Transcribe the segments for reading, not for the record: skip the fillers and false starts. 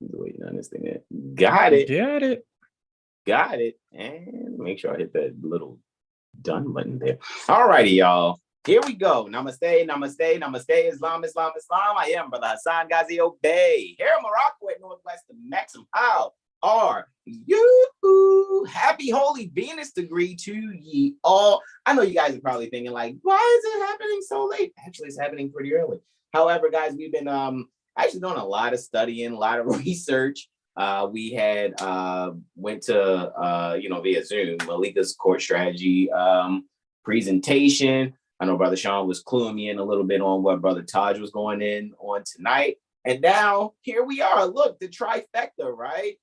Waiting on this thing. Got it. Got it. Got it. And make sure I hit that little done button there. All righty, y'all. Here we go. Namaste, namaste, namaste, Islam, Islam, Islam. I am Brother Hasan Ghaziel Bey. Here in Morocco at Northwest Maxim. How are you? Happy Holy Venus degree to ye all. I know you guys are probably thinking like, why is it happening so late? Actually, it's happening pretty early. However, guys, we've been actually doing a lot of studying, a lot of research. We had went to via Zoom Malika's court strategy presentation. I know Brother Sean was cluing me in a little bit on what Brother Taj was going in on tonight. And now here we are. Look, the trifecta, right?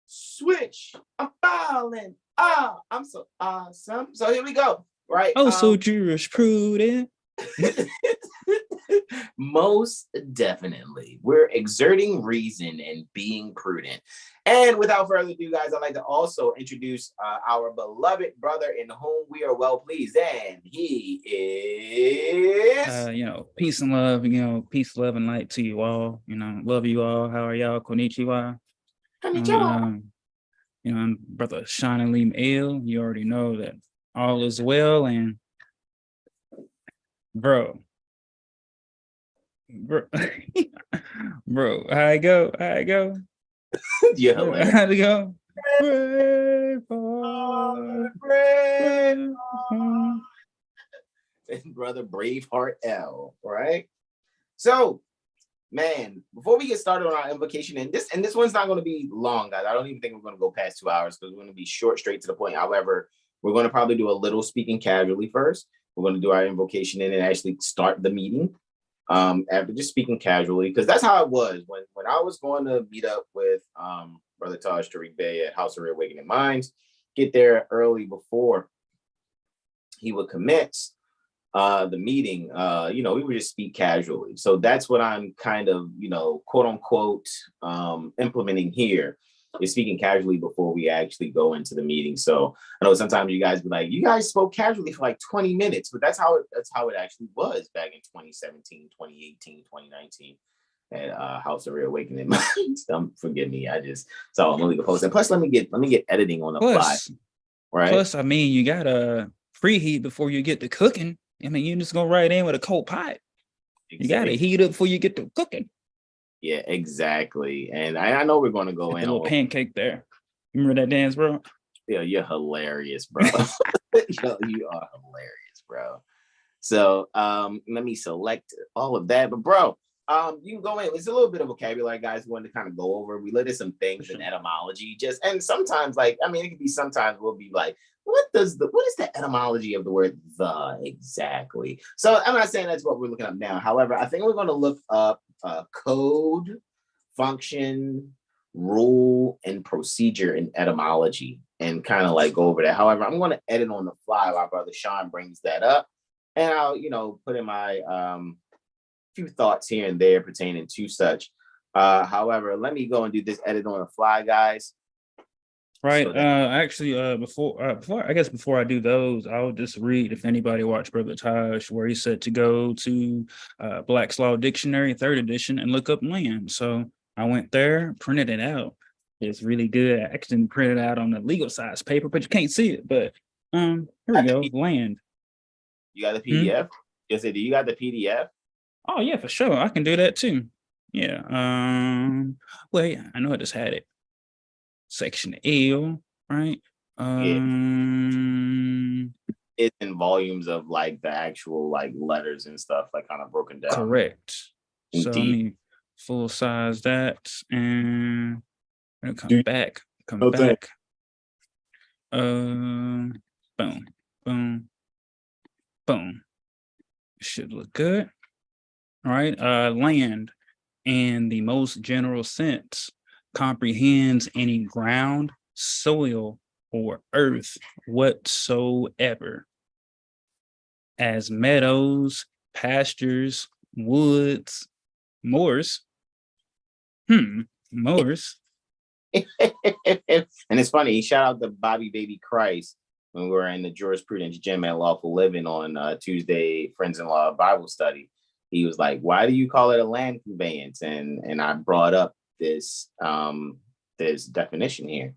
Switch. I'm falling. I'm so awesome. So here we go. Right. Oh, so jurisprudent. Most definitely. We're exerting reason and being prudent. And without further ado, guys, I'd like to also introduce our beloved brother in whom we are well pleased. And he is... peace and love, peace, love, and light to you all. Love you all. How are y'all? Konnichiwa. Konnichiwa. I'm Brother Sean Aleem Ale. You already know that all is well. And bro, how I go? Yeah, how'd it go? Brother Braveheart L, right? So, man, before we get started on our invocation, and this one's not going to be long, guys. I don't even think we're going to go past 2 hours because we're going to be short, straight to the point. However, we're going to probably do a little speaking casually first. We're going to do our invocation and then actually start the meeting after just speaking casually, because that's how it was when I was going to meet up with Brother Taj Tariq Bey at House of Reawakening Minds. Get there early before he would commence the meeting. We would just speak casually. So that's what I'm kind of, quote unquote, implementing here, is speaking casually before we actually go into the meeting. So I know sometimes you guys be like, you guys spoke casually for like 20 minutes, but that's how it actually was back in 2017, 2018, 2019 at House of Reawakening Minds. Forgive me, I just saw Malika post. And plus, let me get editing on the fly. Right. Plus, you gotta preheat before you get to cooking. You're just gonna right in with a cold pot. Exactly. You gotta heat up before you get to cooking. Yeah, exactly. And I know we're going to go in a little pancake there. Remember that dance, bro? Yeah, you're hilarious, bro. Yo, you are hilarious, bro. So let me select all of that. But bro, you can go in. It's a little bit of vocabulary, guys. We wanted to kind of go over. We listed some things in etymology. And sometimes, it could be sometimes we'll be like, what is the etymology of the word the exactly? So I'm not saying that's what we're looking up now. However, I think we're going to look up code, function, rule, and procedure in etymology and kind of go over that. However, I'm going to edit on the fly while Brother Sean brings that up. And I'll, put in my few thoughts here and there pertaining to such. However, let me go and do this edit on the fly, guys. Right. So before I do those, I'll just read if anybody watched Brother Taj, where he said to go to Black's Law Dictionary, 3rd edition, and look up land. So I went there, printed it out. It's really good. I actually printed it out on the legal size paper, but you can't see it. But here we go. Land. You got the PDF? Yes, do you got the PDF? Oh yeah, for sure. I can do that too. Yeah. Wait, I know I just had it. Section L, right? It's in volumes of the actual letters and stuff, kind of broken down. Correct. Indeed. So let me full size that and come back. Boom, boom, boom. Should look good. All right. Land, in the most general sense, comprehends any ground, soil, or earth whatsoever, as meadows, pastures, woods, moors. Moors. And it's funny, shout out to Bobby Baby Christ when we were in the jurisprudence gym at Lawful Living on Tuesday, Friends-in-Law Bible study. He was like, why do you call it a land conveyance? And I brought up this this definition here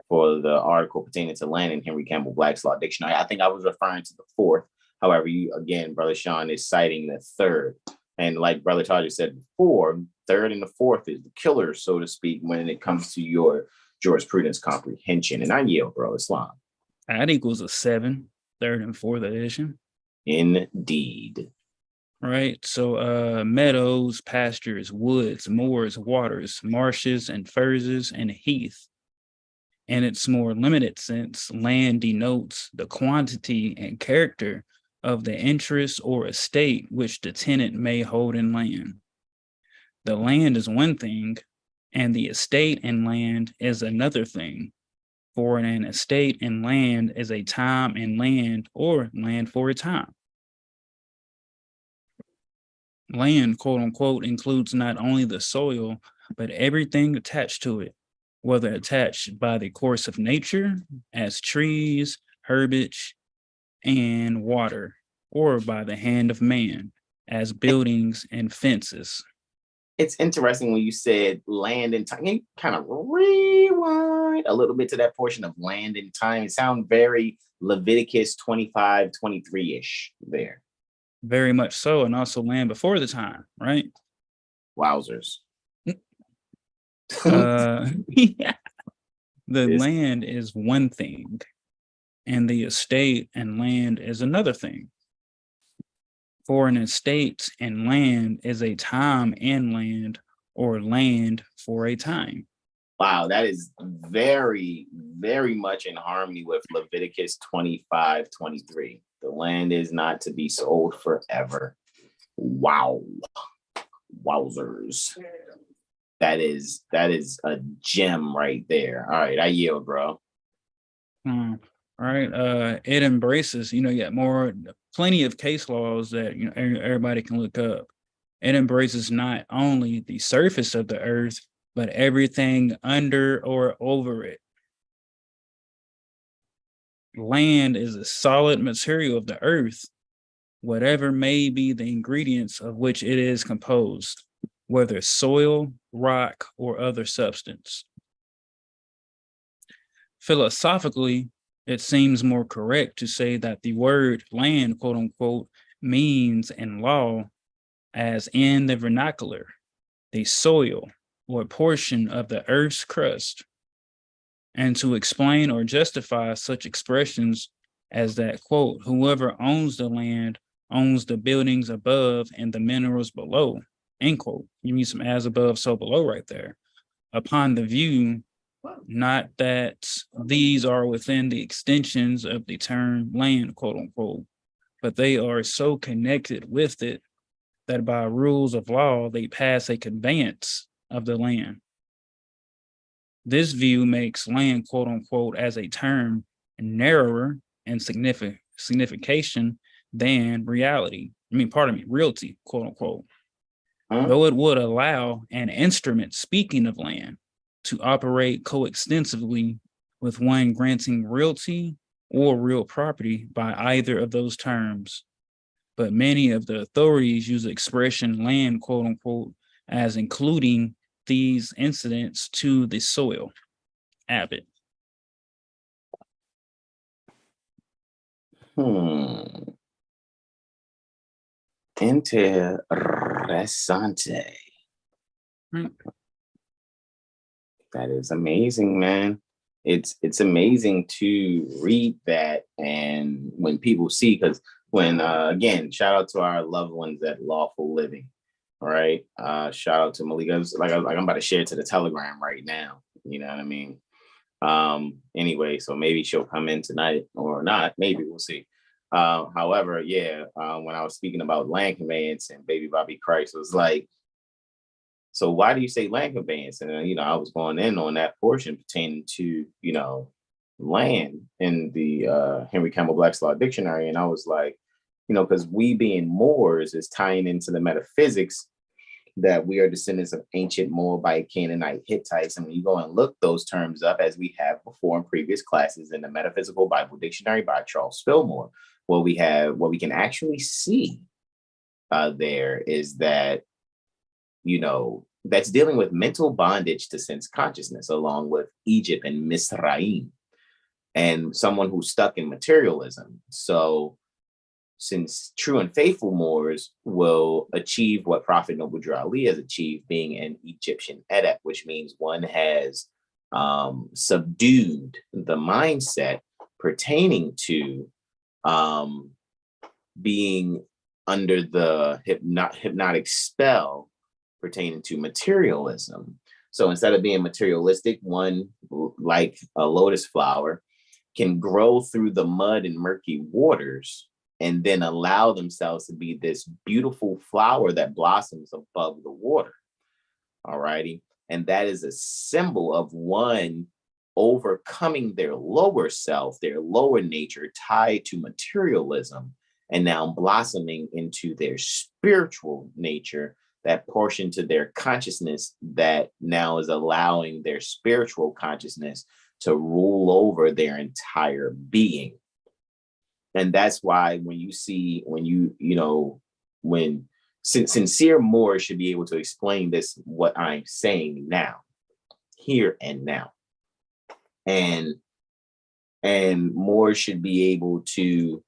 for the article pertaining to land in Henry Campbell Black's Law Dictionary. I think I was referring to the fourth. However, you again, Brother Sean is citing the third. And like Brother Taj said before, third and the fourth is the killer, so to speak, when it comes to your jurisprudence comprehension. And I yield, bro, Islam. That equals a 7, third and fourth edition. Indeed. Right. So meadows, pastures, woods, moors, waters, marshes, and furzes, and heath. In its more limited sense, land denotes the quantity and character of the interest or estate which the tenant may hold in land. The land is one thing, and the estate and land is another thing. For an estate and land is a time and land, or land for a time. Land, quote unquote, includes not only the soil, but everything attached to it, whether attached by the course of nature, as trees, herbage, and water, or by the hand of man, as buildings and fences. It's interesting when you said land and time. Can you kind of rewind a little bit to that portion of land and time? It sounds very Leviticus 25, 23-ish there. Very much so, and also land before the time, right? Wowzers. Yeah. The land is one thing, and the estate and land is another thing. For an estate and land is a time and land, or land for a time. Wow, that is very, very much in harmony with Leviticus 25, 23. The land is not to be sold forever. Wow. Wowzers. That is a gem right there. All right, I yield, bro. All right. It embraces, plenty of case laws that everybody can look up. It embraces not only the surface of the earth, but everything under or over it. Land is a solid material of the earth, whatever may be the ingredients of which it is composed, whether soil, rock, or other substance. Philosophically, it seems more correct to say that the word land, quote unquote, means in law, as in the vernacular, the soil or portion of the earth's crust, and to explain or justify such expressions as that, quote, whoever owns the land owns the buildings above and the minerals below, end quote. You need some as above, so below right there. Upon the view, not that these are within the extensions of the term land, quote unquote, but they are so connected with it that by rules of law, they pass a conveyance of the land. This view makes land, quote unquote, as a term narrower in signification than reality. Realty, quote unquote. Though it would allow an instrument, speaking of land, to operate coextensively with one granting realty or real property by either of those terms. But many of the authorities use the expression land, quote unquote, as including these incidents to the soil. Abbott. Interessante. That is amazing, man. It's amazing to read that, and when people see, because when again, shout out to our loved ones at Lawful Living. All right. Shout out to Malika. Like I'm about to share to the Telegram right now. You know what I mean? Anyway, so maybe she'll come in tonight or not. Maybe we'll see. However, yeah, when I was speaking about land conveyance and Baby Bobby Christ was like, so why do you say land conveyance? And I was going in on that portion pertaining to land in the Henry Campbell Black's Law Dictionary, and I was like, because we being Moors is tying into the metaphysics that we are descendants of ancient Moabite, Canaanite, Hittites, and when you go and look those terms up, as we have before in previous classes in the Metaphysical Bible Dictionary by Charles Fillmore, what we can actually see there is that that's dealing with mental bondage to sense consciousness, along with Egypt and Misraim, and someone who's stuck in materialism. So since true and faithful Moors will achieve what Prophet Noble Drew Ali has achieved, being an Egyptian adept, which means one has subdued the mindset pertaining to being under the hypnotic spell pertaining to materialism. So instead of being materialistic, one, like a lotus flower, can grow through the mud and murky waters and then allow themselves to be this beautiful flower that blossoms above the water. All righty. And that is a symbol of one overcoming their lower self, their lower nature tied to materialism, and now blossoming into their spiritual nature, that portion to their consciousness that now is allowing their spiritual consciousness to rule over their entire being. And that's why when sincere Moors should be able to explain this, what I'm saying now, here and now. And Moors should be able to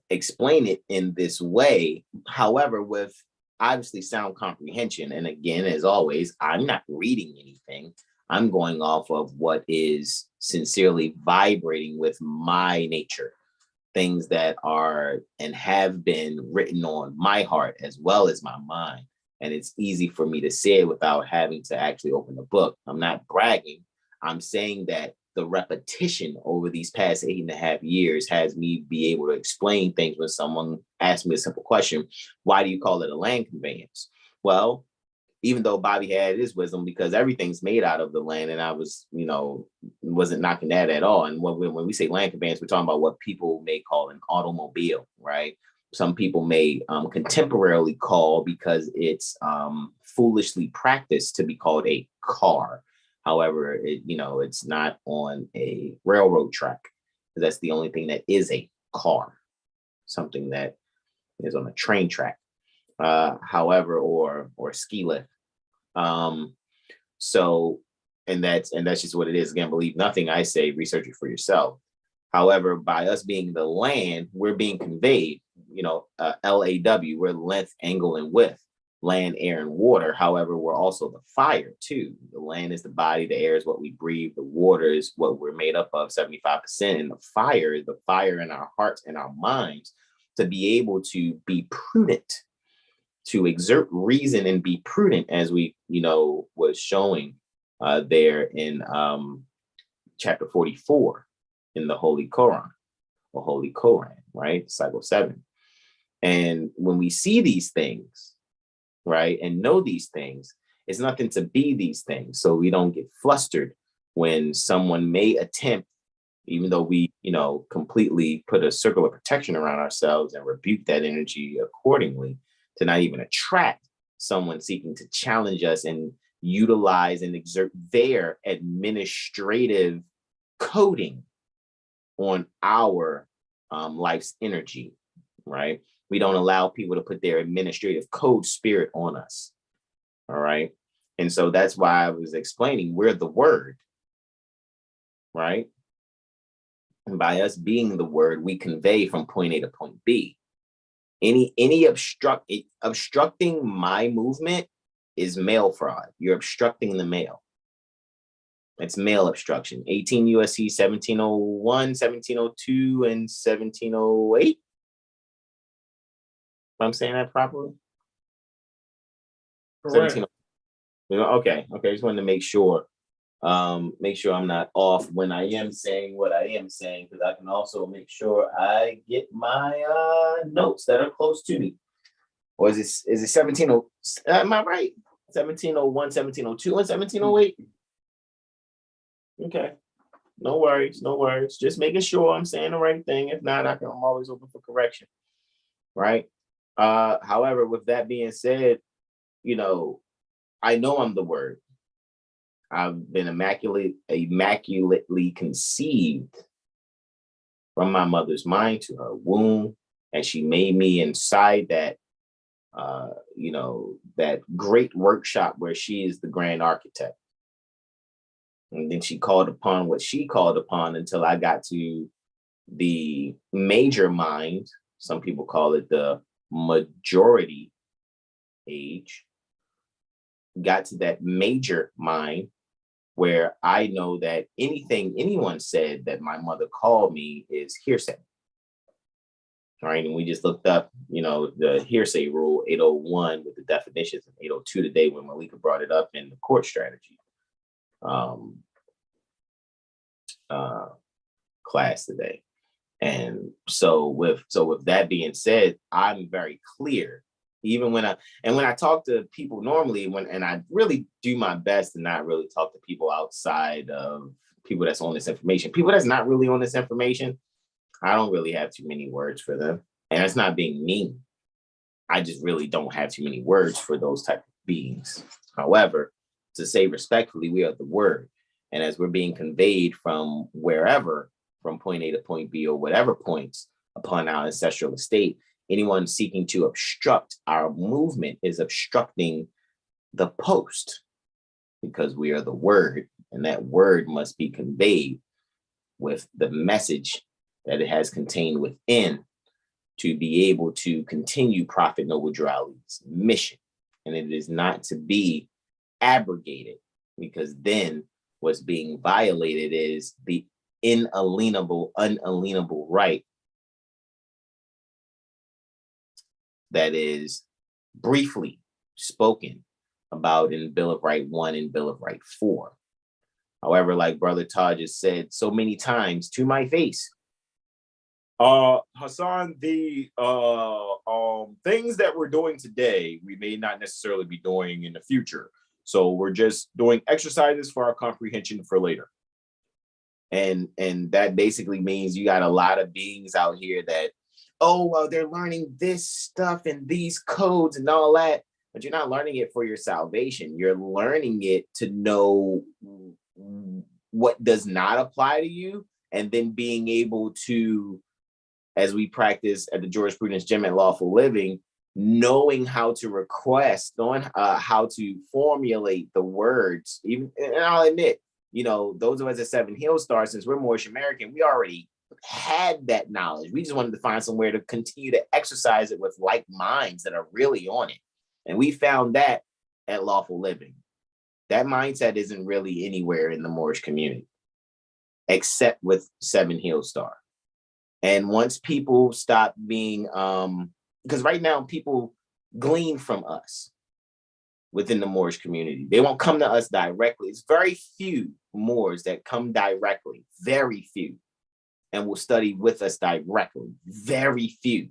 explain it in this way, however, with obviously sound comprehension. And again, as always, I'm not reading anything. I'm going off of what is sincerely vibrating with my nature, things that are and have been written on my heart as well as my mind. And it's easy for me to say it without having to actually open the book. I'm not bragging. I'm saying that the repetition over these past 8.5 years has me be able to explain things when someone asks me a simple question: why do you call it a land conveyance? Well, even though Bobby had his wisdom, because everything's made out of the land, and I was, wasn't knocking that at all. And when we say land conveyance, we're talking about what people may call an automobile, right? Some people may contemporarily call, because it's foolishly practiced, to be called a car. However, it's not on a railroad track. That's the only thing that is a car, something that is on a train track. However, or ski lift. So, and that's just what it is. Again, believe nothing I say, research it for yourself. However, by us being the land, we're being conveyed, LAW, we're length, angle, and width, land, air, and water. However, we're also the fire too. The land is the body, the air is what we breathe, the water is what we're made up of, 75%, and the fire is the fire in our hearts and our minds, to be able to be prudent, to exert reason and be prudent, as we, was showing there in chapter 44 in the Holy Quran, or Holy Quran, right? Cycle 7. And when we see these things, right, and know these things, it's nothing to be these things. So we don't get flustered when someone may attempt, even though we, completely put a circle of protection around ourselves and rebuke that energy accordingly, to not even attract someone seeking to challenge us and utilize and exert their administrative coding on our life's energy, right? We don't allow people to put their administrative code spirit on us, all right? And so that's why I was explaining we're the word, right? And by us being the word, we convey from point A to point B. Any obstructing my movement is mail fraud. You're obstructing the mail. It's mail obstruction. 18 USC 1701, 1702, and 1708. If I'm saying that properly? Correct. 17. Okay. Just wanted to make sure I'm not off when I am saying what I am saying, because I can also make sure I get my notes that are close to me. Or is it 17? Am I right? 1701, 1702, and 1708. Okay. No worries. Just making sure I'm saying the right thing. If not, I'm always open for correction. Right. However, with that being said, I know I'm the word. I've been immaculately conceived from my mother's mind to her womb, and she made me inside that you know, that great workshop where she is the grand architect. And then she called upon what she called upon until I got to the major mind. Some people call it the majority age. Got to that major mind where I know that anything anyone said that my mother called me is hearsay. All right, and we just looked up, you know, the hearsay rule 801 with the definitions of 802 today when Malika brought it up in the court strategy class today. And so with that being said, I'm very clear. Even when I talk to people normally, and I really do my best to not really talk to people outside of people that's on this information. People that's not really on this information, I don't really have too many words for them. And that's not being mean. I just really don't have too many words for those type of beings. However, to say respectfully, we are the word. And as we're being conveyed from wherever, from point A to point B or whatever points upon our ancestral estate, anyone seeking to obstruct our movement is obstructing the post, because we are the word, and that word must be conveyed with the message that it has contained within to be able to continue Prophet Noble Drew Ali's mission. And it is not to be abrogated, because then what's being violated is the unalienable right that is briefly spoken about in Bill of Right 1 and Bill of Right 4. However, like Brother Todd just said so many times to my face, Hasan, the things that we're doing today, we may not necessarily be doing in the future. So we're just doing exercises for our comprehension for later. And that basically means you got a lot of beings out here that, they're learning this stuff and these codes and all that, but you're not learning it for your salvation. You're learning it to know what does not apply to you, and then being able to, as we practice at the Jurisprudence Gym at Lawful Living, knowing how to request, knowing how to formulate the words. Even, and I'll admit, you know, those of us at Seven Hill Star, since we're Moorish American, we already had that knowledge. We just wanted to find somewhere to continue to exercise it with like minds that are really on it. And we found that at Lawful Living. That mindset isn't really anywhere in the Moorish community, except with Seven Hill Star. And once people stop being, because right now people glean from us within the Moorish community. They won't come to us directly. It's very few Moors that come directly, very few, and will study with us directly, very few.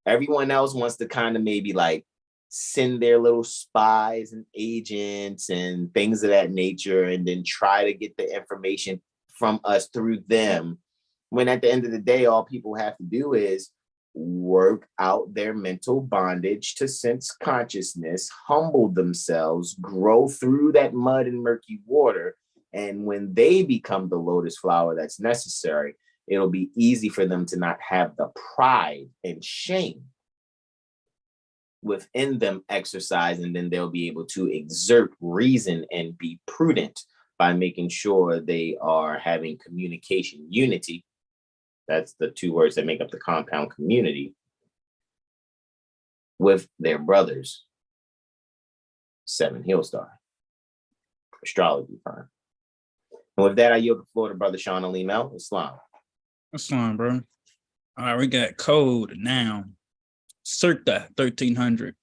Everyone else wants to kind of maybe like send their little spies and agents and things of that nature, and then try to get the information from us through them. When at the end of the day, all people have to do is work out their mental bondage to sense consciousness, humble themselves, grow through that mud and murky water. And when they become the lotus flower that's necessary, it'll be easy for them to not have the pride and shame within them exercise, and then they'll be able to exert reason and be prudent by making sure they are having communication unity. That's the two words that make up the compound community with their brothers, Seven Hill Star, astrology firm. And with that, I yield the floor to Brother Sean Ali Mel, Islam. Islam, bro. All right, we got code now. Circa 1300.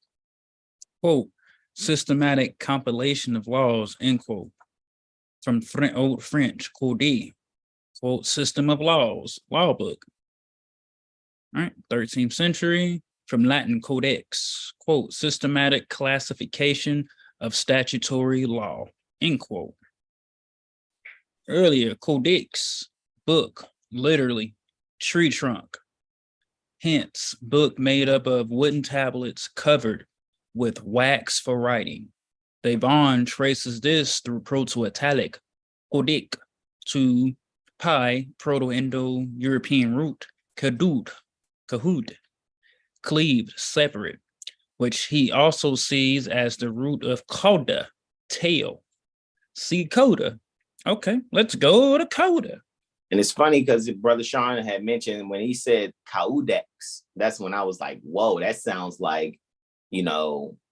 Quote, systematic compilation of laws, end quote. From Old French, code, quote, system of laws, law book. All right, 13th century, from Latin codex, quote, systematic classification of statutory law, end quote. Earlier, codex, book, literally, tree trunk. Hence, book made up of wooden tablets covered with wax for writing. B.A.R traces this through Proto-Italic, codic, to pi, Proto-Indo-European root, kahud, cleaved, separate, which he also sees as the root of coda, tail. See coda. Okay, let's go to coda. And it's funny because Brother Sean had mentioned when he said caudex, that's when I was like, whoa, that sounds like, in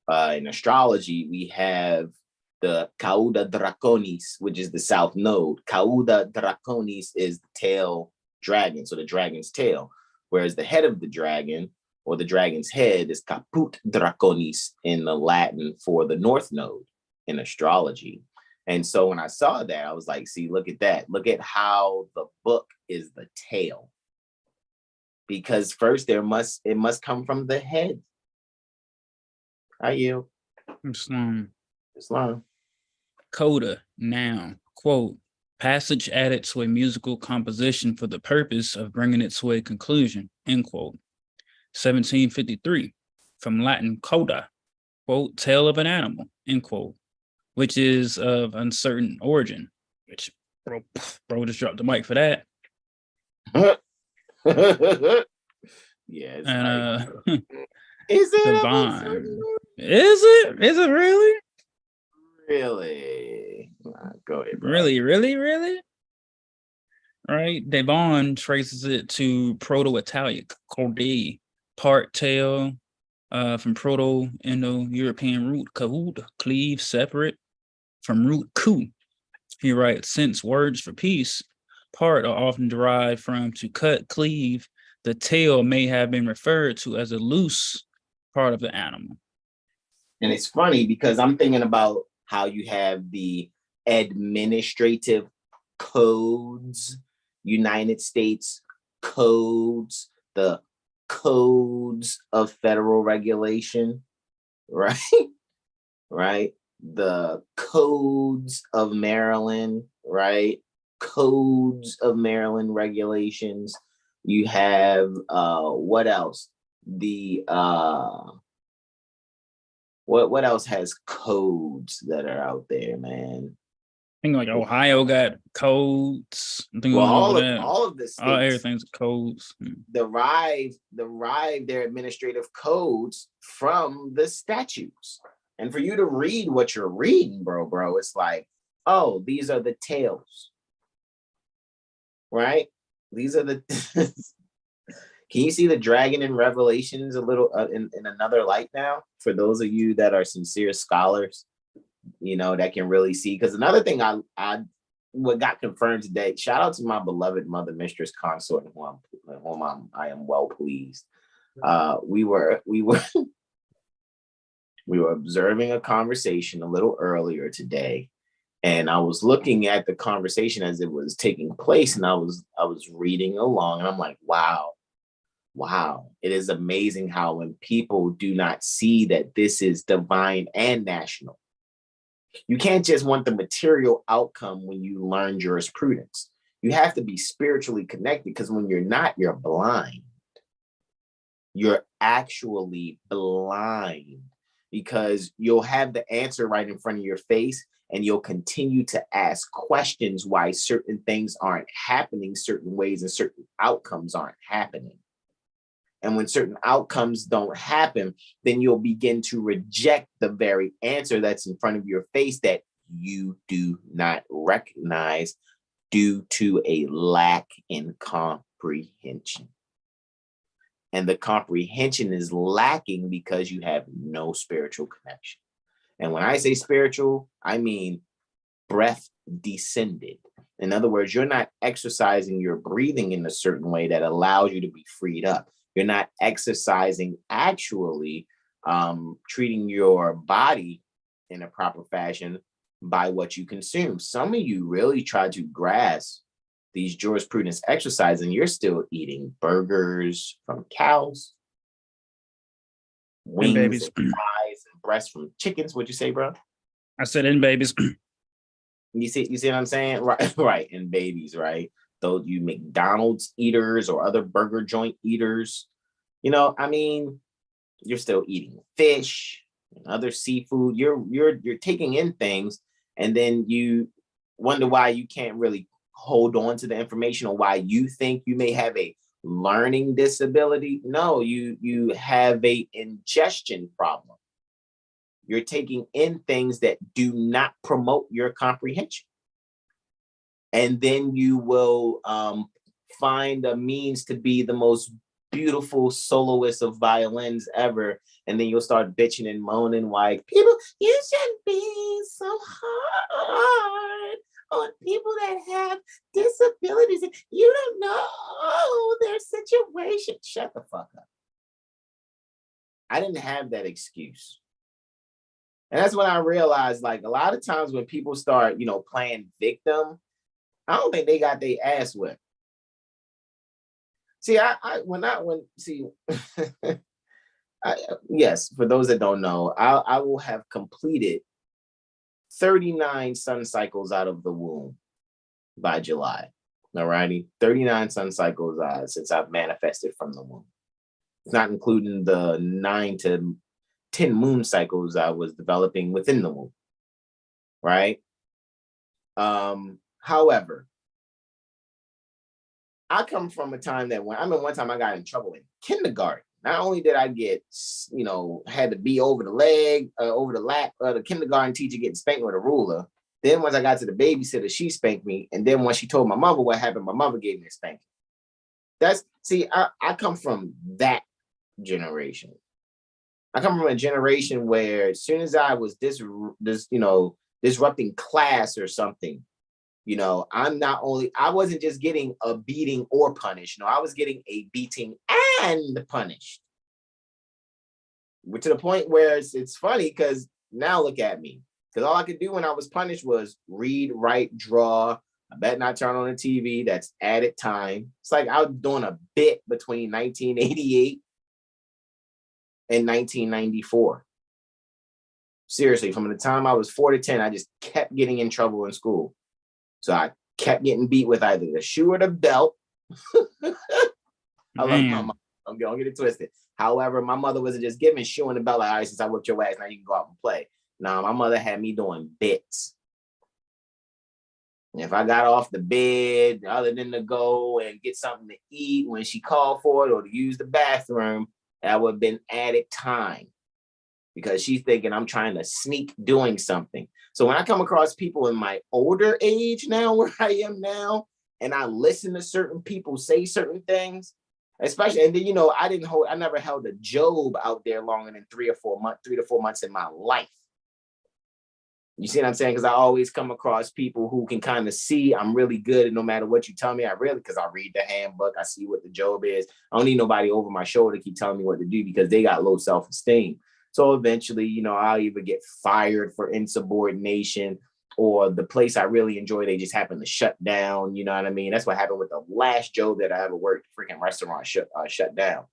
astrology, we have the Cauda Draconis, which is the south node. Cauda Draconis is the tail dragon, so the dragon's tail, whereas the head of the dragon or the dragon's head is Caput Draconis in the Latin for the north node in astrology. And so when I saw that, I was like, see, look at that. Look at how the book is the tail. Because first it must come from the head. Are you? Islam. Islam. Coda, noun, quote, passage added to a musical composition for the purpose of bringing it to a conclusion, end quote. 1753, from Latin coda, quote, tail of an animal, end quote, which is of uncertain origin, which bro just dropped the mic for that. Yeah. And is it divine? Is it really? Really? Go ahead, bro. Really? Right. Devon traces it to Proto-Italic, cordae, part tail, from Proto-Indo-European root kahud, cleave, separate, from root ku. He writes, since words for peace, part are often derived from to cut, cleave, the tail may have been referred to as a loose part of the animal. And it's funny because I'm thinking about how you have the administrative codes, United States codes, the codes of federal regulation, right? Right? The codes of Maryland, right? Codes of Maryland regulations. You have what else? The what else has codes that are out there, man? I think like Ohio got codes. Well, all of the states, everything's codes. derive their administrative codes from the statutes. And for you to read what you're reading, bro, it's like, oh, these are the tails, right? These are the. Can you see the dragon in Revelations a little in another light now? For those of you that are sincere scholars, that can really see. Because another thing what got confirmed today, shout out to my beloved mother, mistress, consort, whom I am well pleased. We were observing a conversation a little earlier today, and I was looking at the conversation as it was taking place, and I was reading along, and I'm like, wow, it is amazing how when people do not see that this is divine and national. You can't just want the material outcome when you learn jurisprudence. You have to be spiritually connected, because when you're not, you're blind. You're actually blind, because you'll have the answer right in front of your face, and you'll continue to ask questions why certain things aren't happening certain ways and certain outcomes aren't happening. And when certain outcomes don't happen, then you'll begin to reject the very answer that's in front of your face that you do not recognize due to a lack in comprehension. And the comprehension is lacking because you have no spiritual connection. And when I say spiritual, I mean breath descended. In other words, you're not exercising your breathing in a certain way that allows you to be freed up. You're not exercising, actually treating your body in a proper fashion by what you consume. Some of you really try to grasp these jurisprudence exercises, and you're still eating burgers from cows, wings and babies, and fries and breasts from chickens. What'd you say, bro? I said in babies. You see what I'm saying? Right. And babies, right? Those you McDonald's eaters or other burger joint eaters, you're still eating fish and other seafood. You're taking in things, and then you wonder why you can't really hold on to the information, or why you think you may have a learning disability. No, you have a ingestion problem. You're taking in things that do not promote your comprehension. And then you will find a means to be the most beautiful soloist of violins ever. And then you'll start bitching and moaning like, people, you shouldn't be so hard on people that have disabilities. You don't know their situation. Shut the fuck up. I didn't have that excuse. And that's when I realized, like, a lot of times when people start, playing victim, I don't think they got their ass whipped. See, yes, for those that don't know, I will have completed 39 sun cycles out of the womb by July. Alrighty, 39 sun cycles since I've manifested from the womb. It's not including the 9 to 10 moon cycles I was developing within the womb. Right? However, I come from a time that one time I got in trouble in kindergarten. Not only did I get, had to be over the leg, over the lap, the kindergarten teacher getting spanked with a ruler. Then once I got to the babysitter, she spanked me. And then when she told my mother what happened, my mother gave me a spanking. I come from that generation. I come from a generation where as soon as I was disrupting class or something, I wasn't just getting a beating or punished. No, I was getting a beating and punished. To the point where it's funny because now look at me. Because all I could do when I was punished was read, write, draw. I bet not turn on the TV. That's added time. It's like I was doing a bit between 1988 and 1994. Seriously, from the time I was 4 to 10, I just kept getting in trouble in school. So I kept getting beat with either the shoe or the belt. I love my mom. Don't get it twisted. However, my mother wasn't just giving shoe and the belt like, all right, since I whipped your ass, now you can go out and play. Nah, my mother had me doing bits. And if I got off the bed, other than to go and get something to eat when she called for it or to use the bathroom, that would have been added time. Because she's thinking I'm trying to sneak doing something. So when I come across people in my older age now, where I am now, and I listen to certain people say certain things, especially, and then, I never held a job out there longer than 3 to 4 months in my life. You see what I'm saying? Because I always come across people who can kind of see I'm really good, and no matter what you tell me, because I read the handbook, I see what the job is. I don't need nobody over my shoulder to keep telling me what to do because they got low self-esteem. So eventually, I'll either get fired for insubordination or the place I really enjoy, they just happen to shut down. You know what I mean? That's what happened with the last job that I ever worked. Freaking restaurant shut down,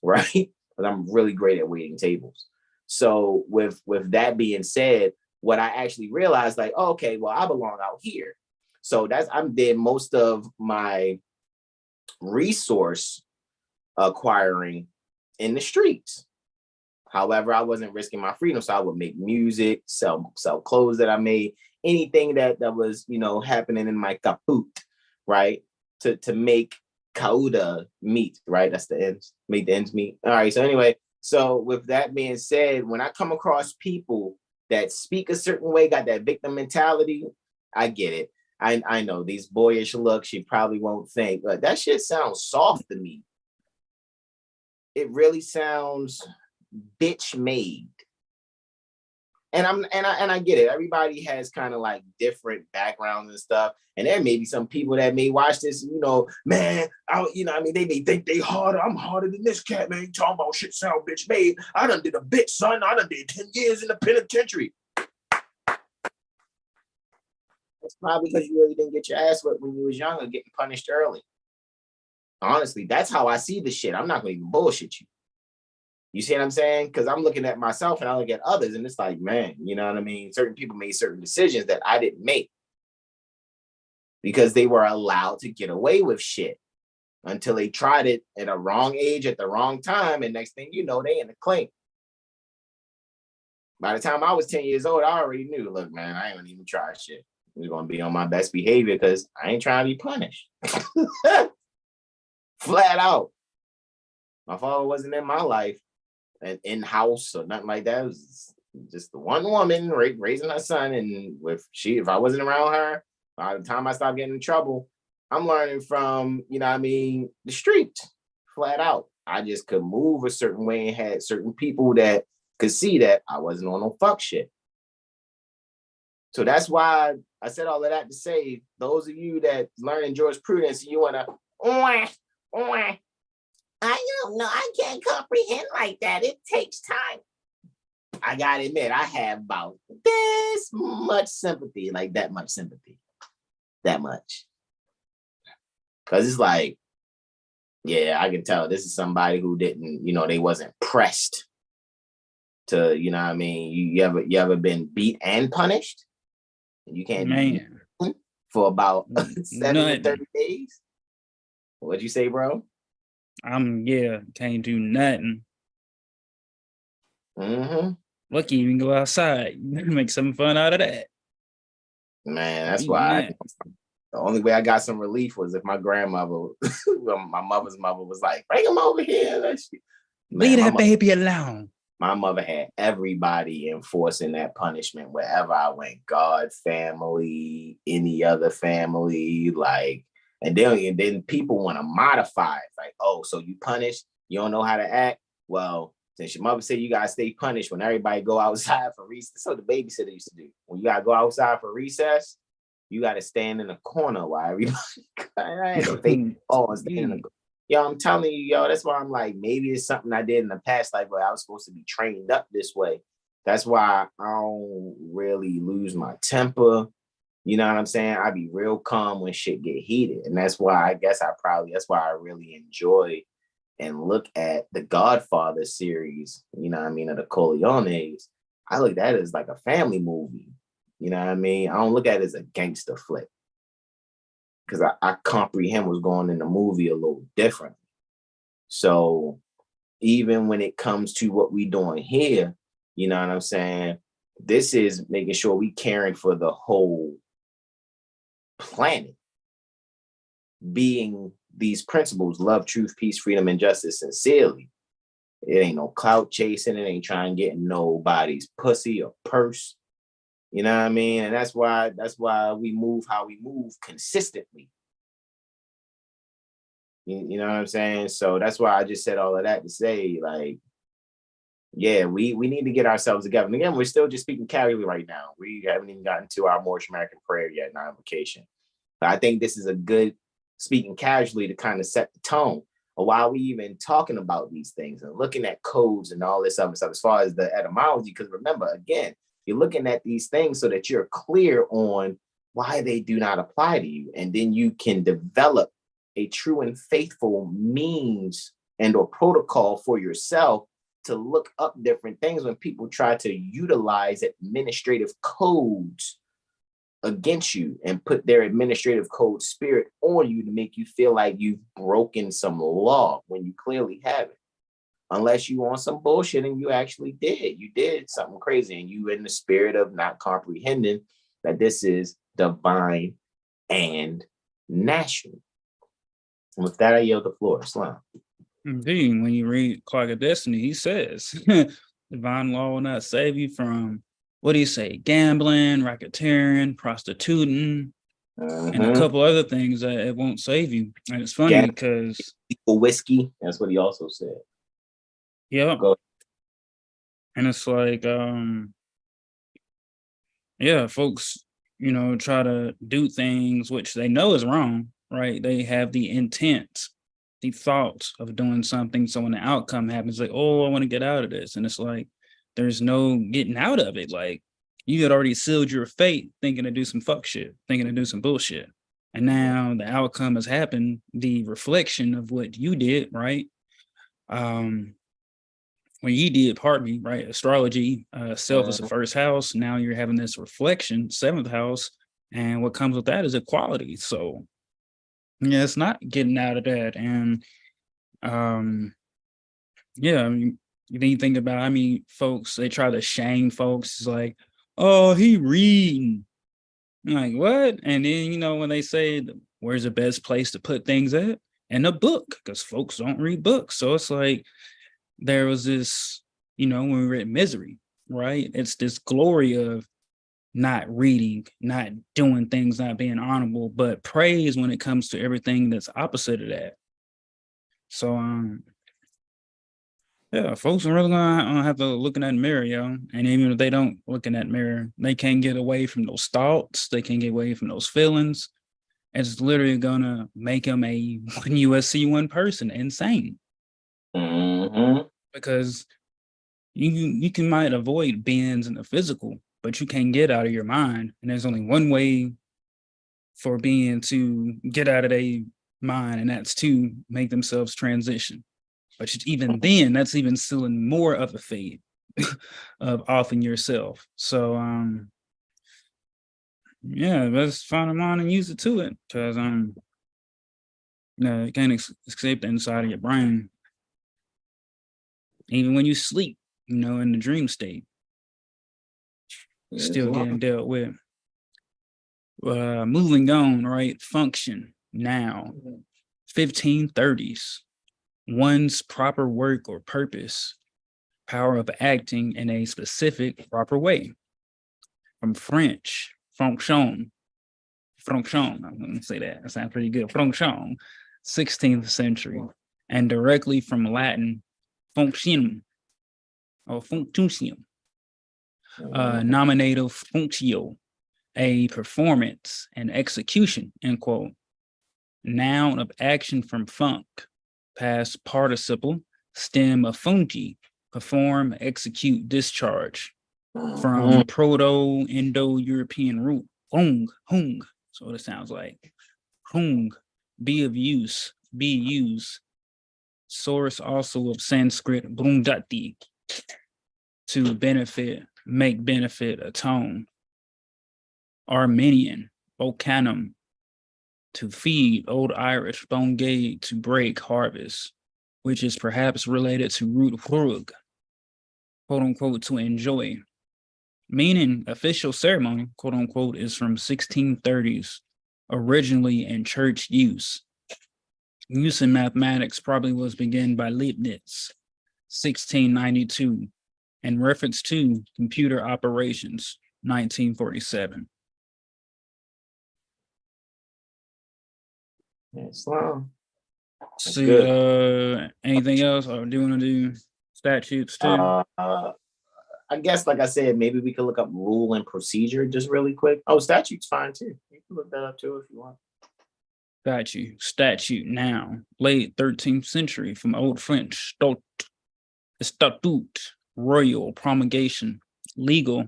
right? Because I'm really great at waiting tables. So with that being said, what I actually realized, like, oh, okay, well, I belong out here. So I did most of my resource acquiring in the streets. However, I wasn't risking my freedom, so I would make music, sell clothes that I made, anything that was, happening in my kaput, right? To make kauda meet, right? That's the ends, make the ends meet. All right. So anyway, so with that being said, when I come across people that speak a certain way, got that victim mentality, I get it. I know these boyish looks, you probably won't think, but that shit sounds soft to me. It really sounds bitch made. And I get it. Everybody has kind of like different backgrounds and stuff. And there may be some people that may watch this, man, they may think they harder. I'm harder than this cat, man. You talking about shit sound bitch made. I done did a bit, son. I done did 10 years in the penitentiary. That's probably because you really didn't get your ass whipped when you was younger, getting punished early. Honestly, that's how I see the shit. I'm not going to even bullshit you. You see what I'm saying? Because I'm looking at myself and I look at others and it's like, man, you know what I mean? Certain people made certain decisions that I didn't make because they were allowed to get away with shit until they tried it at a wrong age at the wrong time. And next thing you know, they in the clink. By the time I was 10 years old, I already knew, look, man, I ain't gonna even try shit. I'm going to be on my best behavior because I ain't trying to be punished. Flat out. My father wasn't in my life and in-house or nothing like that. It was just the one woman raising her son. And if I wasn't around her, by the time I stopped getting in trouble, I'm learning from, the street, flat out. I just could move a certain way and had certain people that could see that I wasn't on no fuck shit. So that's why I said all of that to say, those of you that learning jurisprudence, you want to, I don't know, I can't comprehend like that. It takes time. I got to admit, I have about this much sympathy, like that much sympathy. That much. Because it's like, yeah, I can tell this is somebody who didn't, they wasn't pressed to, you ever been beat and punished? You can't for about 7 to 30 days. What'd you say, bro? Can't do nothing. Lucky you can go outside. Make some fun out of that. Man, that's why the only way I got some relief was if my grandmother, my mother's mother was like, bring him over here. Leave that baby alone. My mother had everybody enforcing that punishment wherever I went. God, family, any other family, like, and then people want to modify it. Like, oh, so you punish, you don't know how to act? Well, since your mother said you gotta stay punished when everybody go outside for recess. So the babysitter used to do. When you gotta go outside for recess, you gotta stand in a corner while everybody I'm telling you, that's why I'm like, maybe it's something I did in the past life where I was supposed to be trained up this way. That's why I don't really lose my temper. You know what I'm saying? I be real calm when shit get heated. And that's why that's why I really enjoy and look at the Godfather series, of the Corleones. I look at that as like a family movie. You know what I mean? I don't look at it as a gangster flick. Because I comprehend what's going in the movie a little different. So even when it comes to what we doing here, you know what I'm saying? This is making sure we caring for the whole planet. Being these principles, love, truth, peace, freedom, and justice sincerely. It ain't no clout chasing. It ain't trying to get nobody's pussy or purse. You know what I mean? And that's why we move how we move consistently. You know what I'm saying? So that's why I just said all of that to say, like, yeah, we need to get ourselves together. And again, we're still just speaking casually right now. We haven't even gotten to our Moorish American prayer yet in our invocation. But I think this is a good speaking casually to kind of set the tone of why we even talking about these things and looking at codes and all this other stuff as far as the etymology. Because remember, again, you're looking at these things so that you're clear on why they do not apply to you. And then you can develop a true and faithful means and or protocol for yourself to look up different things when people try to utilize administrative codes against you and put their administrative code spirit on you to make you feel like you've broken some law when you clearly haven't. Unless you want some bullshit and you actually did. You did something crazy and you in the spirit of not comprehending that this is divine and national. And with that, I yield the floor. Islam. Indeed, when you read Clock of Destiny, he says, divine law will not save you from, what do you say, gambling, racketeering, prostituting, and a couple other things that it won't save you. And it's funny because... whiskey, that's what he also said. Yeah. And it's like, folks, try to do things which they know is wrong, right? They have the intent, the thought of doing something. So when the outcome happens, like, oh, I want to get out of this. And it's like, there's no getting out of it. Like, you had already sealed your fate thinking to do some fuck shit, thinking to do some bullshit. And now the outcome has happened, the reflection of what you did, right? When you did, pardon me, right? Astrology, self is the first house. Now you're having this reflection, seventh house. And what comes with that is equality. So, yeah, it's not getting out of that. And, then you think about, folks, they try to shame folks. It's like, oh, he reading. I'm like, what? And then, when they say, where's the best place to put things at? in a book, because folks don't read books. So it's like there was this, when we read Misery, right? It's this glory of not reading, not doing things, not being honorable, but praise when it comes to everything that's opposite of that. So yeah, folks are really gonna have to look in that mirror, yo. And even if they don't look in that mirror, they can't get away from those thoughts. They can't get away from those feelings. It's literally gonna make them a USC1 person insane. Mm-hmm. Because you can might avoid beings in the physical, but you can't get out of your mind. And there's only one way for being to get out of their mind, and that's to make themselves transition. But even then, that's even still in more of a fate of offing yourself. So yeah, let's find a mind and use it to it. Because you can't escape the inside of your brain. Even when you sleep, in the dream state. Still getting dealt with. Moving on, right? Function now. 1530s. One's proper work or purpose. Power of acting in a specific proper way. From French, fonction. Fonction, I'm going to say that. That sounds pretty good. Fonction, 16th century. And directly from Latin, functionum, or functium. Nominative functio, a performance and execution, end quote. Noun of action from func, past participle, stem of fungi, perform, execute, discharge. From Proto-Indo-European root, hung. So what it sounds like. Hung, be of use, be used. Source also of Sanskrit, brundati, to benefit, make benefit, atone. Armenian, bocanum, to feed. Old Irish, bongade, to break, harvest, which is perhaps related to root hrug, quote unquote, to enjoy. Meaning official ceremony, quote unquote, is from 1630s, originally in church use. Use in mathematics probably was begun by Leibniz, 1692, and reference to computer operations, 1947. Islam. See, anything else, or do you want to do statutes too? I guess, like I said, maybe we could look up rule and procedure just really quick. Oh, statute's fine too. You can look that up too if you want. Got you. Statute now, late 13th century, from Old French, statute, royal, promulgation, legal,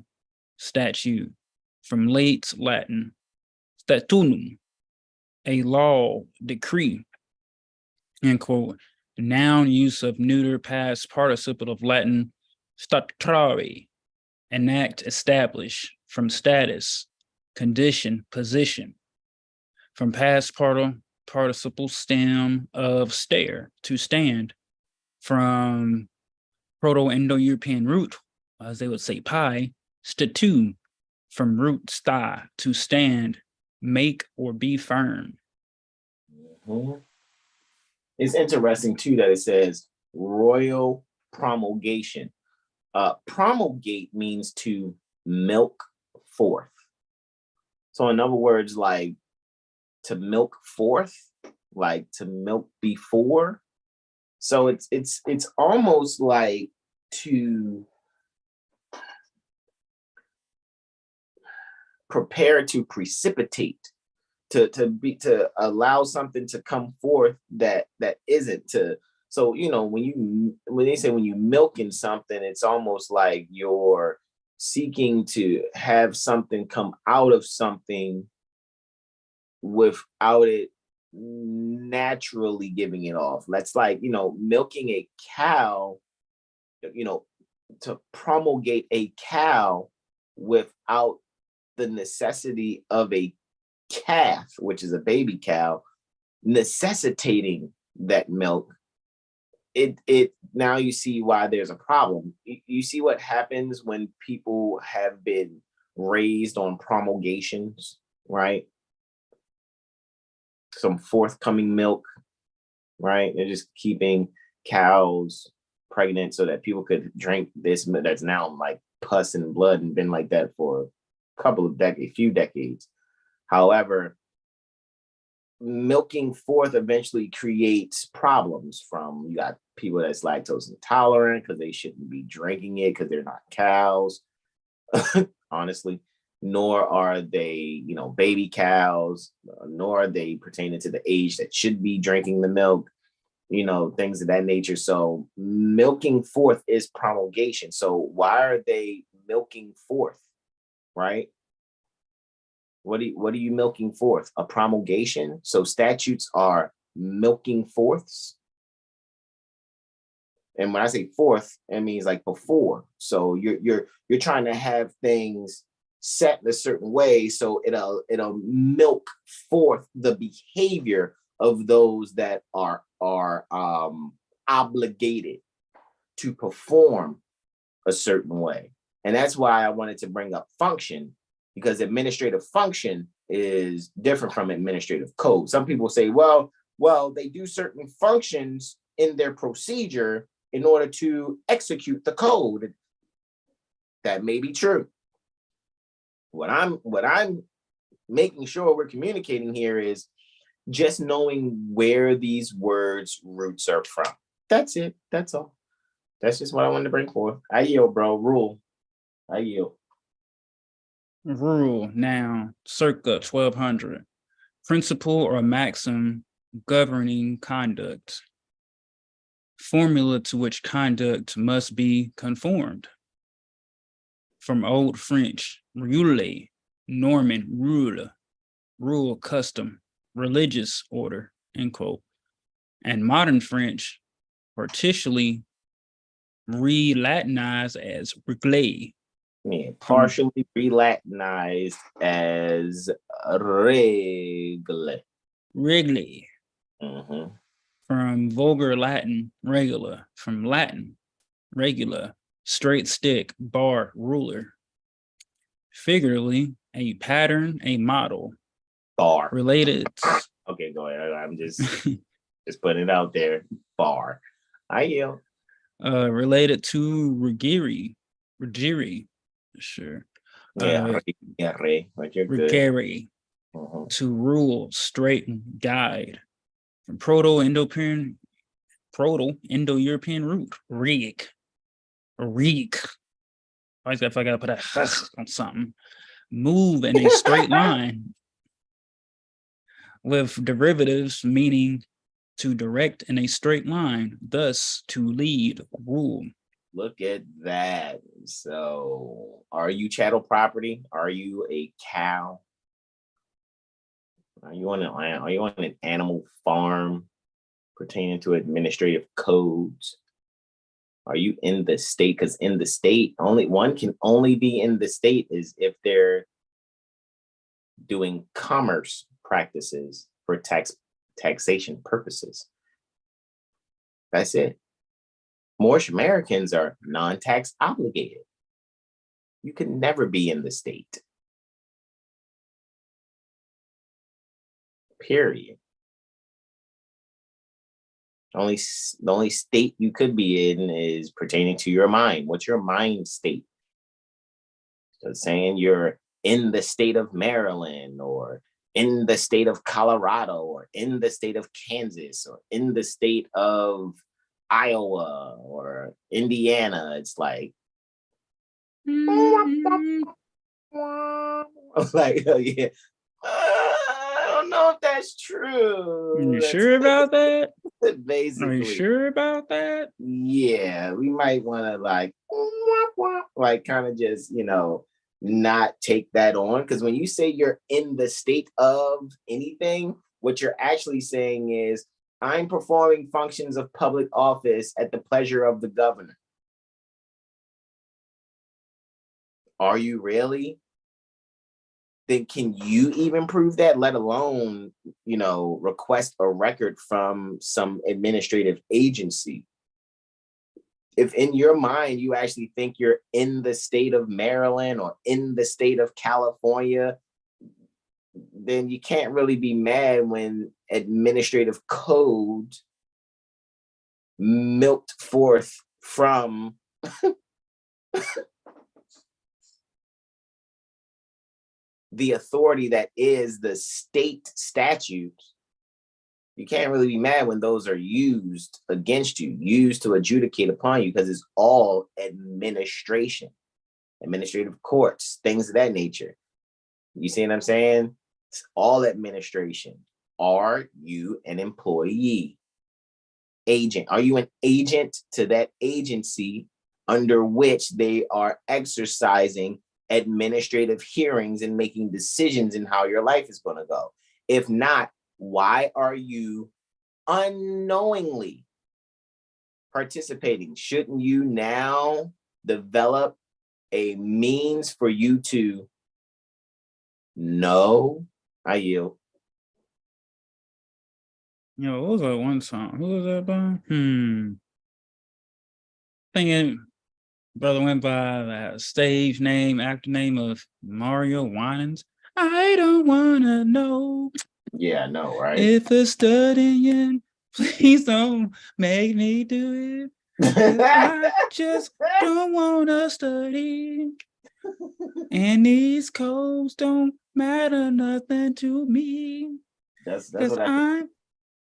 statute, from late Latin, statunum, a law, decree, end quote. Noun use of neuter past participle of Latin statutare, enact, establish, from status, condition, position. From past participle stem of stare, to stand. From Proto-Indo-European root, as they would say pi, statu, from root sta, to stand, make or be firm. Mm-hmm. It's interesting too that it says royal promulgation. Promulgate means to milk forth. So in other words, like to milk forth, like to milk before. So it's almost like to prepare to precipitate, to allow something to come forth that isn't to. So when they say when you milking something, it's almost like you're seeking to have something come out of something without it naturally giving it off. That's like, milking a cow, to promulgate a cow without the necessity of a calf, which is a baby cow, necessitating that milk. It now you see why there's a problem. You see what happens when people have been raised on promulgations, right? Some forthcoming milk, right? They're just keeping cows pregnant so that people could drink this that's now like pus and blood and been like that for a few decades. However, milking forth eventually creates problems. From you got people that's lactose intolerant because they shouldn't be drinking it because they're not cows, honestly, nor are they, baby cows, nor are they pertaining to the age that should be drinking the milk, things of that nature. So milking forth is promulgation. So why are they milking forth, right? What are you milking forth? A promulgation. So statutes are milking forths. And when I say forth, it means like before. So you're trying to have things set in a certain way so it'll milk forth the behavior of those that are obligated to perform a certain way. And that's why I wanted to bring up function, because administrative function is different from administrative code. Some people say, well, they do certain functions in their procedure in order to execute the code. That may be true. What I'm making sure we're communicating here is just knowing where these words roots are from. That's it. That's all. That's just what I wanted to bring forth. I yield, bro. Rule. I yield. Rule, now, circa 1200. Principle or maxim governing conduct. Formula to which conduct must be conformed. From Old French, rule, Norman rule, custom, religious order, end quote. And modern French, partially re-Latinized as regle. Yeah, partially re-Latinized as regle. Regle. Mm-hmm. From vulgar Latin, regula. From Latin, regula, straight stick, bar, ruler. Figuratively, a pattern, a model. Bar. Related. Okay, go ahead. I'm just putting it out there. Bar. I yield. Related to rigiri. Sure. Yeah, but you're good. Rigere. Mm-hmm. To rule, straighten, guide. From Proto-Indo-European root, rig. I gotta put a on something. Move in a straight line with derivatives meaning to direct in a straight line, thus to lead, rule. Look at that. So are you chattel property? Are you a cow? Are you on an animal farm pertaining to administrative codes? Are you in the state? Because in the state, one can only be in the state is if they're doing commerce practices for taxation purposes. That's it. Most Americans are non-tax obligated. You can never be in the state. Period. The only state you could be in is pertaining to your mind. What's your mind state? So saying you're in the state of Maryland or in the state of Colorado or in the state of Kansas or in the state of Iowa or Indiana, it's like, like, yeah. I don't know if that's true. Are you sure about that? Basically. Are you sure about that? Yeah, we might want to like kind of just, not take that on. Because when you say you're in the state of anything, what you're actually saying is, I'm performing functions of public office at the pleasure of the governor. Are you really? Then can you even prove that, let alone, request a record from some administrative agency? If in your mind, you actually think you're in the state of Maryland or in the state of California, then you can't really be mad when administrative code milked forth from the authority that is the state statutes, you can't really be mad when those are used against you, used to adjudicate upon you, because it's all administration, administrative courts, things of that nature. You see what I'm saying? It's all administration. Are you an employee? Agent. Are you an agent to that agency under which they are exercising administrative hearings and making decisions in how your life is going to go? If not, why are you unknowingly participating? Shouldn't you now develop a means for you to know? I yield. What was that one song? Who was that by? Thinking brother went by that stage name, actor name of Mario Winans. I don't wanna know. Yeah, I know, right? If it's studying, please don't make me do it. I just don't wanna study. And these codes don't matter nothing to me. That's Because what I'm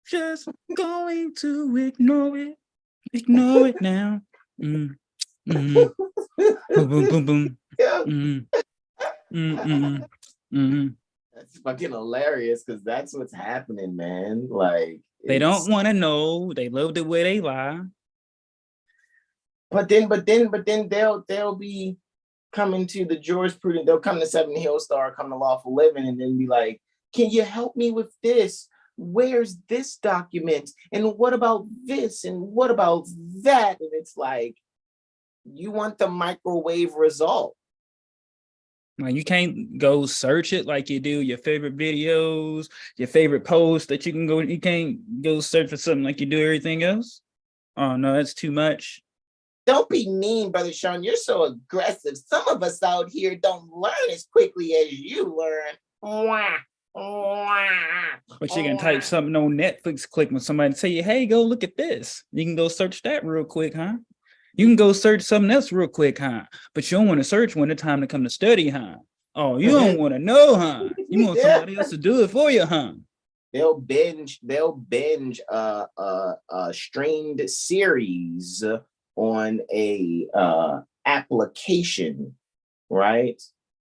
just going to ignore it. Ignore it now. Boom, boom, boom, boom. That's fucking hilarious, because that's what's happening, man. Like, they don't want to know. They love the way they lie. But then they'll be coming to the jurisprudence. They'll come to Seven Hill Star, come to Lawful Living, and then be like, "Can you help me with this? Where's this document? And what about this? And what about that?" And it's like, you want the microwave result. Like, you can't go search it like you do your favorite videos, your favorite posts that you can go. You can't go search for something like you do everything else. Oh no, that's too much. Don't be mean, Brother Sean. You're so aggressive. Some of us out here don't learn as quickly as you learn. But you can type something on Netflix, click when somebody tell you, "Hey, go look at this." You can go search that real quick, huh? You can go search something else real quick, huh? But you don't want to search when it's time to come to study, huh? Oh, you don't want to know, huh? You want somebody else to do it for you, huh? They'll binge a streamed series on a application, right?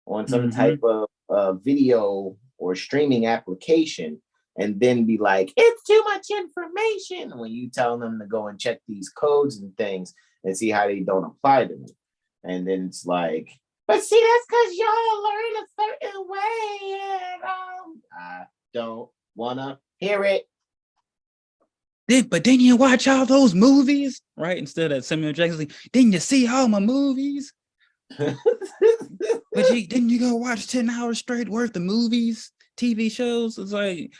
On some type of video or streaming application, and then be like, "It's too much information," when you tell them to go and check these codes and things and see how they don't apply to me. And then it's like, "But see, that's because y'all learn a certain way, and I don't wanna hear it." But then you watch all those movies, right? Instead of Samuel Jackson, didn't you see all my movies? But didn't you go watch 10 hours straight worth of movies, TV shows? It's like,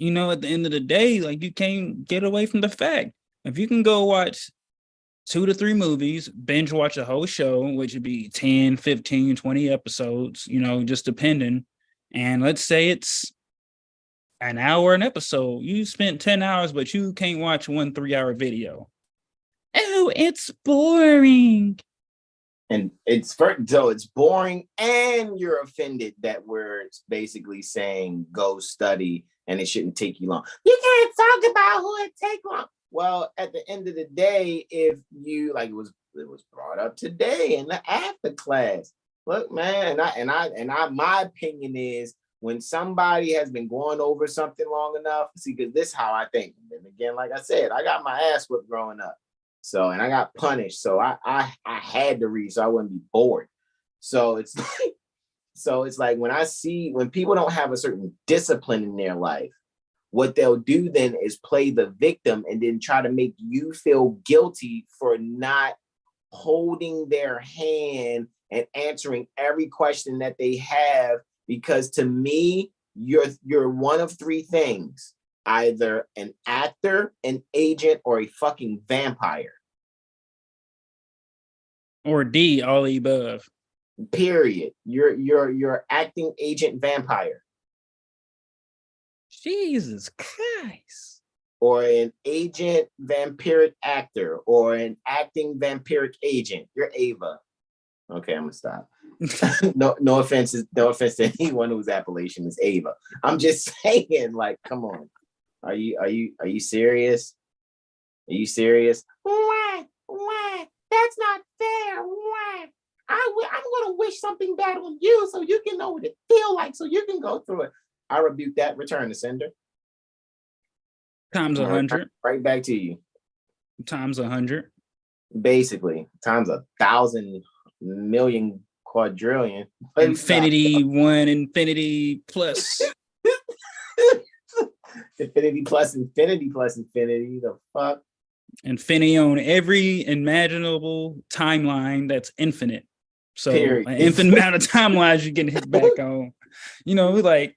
at the end of the day, like, you can't get away from the fact. If you can go watch 2 to 3 movies, binge watch a whole show, which would be 10, 15, 20 episodes, just depending. And let's say it's an hour an episode. You spent 10 hours, but you can't watch 1 3-hour video. Oh, it's boring. And it's boring, and you're offended that we're basically saying go study and it shouldn't take you long. You can't talk about who it take long. Well, at the end of the day, if you like, it was brought up today in the after class. Look, man, my opinion is, when somebody has been going over something long enough, see, because this is how I think. And again, like I said, I got my ass whipped growing up. So, and I got punished. So I had to read so I wouldn't be bored. So it's like when people don't have a certain discipline in their life, what they'll do then is play the victim and then try to make you feel guilty for not holding their hand and answering every question that they have. Because to me, you're one of 3 things: either an actor, an agent, or a fucking vampire. Or D, all the above. Period. You're acting, agent, vampire. Jesus Christ. or an agent vampiric actor, or an acting vampiric agent. You're Ava. Okay, I'm gonna stop. no offense to anyone whose appellation is Ava. I'm just saying, like, come on. Are you serious? Are you serious? Why? That's not fair. Why? I'm gonna wish something bad on you so you can know what it feels like, so you can go through it. I rebuke that. Return to sender. Times 100. Right back to you. Times 100. Basically, times 1,000 million quadrillion. Infinity 1, infinity plus. Infinity plus infinity plus infinity. The fuck? Infinity on every imaginable timeline that's infinite. So Period. an infinite amount of timelines you can hit back on. You know, like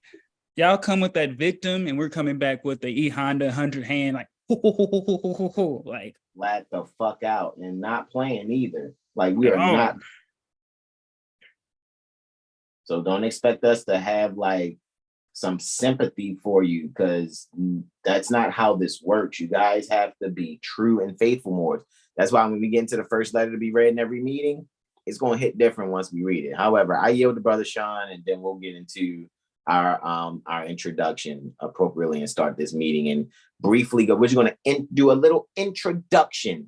y'all come with that victim, and we're coming back with the E Honda 100 hand, like like flat the fuck out and not playing either. Like we are not. So don't expect us to have like some sympathy for you, because that's not how this works. You guys have to be true and faithful more. That's why when we get into the first letter to be read in every meeting, it's going to hit different once we read it. However, I yield to Brother Sean, and then we'll get into our introduction appropriately and start this meeting. And briefly go, we're just going to do a little introduction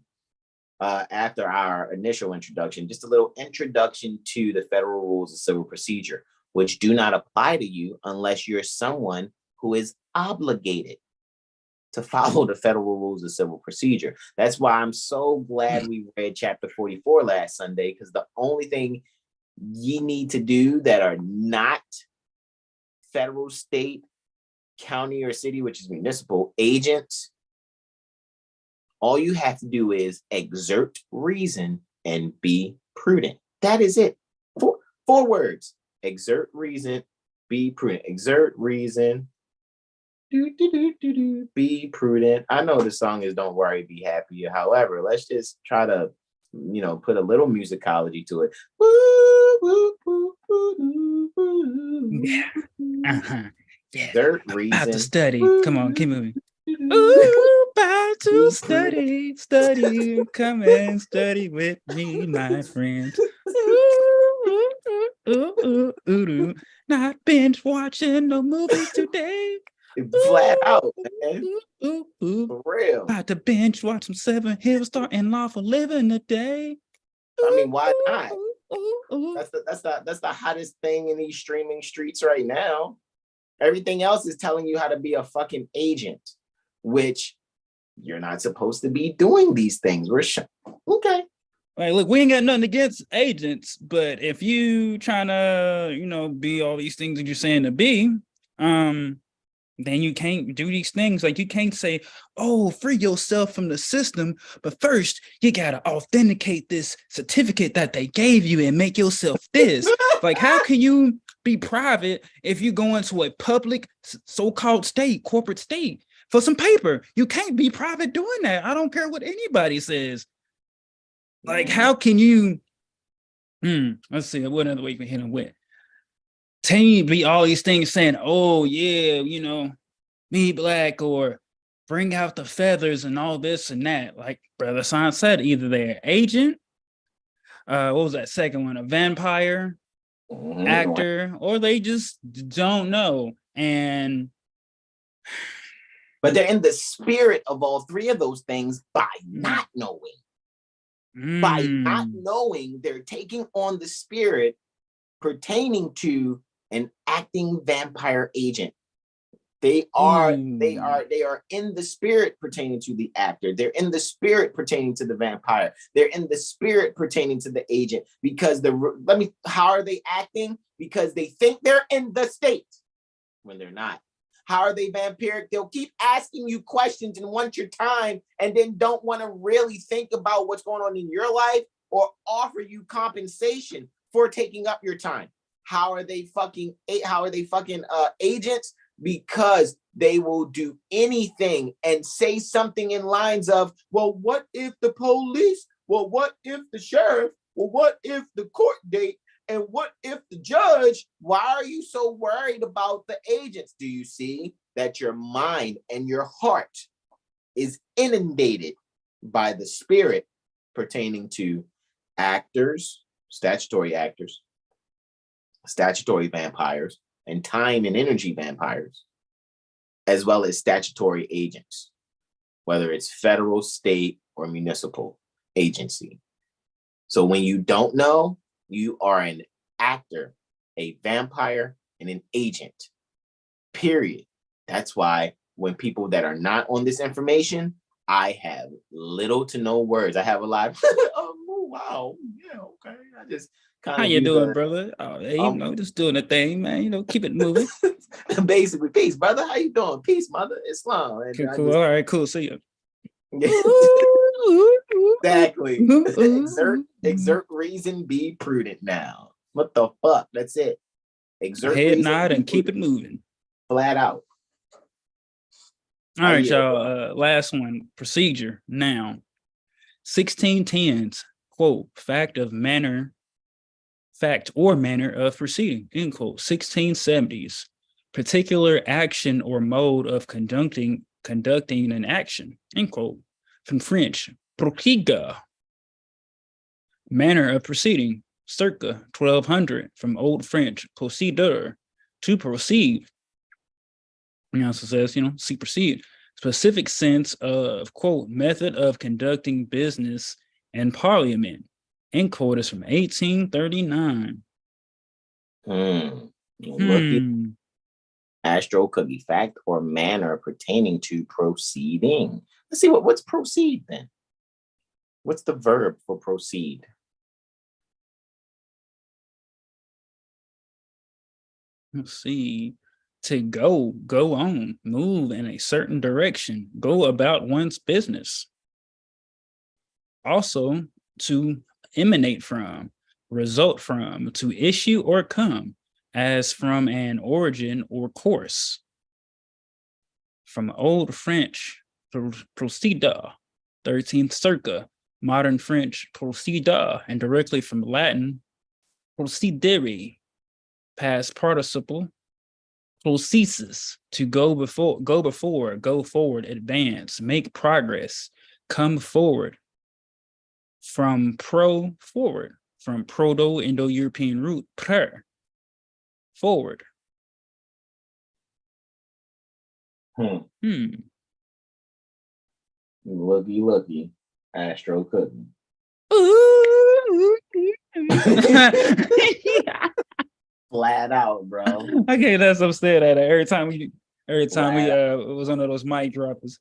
after our initial introduction, just a little introduction to the federal rules of civil procedure, which do not apply to you unless you're someone who is obligated to follow the federal rules of civil procedure. That's why I'm so glad we read chapter 44 last Sunday, because the only thing you need to do that are not federal, state, county, or city, which is municipal agents, all you have to do is exert reason and be prudent. That is it. Four words. Exert reason, be prudent. Exert reason, be prudent. I know the song is Don't Worry, Be Happy. However, let's just try to, put a little musicology to it. Yeah. Uh-huh. Yeah. Exert reason. About to study. Come on, keep moving. Ooh, about to study. Come and study with me, my friend. Ooh. Not binge watching no movies today. Flat out, man. For real. About to binge watch some Seven Hills starting Lawful living today. I mean, why not? That's the hottest thing in these streaming streets right now. Everything else is telling you how to be a fucking agent, which you're not supposed to be doing these things. Okay. Like, look, we ain't got nothing against agents, but if you trying to, be all these things that you're saying to be, then you can't do these things. Like, you can't say, oh, free yourself from the system, but first you gotta authenticate this certificate that they gave you and make yourself this. Like, how can you be private if you go into a public so-called state, corporate state for some paper? You can't be private doing that. I don't care what anybody says. Like, how can you, let's see, what other way we can hit them with? Team be all these things saying, oh yeah, me black, or bring out the feathers and all this and that. Like Brother Hasan said, either they're agent, what was that second one? A vampire, actor, or they just don't know. But they're in the spirit of all three of those things by not knowing. By not knowing, they're taking on the spirit pertaining to an acting vampire agent. They are in the spirit pertaining to the actor. They're in the spirit pertaining to the vampire. They're in the spirit pertaining to the agent, because how are they acting? Because they think they're in the state when they're not. How are they vampiric? They'll keep asking you questions and want your time, and then don't want to really think about what's going on in your life or offer you compensation for taking up your time. How are they fucking agents? Because they will do anything and say something in lines of, well, what if the police? Well, what if the sheriff? Well, what if the court date? And what if the judge? Why are you so worried about the agents? Do you see that your mind and your heart is inundated by the spirit pertaining to actors, statutory vampires, and time and energy vampires, as well as statutory agents, whether it's federal, state, or municipal agency. So when you don't know, you are an actor, a vampire, and an agent, period. That's why when people that are not on this information, I have little to no words. I have a lot. Oh, wow. Yeah, okay. I just kind of. How you doing, brother? Oh, hey, just doing a thing, man. Keep it moving. Basically, peace, brother. How you doing? Peace, mother. Islam. And cool. All right, cool. See you. Exactly. exert reason, be prudent now. What the fuck? That's it. Exert head reason, nod and keep it moving. Flat out. All right, y'all. Last one. Procedure. Now, 1610s, quote, fact or manner of proceeding, end quote. 1670s, particular action or mode of conducting an action, end quote. From French, procéder, manner of proceeding, circa 1200, from Old French, procédure, to proceed. It also says, see proceed. Specific sense of, quote, method of conducting business in Parliament, end quote, is from 1839. Astro could be fact or manner pertaining to proceeding. Let's see what's proceed then. What's the verb for proceed? Let's see. To go on, move in a certain direction, go about one's business. Also, to emanate from, result from, to issue or come, as from an origin or course. From Old French, procéder, 13th circa, modern French, procéder, and directly from Latin, procedere, past participle, procesis, to go before, go forward, advance, make progress, come forward. From forward, from Proto-Indo-European root, per, forward. Looky, Astro couldn't. Flat out, bro. I can't let some stare at it every time we was one of those mic droppers.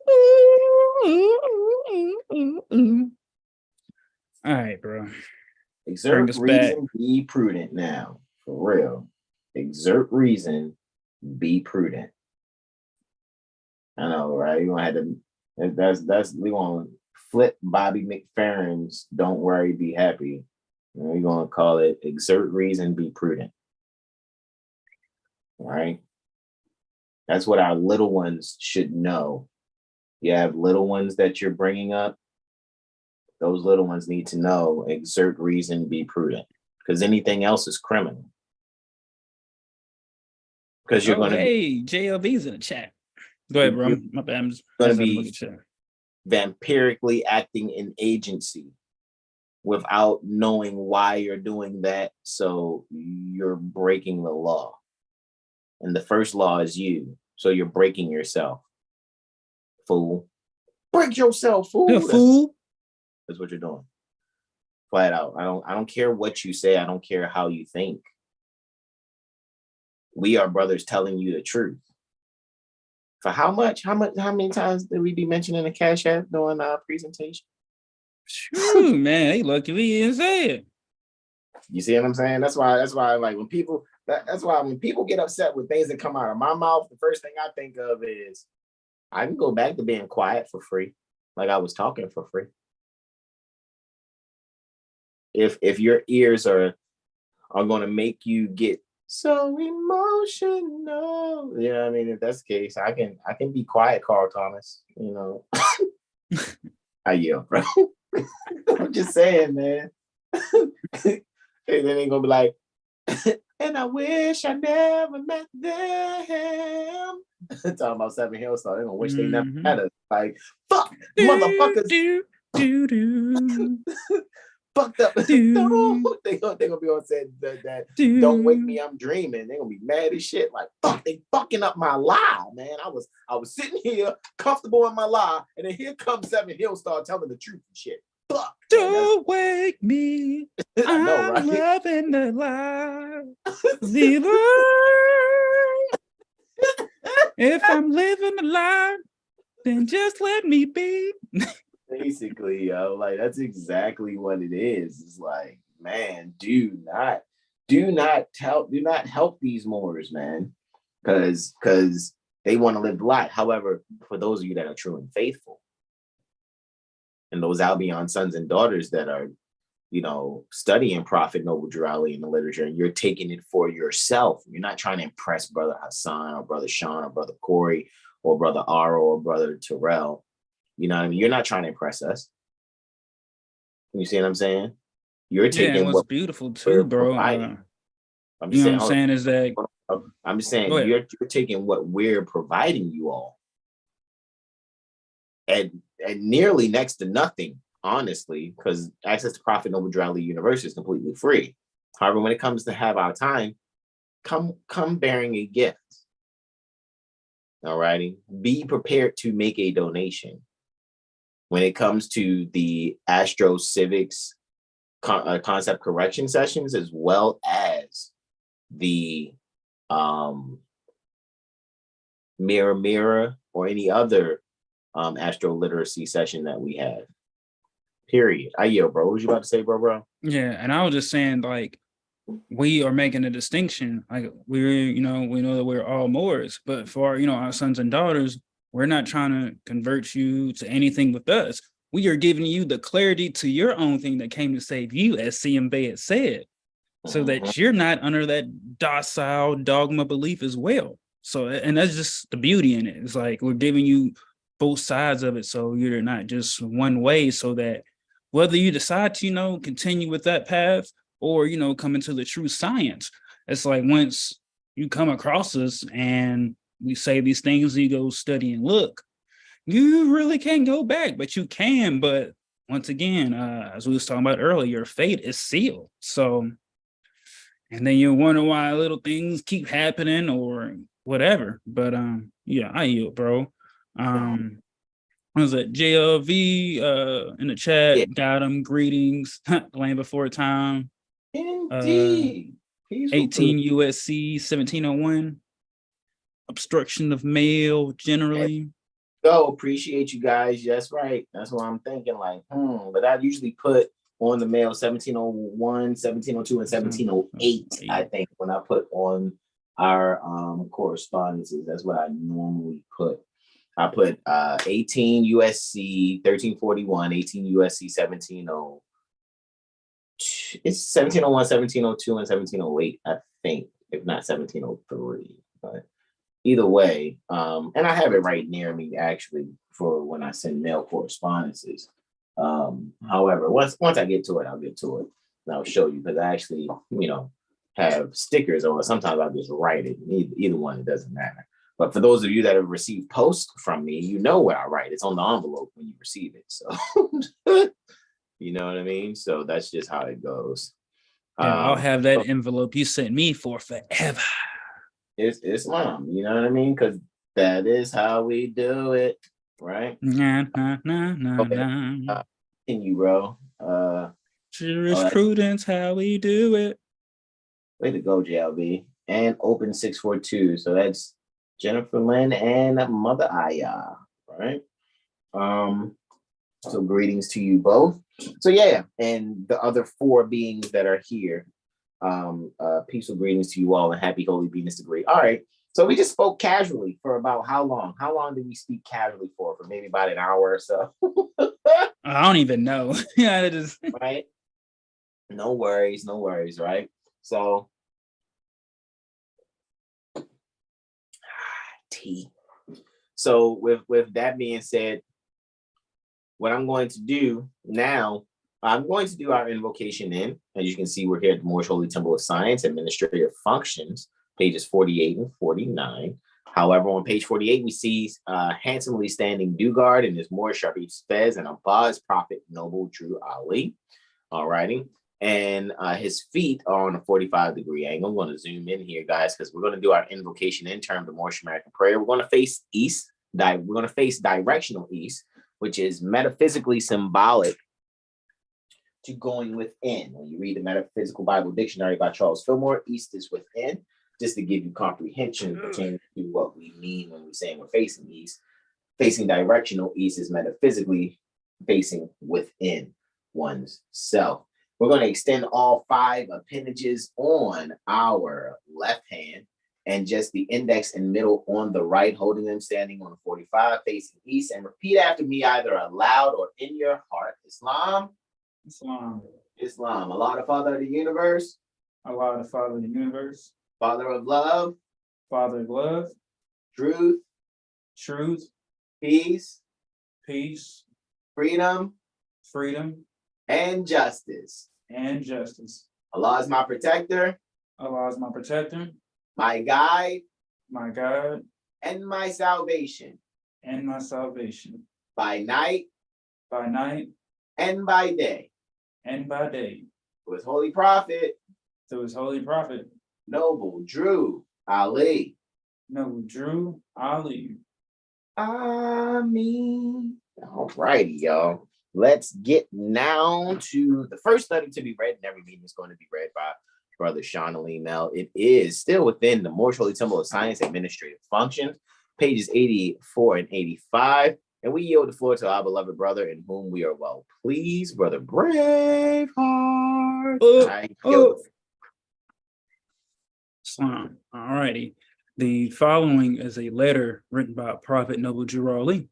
All right, bro. Exert reason, be prudent now. For real. Exert reason, be prudent. I know, right? You gonna have to we gonna flip Bobby McFerrin's Don't Worry, Be Happy. We're gonna call it exert reason, be prudent. All right. That's what our little ones should know. You have little ones that you're bringing up. Those little ones need to know exert reason, be prudent, because anything else is criminal. Because you're going to be JLB's in the chat. Go ahead, bro. My bad. I'm just going to be vampirically acting in agency without knowing why you're doing that. So you're breaking the law. And the first law is you. So you're breaking yourself. Fool. Break yourself, fool. Yeah, fool. That's what you're doing. Flat out. I don't care what you say. I don't care how you think. We are brothers telling you the truth. For how much? How many times did we be mentioning the CashApp during our presentation? Shoot, man, they lucky we didn't say it. You see what I'm saying? That's why like when people get upset with things that come out of my mouth, the first thing I think of is I can go back to being quiet for free, like I was talking for free. If your ears are going to make you get so emotional, yeah, I mean, if that's the case, I can be quiet, Carl Thomas. I yell, bro. I'm just saying, man. And then they gonna be like, and I wish I never met them. Talking about 7 Hill Star, they gonna wish they never met us. Like, fuck, motherfuckers. Fucked up. No, they gonna be on set that don't wake me, I'm dreaming. They're gonna be mad as shit. Like, fuck, they fucking up my lie, man. I was sitting here comfortable in my lie, and then here comes Seven Hill start telling the truth and shit. Fuck. Don't wake me. I know, right? I'm loving the lie. If I'm living the lie, then just let me be. Basically, yo, like that's exactly what it is. It's like, man, do not help these Moors, man, because they want to live the life. However, for those of you that are true and faithful, and those Albion sons and daughters that are, studying Prophet Noble Drew in the literature, and you're taking it for yourself. You're not trying to impress Brother Hasan or Brother Sean or Brother Corey or Brother R or Brother Terrell. You know what I mean? You're not trying to impress us. You see what I'm saying? You're taking what's beautiful too, bro. I'm just saying, what I'm saying is that I'm just saying you're taking what we're providing you all at nearly next to nothing, honestly, because access to Prophet Noble Drew University is completely free. However, when it comes to have our time, come bearing a gift. All righty. Be prepared to make a donation. When it comes to the AstroCivics concept correction sessions, as well as the mirror or any other astro literacy session that we have. Period. I yield, bro. What was you about to say, bro? Yeah, and I was just saying, like, we are making a distinction. Like, we know that we're all Moors, but for our sons and daughters, we're not trying to convert you to anything with us. We are giving you the clarity to your own thing that came to save you, as CM Bey had said, so that you're not under that docile dogma belief as well. So, and that's just the beauty in it. It's like we're giving you both sides of it, so you're not just one way, so that whether you decide to, continue with that path or, come into the true science, it's like once you come across us and we say these things, you go study and look, you really can't go back, but you can. But once again, as we was talking about earlier, your fate is sealed. So, and then you wonder why little things keep happening or whatever. But yeah, I yield, bro. What was it? JLV in the chat, yeah. Got him. Greetings. Land before time. Indeed. 18 USC 1701. Obstruction of mail generally. Appreciate you guys. That's right. That's what I'm thinking. Like, but I usually put on the mail 1701, 1702, and 1708. I think when I put on our correspondences, that's what I normally put. I put 18 USC 1341, 18 USC 170. It's 1701, 1702, and 1708. I think, if not 1703, but. Either way, and I have it right near me actually for when I send mail correspondences. However, once I get to it, I'll get to it and I'll show you, because I actually, have stickers, or sometimes I'll just write it. Either one, it doesn't matter. But for those of you that have received post from me, you know what I write. It's on the envelope when you receive it. So you know what I mean? So that's just how it goes. Yeah, I'll have that envelope you sent me for forever. It's Islam, you know what I mean? Because that is how we do it, right? Can you, bro? Jurisprudence, how we do it. Way to go, JLB. And Open 642. So that's Jennifer Lynn and Mother Aya, right? So greetings to you both. So yeah, and the other 4 beings that are here. Peaceful greetings to you all and happy Holy Venus degree. All right. So we just spoke casually for about how long? How long did we speak casually for? For maybe about an hour or so. I don't even know. Yeah, it is. Right. No worries, right? So tea. So with that being said, what I'm going to do now, I'm going to do our invocation in. As you can see, we're here at the Moorish Holy Temple of Science, Administrative Functions, pages 48 and 49. However, on page 48, we see handsomely standing Dugard in his Moorish Sharif Fez and Abaz Prophet Noble Drew Ali. All righty. And his feet are on a 45-degree angle. I'm going to zoom in here, guys, because we're going to do our invocation in terms of Moorish American prayer. We're going to face east. We're going to face directional east, which is metaphysically symbolic to going within. When you read the Metaphysical Bible Dictionary by Charles Fillmore, east is within, just to give you comprehension pertaining to what we mean when we're saying we're facing east. Facing directional east is metaphysically facing within one's self. We're going to extend all 5 appendages on our left hand and just the index and middle on the right, holding them standing on the 45 facing east, and repeat after me either aloud or in your heart. Islam. Islam. Islam. Allah, the Father of the universe. Allah, the Father of the universe. Father of love. Father of love. Truth. Truth. Peace. Peace. Freedom. Freedom. And justice. And justice. Allah is my protector. Allah is my protector. My guide. My God. And my salvation. And my salvation. By night. By night. And by day. And by day. To his holy prophet. To his holy prophet. Noble Drew Ali. Noble Drew Ali. Ameen. All righty, y'all. Let's get now to the first study to be read, and every meeting is going to be read by Brother Sean Ali Mel. It is still within the Moorish Holy Temple of Science Administrative Functions, pages 84 and 85. And we yield the floor to our beloved brother in whom we are well pleased, Brother Braveheart. Islam. All righty. The following is a letter written by Prophet Noble Drew Ali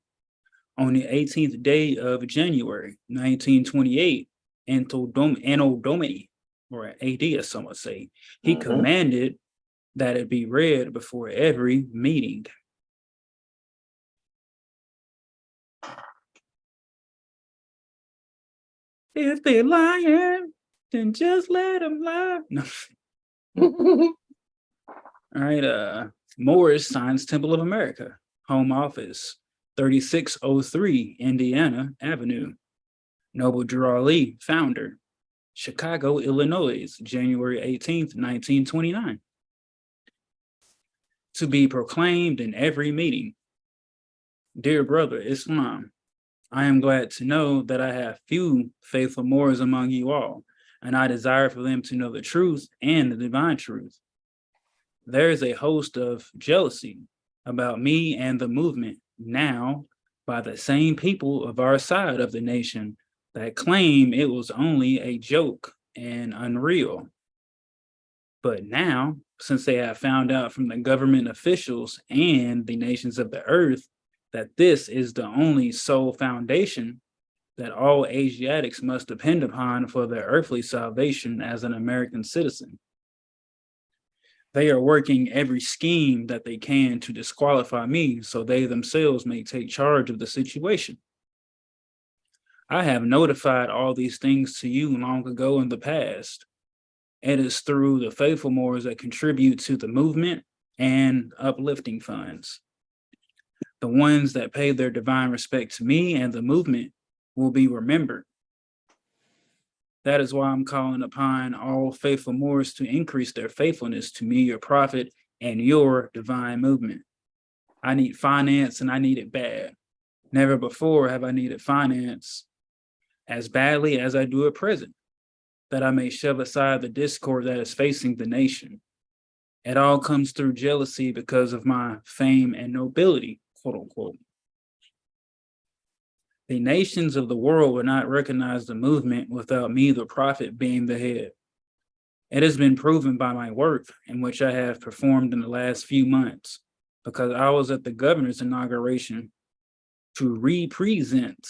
on the 18th day of January, 1928, Anno Domini, or AD, as some would say. He commanded that it be read before every meeting. If they're lying, then just let them lie. No. All right, Moorish Science Temple of America, Home Office, 3603 Indiana Avenue. Noble Drew Ali, founder, Chicago, Illinois, January 18th, 1929. To be proclaimed in every meeting. Dear brother Islam, I am glad to know that I have few faithful Moors among you all, and I desire for them to know the truth and the divine truth. There is a host of jealousy about me and the movement now by the same people of our side of the nation that claim it was only a joke and unreal. But now, since they have found out from the government officials and the nations of the earth that this is the only sole foundation that all Asiatics must depend upon for their earthly salvation as an American citizen, they are working every scheme that they can to disqualify me so they themselves may take charge of the situation. I have notified all these things to you long ago in the past. It is through the faithful Moors that contribute to the movement and uplifting funds. The ones that pay their divine respect to me and the movement will be remembered. That is why I'm calling upon all faithful Moors to increase their faithfulness to me, your prophet, and your divine movement. I need finance, and I need it bad. Never before have I needed finance as badly as I do at present, that I may shove aside the discord that is facing the nation. It all comes through jealousy because of my fame and nobility, quote unquote. The nations of the world will not recognize the movement without me, the prophet, being the head. It has been proven by my work in which I have performed in the last few months, because I was at the governor's inauguration to represent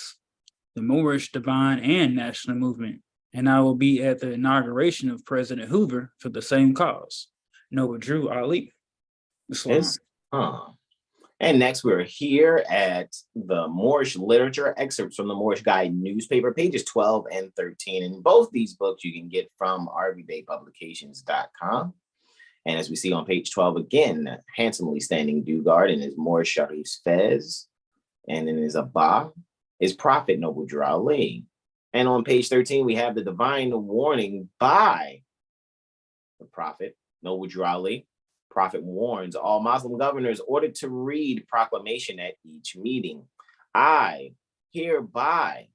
the Moorish divine and national movement, and I will be at the inauguration of President Hoover for the same cause. Noble Drew Ali. And next, we're here at the Moorish literature, excerpts from the Moorish Guide newspaper, pages 12 and 13. And both these books you can get from rvbaypublications.com. And as we see on page 12 again, handsomely standing due guard in his Moorish Sharif's fez and in his abba is Prophet Noble Drew Ali. And on page 13, we have the divine warning by the Prophet Noble Drew Ali. Prophet warns all Muslim governors ordered to read proclamation at each meeting. I hereby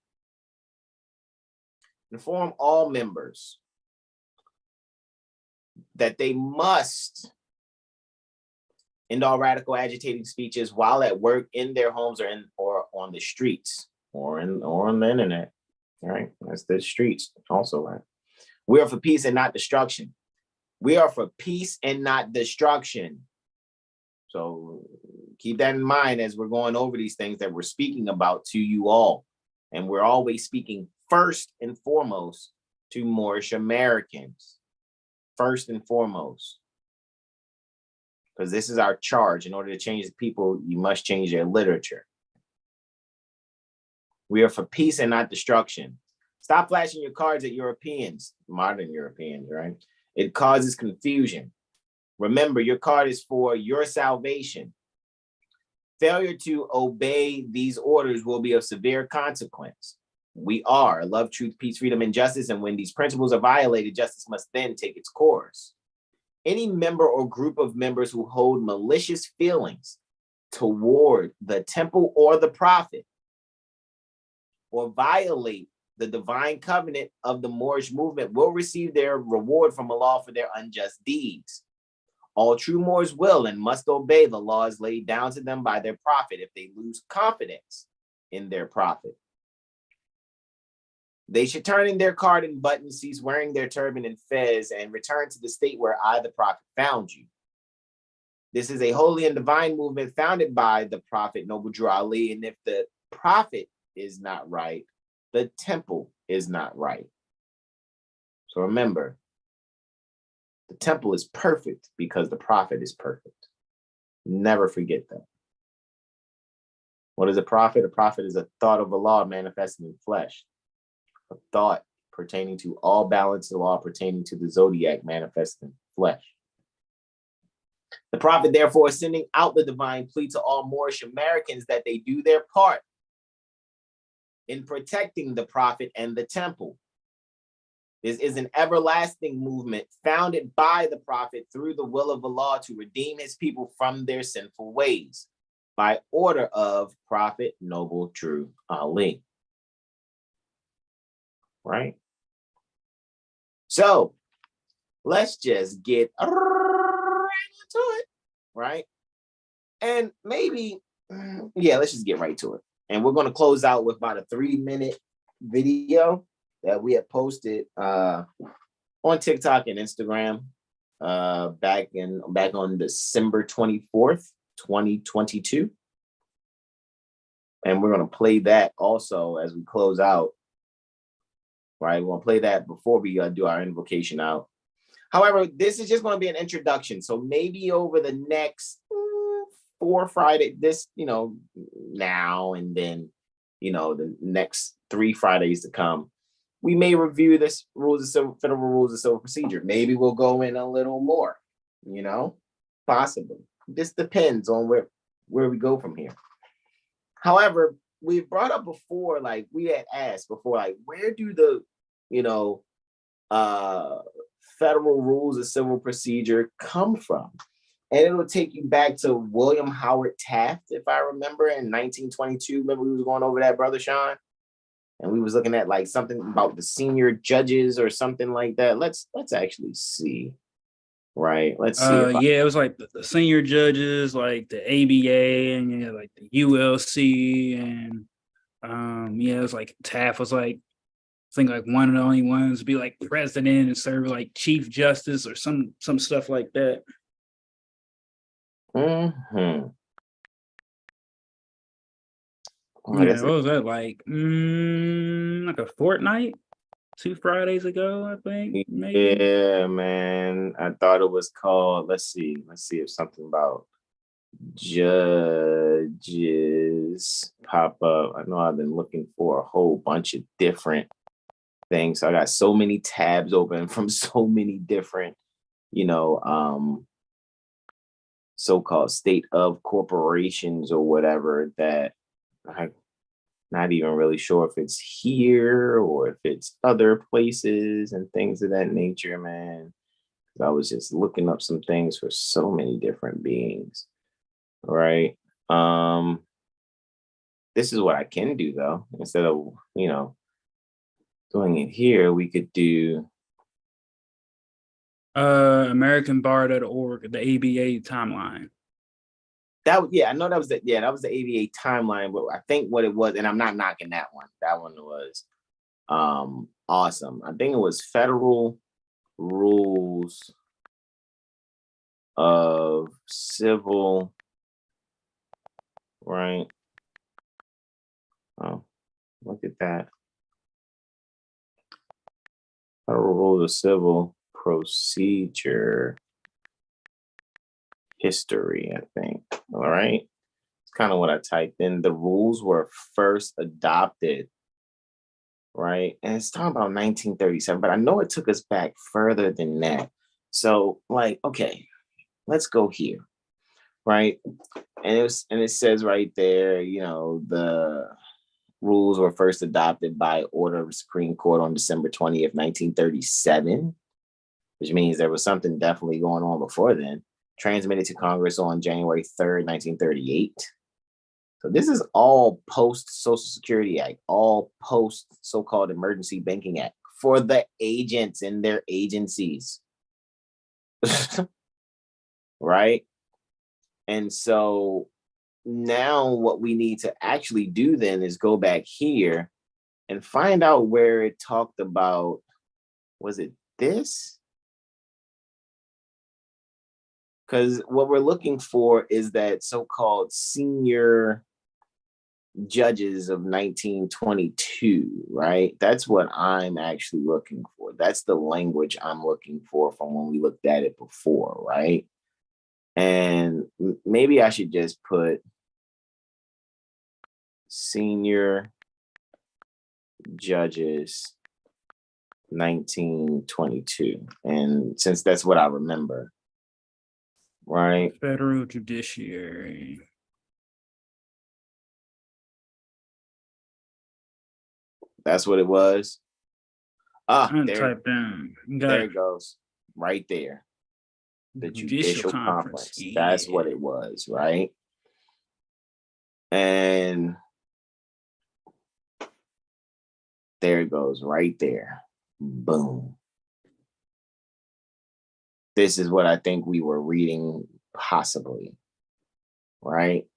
inform all members that they must end all radical agitating speeches while at work, in their homes, or on the streets, or on the internet. All right, that's the streets also, right? We are for peace and not destruction. We are for peace and not destruction. So keep that in mind as we're going over these things that we're speaking about to you all. And we're always speaking first and foremost to Moorish Americans. First and foremost. Because this is our charge. In order to change the people, you must change their literature. We are for peace and not destruction. Stop flashing your cards at Europeans, modern Europeans, right? It causes confusion. Remember, your card is for your salvation. Failure to obey these orders will be of severe consequence. We are love, truth, peace, freedom, and justice. And when these principles are violated, justice must then take its course. Any member or group of members who hold malicious feelings toward the temple or the prophet, or violate the divine covenant of the Moorish movement, will receive their reward from Allah for their unjust deeds. All true Moors will and must obey the laws laid down to them by their prophet if they lose confidence in their prophet. They should turn in their card and buttons, cease wearing their turban and fez, and return to the state where I, the prophet, found you. This is a holy and divine movement founded by the Prophet Noble Drew Ali, and if the prophet is not right, the temple is not right. So remember, the temple is perfect because the prophet is perfect. Never forget that. What is a prophet? A prophet is a thought of Allah manifested in flesh. A thought pertaining to all balance of law pertaining to the zodiac manifested in flesh. The prophet, therefore, is sending out the divine plea to all Moorish Americans that they do their part in protecting the prophet and the temple. This is an everlasting movement founded by the prophet through the will of Allah to redeem his people from their sinful ways by order of Prophet Noble Drew Ali. Right? So let's just get right into it, right? And maybe, let's just get right to it. And we're going to close out with about a 3-minute video that we had posted on TikTok and Instagram back on December 24th, 2022. And we're going to play that also as we close out. Right, we're going to play that before we do our invocation out. However, this is just going to be an introduction. So maybe over the next 4 Fridays, now and then, the next 3 Fridays to come, we may review this federal rules of civil procedure. Maybe we'll go in a little more, possibly. This depends on where we go from here. However, we've brought up before, like we had asked before, like where do the, federal rules of civil procedure come from? And it'll take you back to William Howard Taft, if I remember, in 1922. Remember we was going over that, Brother Sean? And we was looking at like something about the senior judges or something like that. Let's actually see. Right. Let's see. It was like the senior judges, like the ABA and like the ULC, and it was like Taft was like, I think like one of the only ones to be like president and serve like chief justice or some stuff like that. Mm-hmm. What was that like? Like a fortnight, 2 Fridays ago, I think. Maybe. Yeah, man. I thought it was called. Let's see if something about judges pop up. I know I've been looking for a whole bunch of different things. So I got so many tabs open from so many different so-called state of corporations or whatever that I'm not even really sure if it's here or if it's other places and things of that nature, man. I was just looking up some things for so many different beings, right? This is what I can do though. Instead of, doing it here, we could do AmericanBar.org, the ABA timeline. that. Yeah, I know that was that was the ABA timeline, but I think what it was, and I'm not knocking that one. That one was awesome. I think it was Federal Rules of Civil, right? Oh, look at that. Federal Rules of Civil Procedure History, I think. All right. It's kind of what I typed in. The rules were first adopted, right? And it's talking about 1937, but I know it took us back further than that. So, okay, let's go here, right? And it says right there, the rules were first adopted by order of the Supreme Court on December 20th, 1937, which means there was something definitely going on before then. Transmitted to Congress on January 3rd, 1938. So this is all post Social Security Act, all post so-called Emergency Banking Act for the agents and their agencies. Right? And so now what we need to actually do then is go back here and find out where it talked about, was it this? Because what we're looking for is that so-called senior judges of 1922, right? That's what I'm actually looking for. That's the language I'm looking for from when we looked at it before, right? And maybe I should just put senior judges 1922. And since that's what I remember, right? Federal Judiciary. That's what it was. There it goes. Right there. The Judicial Conference. Yeah. That's what it was, right? And there it goes, right there. Boom. This is what I think we were reading, possibly, right?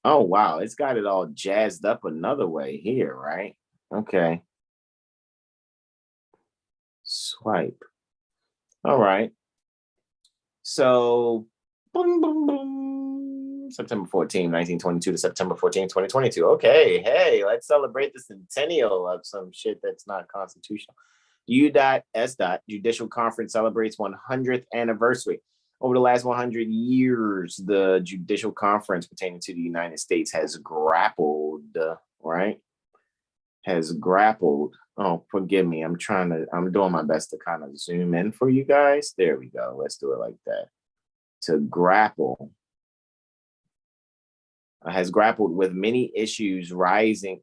Oh, wow. It's got it all jazzed up another way here, right? Okay. Swipe. All right. So, boom, boom, boom. September 14, 1922 to September 14, 2022. Okay. Hey, let's celebrate the centennial of some shit that's not constitutional. U.S. Judicial Conference celebrates 100th anniversary. Over the last 100 years, the Judicial Conference pertaining to the United States has grappled, right? Oh, forgive me. I'm doing my best to kind of zoom in for you guys. There we go. Let's do it like that. To grapple. Has grappled with many issues, rising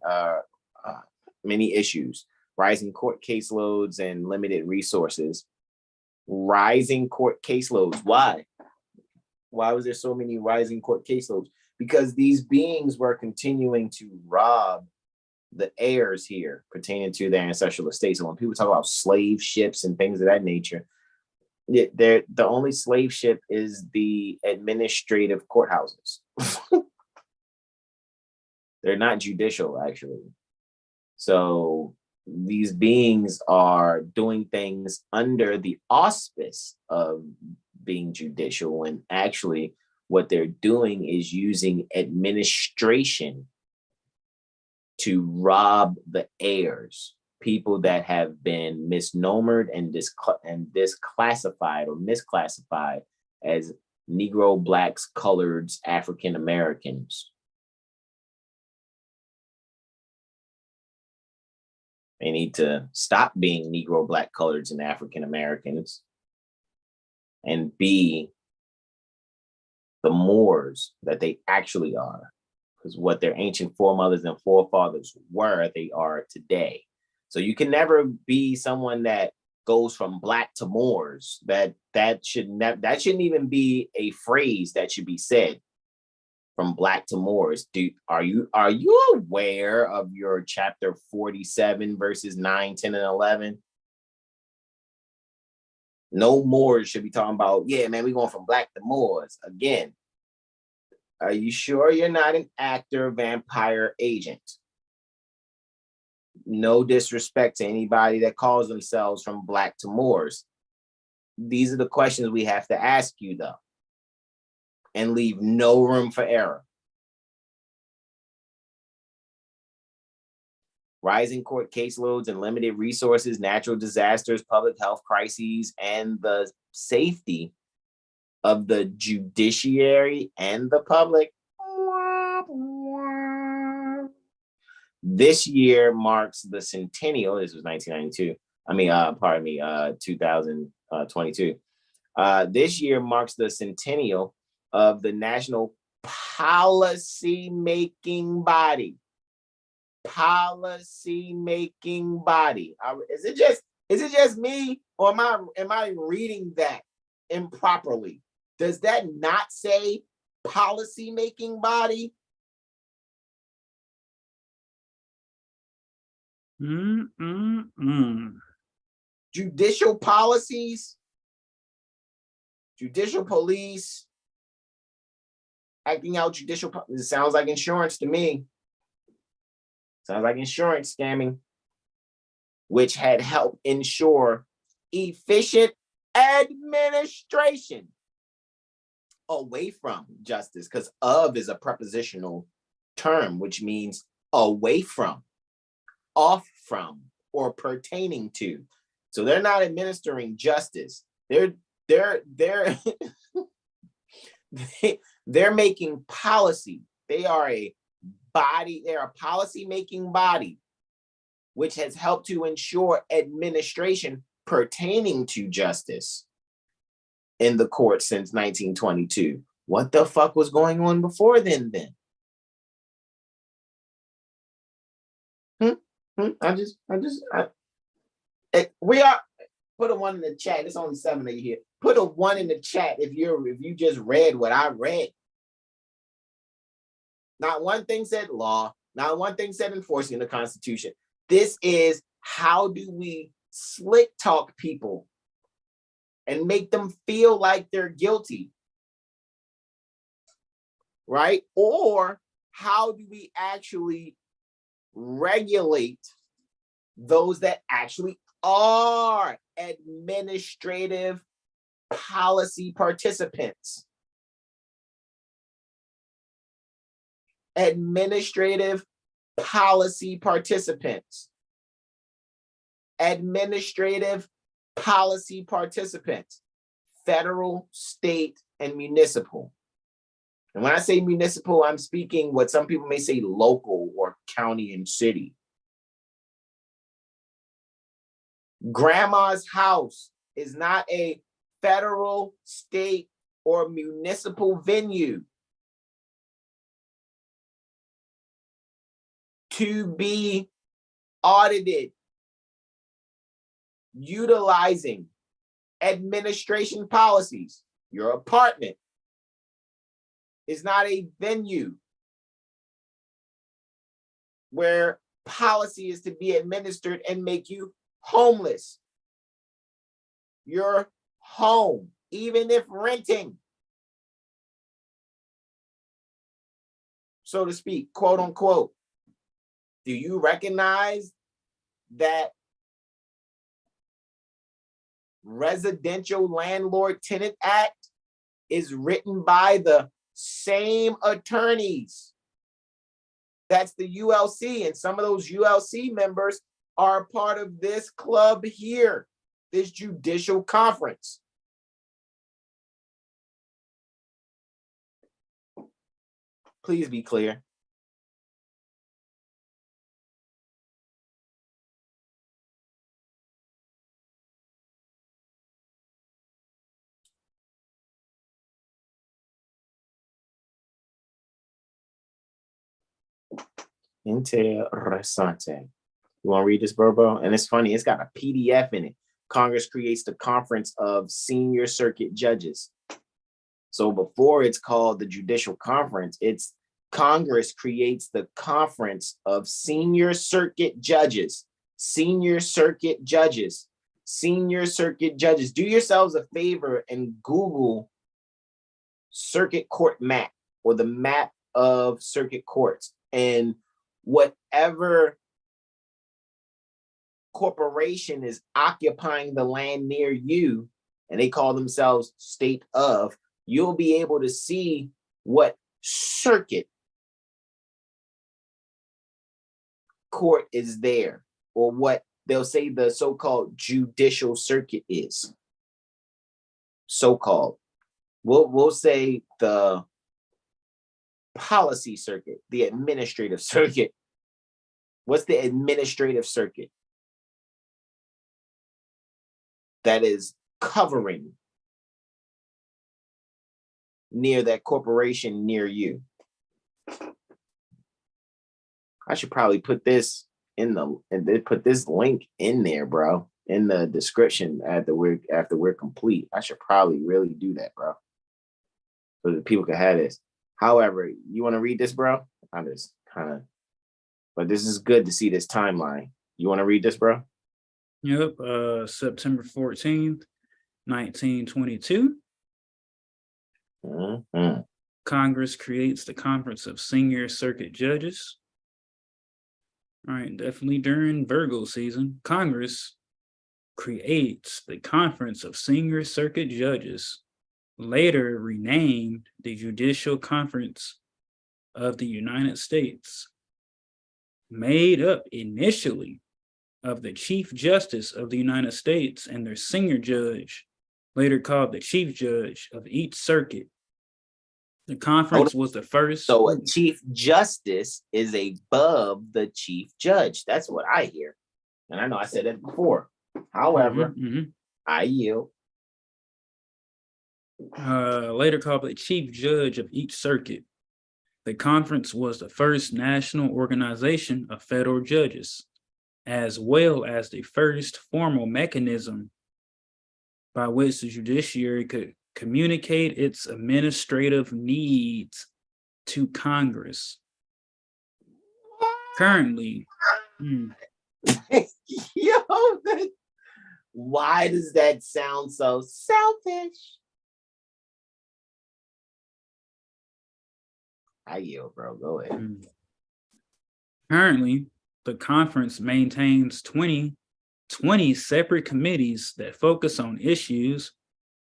court caseloads and limited resources. Rising court caseloads. Why? Why was there so many rising court caseloads? Because these beings were continuing to rob the heirs here pertaining to their ancestral estates. And when people talk about slave ships and things of that nature, the only slave ship is the administrative courthouses. They're not judicial, actually. So these beings are doing things under the auspice of being judicial, and actually what they're doing is using administration to rob the heirs, people that have been misnomered and disclassified or misclassified as Negro, Blacks, Coloreds, African Americans. They need to stop being Negro, Black, Coloreds, and African Americans and be the Moors that they actually are. Because what their ancient foremothers and forefathers were, they are today. So you can never be someone that goes from black to Moors. That shouldn't even be a phrase that should be said. From black to Moors. Are you aware of your chapter 47 verses 9, 10, and 11? No Moors should be talking about, yeah, man, we're going from black to Moors. Again, are you sure you're not an actor, vampire, agent? No disrespect to anybody that calls themselves from black to Moors. These are the questions we have to ask you, though, and leave no room for error. Rising court caseloads and limited resources, natural disasters, public health crises, and the safety of the judiciary and the public. This year marks the centennial. This was 1992. 2022. This year marks the centennial of the national policy-making body. Policy-making body. Is it just me, or am I reading that improperly? Does that not say policy-making body? Judicial policies, judicial police, acting out judicial. It sounds like insurance to me. Sounds like insurance scamming, which had helped ensure efficient administration away from justice, because of is a prepositional term, which means away from, off from, or pertaining to. So they're not administering justice. They're they're making policy. They are a body. They're a policy-making body, which has helped to ensure administration pertaining to justice in the court since 1922. What the fuck was going on before then? We are, put a 1 in the chat. It's only 7 of you here. Put a 1 in the chat if you just read what I read. Not one thing said law. Not one thing said enforcing the Constitution. This is how do we slick talk people and make them feel like they're guilty, right? Or how do we actually regulate those that actually are administrative policy participants? Administrative policy participants. Administrative policy participants. Federal, state, and municipal. And when I say municipal, I'm speaking what some people may say local or county and city. Grandma's house is not a federal, state, or municipal venue to be audited utilizing administration policies. Your apartment is not a venue where policy is to be administered and make you homeless. Your home, even if renting, so to speak, quote unquote. Do you recognize that Residential Landlord Tenant Act is written by the same attorneys? That's the ULC, and some of those ULC members are part of this club here, this judicial conference. Please be clear. Interessante. You want to read this, bro? And it's funny. It's got a PDF in it. Congress creates the Conference of Senior Circuit Judges. So before it's called the Judicial Conference, it's Congress creates the Conference of Senior Circuit Judges. Senior Circuit Judges. Senior Circuit Judges. Do yourselves a favor and Google Circuit Court map or the map of circuit courts, and whatever corporation is occupying the land near you, and they call themselves state of, you'll be able to see what circuit court is there, or what they'll say the so-called judicial circuit is. So-called. We'll say the policy circuit, the administrative circuit. What's the administrative circuit that is covering near that corporation near you? I should probably put this in put this link in there, bro, in the description after we're complete. I should probably really do that, bro, so that people can have this. However, you want to read this, bro? I just kind of, but this is good to see this timeline. You want to read this, bro? Yep. September 14th, 1922. Mm-hmm. Congress creates the Conference of Senior Circuit Judges. All right, definitely during Virgo season, Congress creates the Conference of Senior Circuit Judges, later renamed the Judicial Conference of the United States, made up initially of the Chief Justice of the United States and their senior judge, later called the Chief Judge of each circuit. The conference was the first. So a Chief Justice is above the Chief Judge. That's what I hear. And I know I said that before. However, I yield. Later called the Chief Judge of each circuit. The conference was the first national organization of federal judges, as well as the first formal mechanism by which the judiciary could communicate its administrative needs to Congress. Currently, why does that sound so selfish? I yield, bro. Go ahead. Currently, the conference maintains 20 separate committees that focus on issues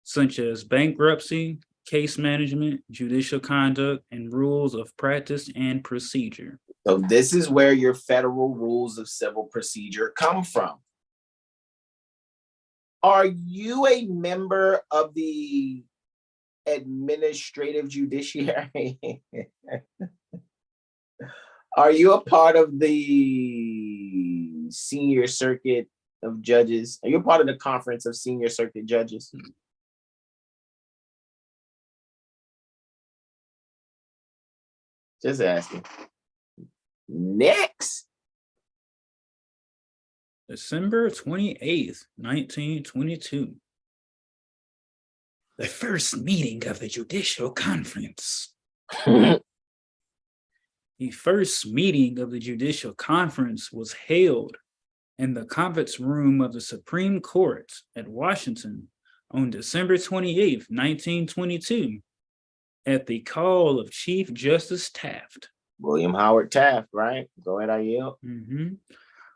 such as bankruptcy, case management, judicial conduct, and rules of practice and procedure. So this is where your federal rules of civil procedure come from. Are you a member of the administrative judiciary? Are you a part of the senior circuit of judges? Are you a part of the conference of senior circuit judges? Just asking. Next. December 28th, 1922. The first meeting of the Judicial Conference. The first meeting of the Judicial Conference was held in the conference room of the Supreme Court at Washington on December 28th, 1922, at the call of Chief Justice Taft. William Howard Taft, right? Go ahead, I yield.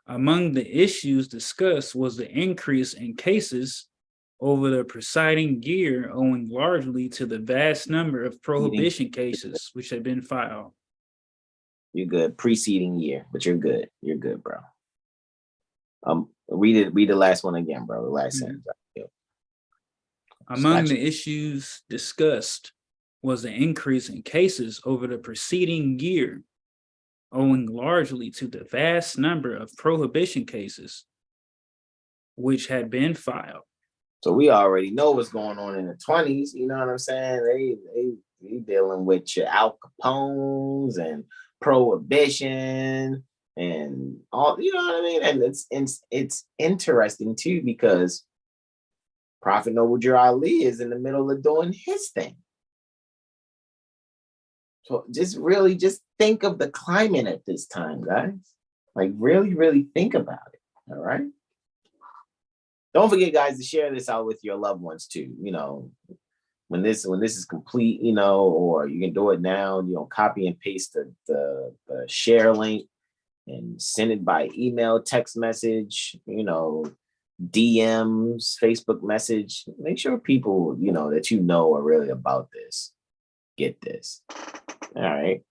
Among the issues discussed was the increase in cases over the preceding year, owing largely to the vast number of prohibition cases which had been filed. You're good. Preceding year, but you're good. You're good, bro. Read the last one again, bro. The last sentence. Among the issues discussed was the increase in cases over the preceding year, owing largely to the vast number of prohibition cases which had been filed. So we already know what's going on in the 20s. You know what I'm saying? They dealing with your Al Capones and prohibition and all, you know what I mean? And it's interesting too, because Prophet Noble Drew Ali is in the middle of doing his thing. So just think of the climate at this time, guys. Like really think about it. All right. Don't forget, guys, to share this out with your loved ones too. You know, when this is complete, you know, or you can do it now, you know, copy and paste the share link and send it by email, text message, you know, DMs, Facebook message. Make sure people, you know, that you know are really about this get this. All right.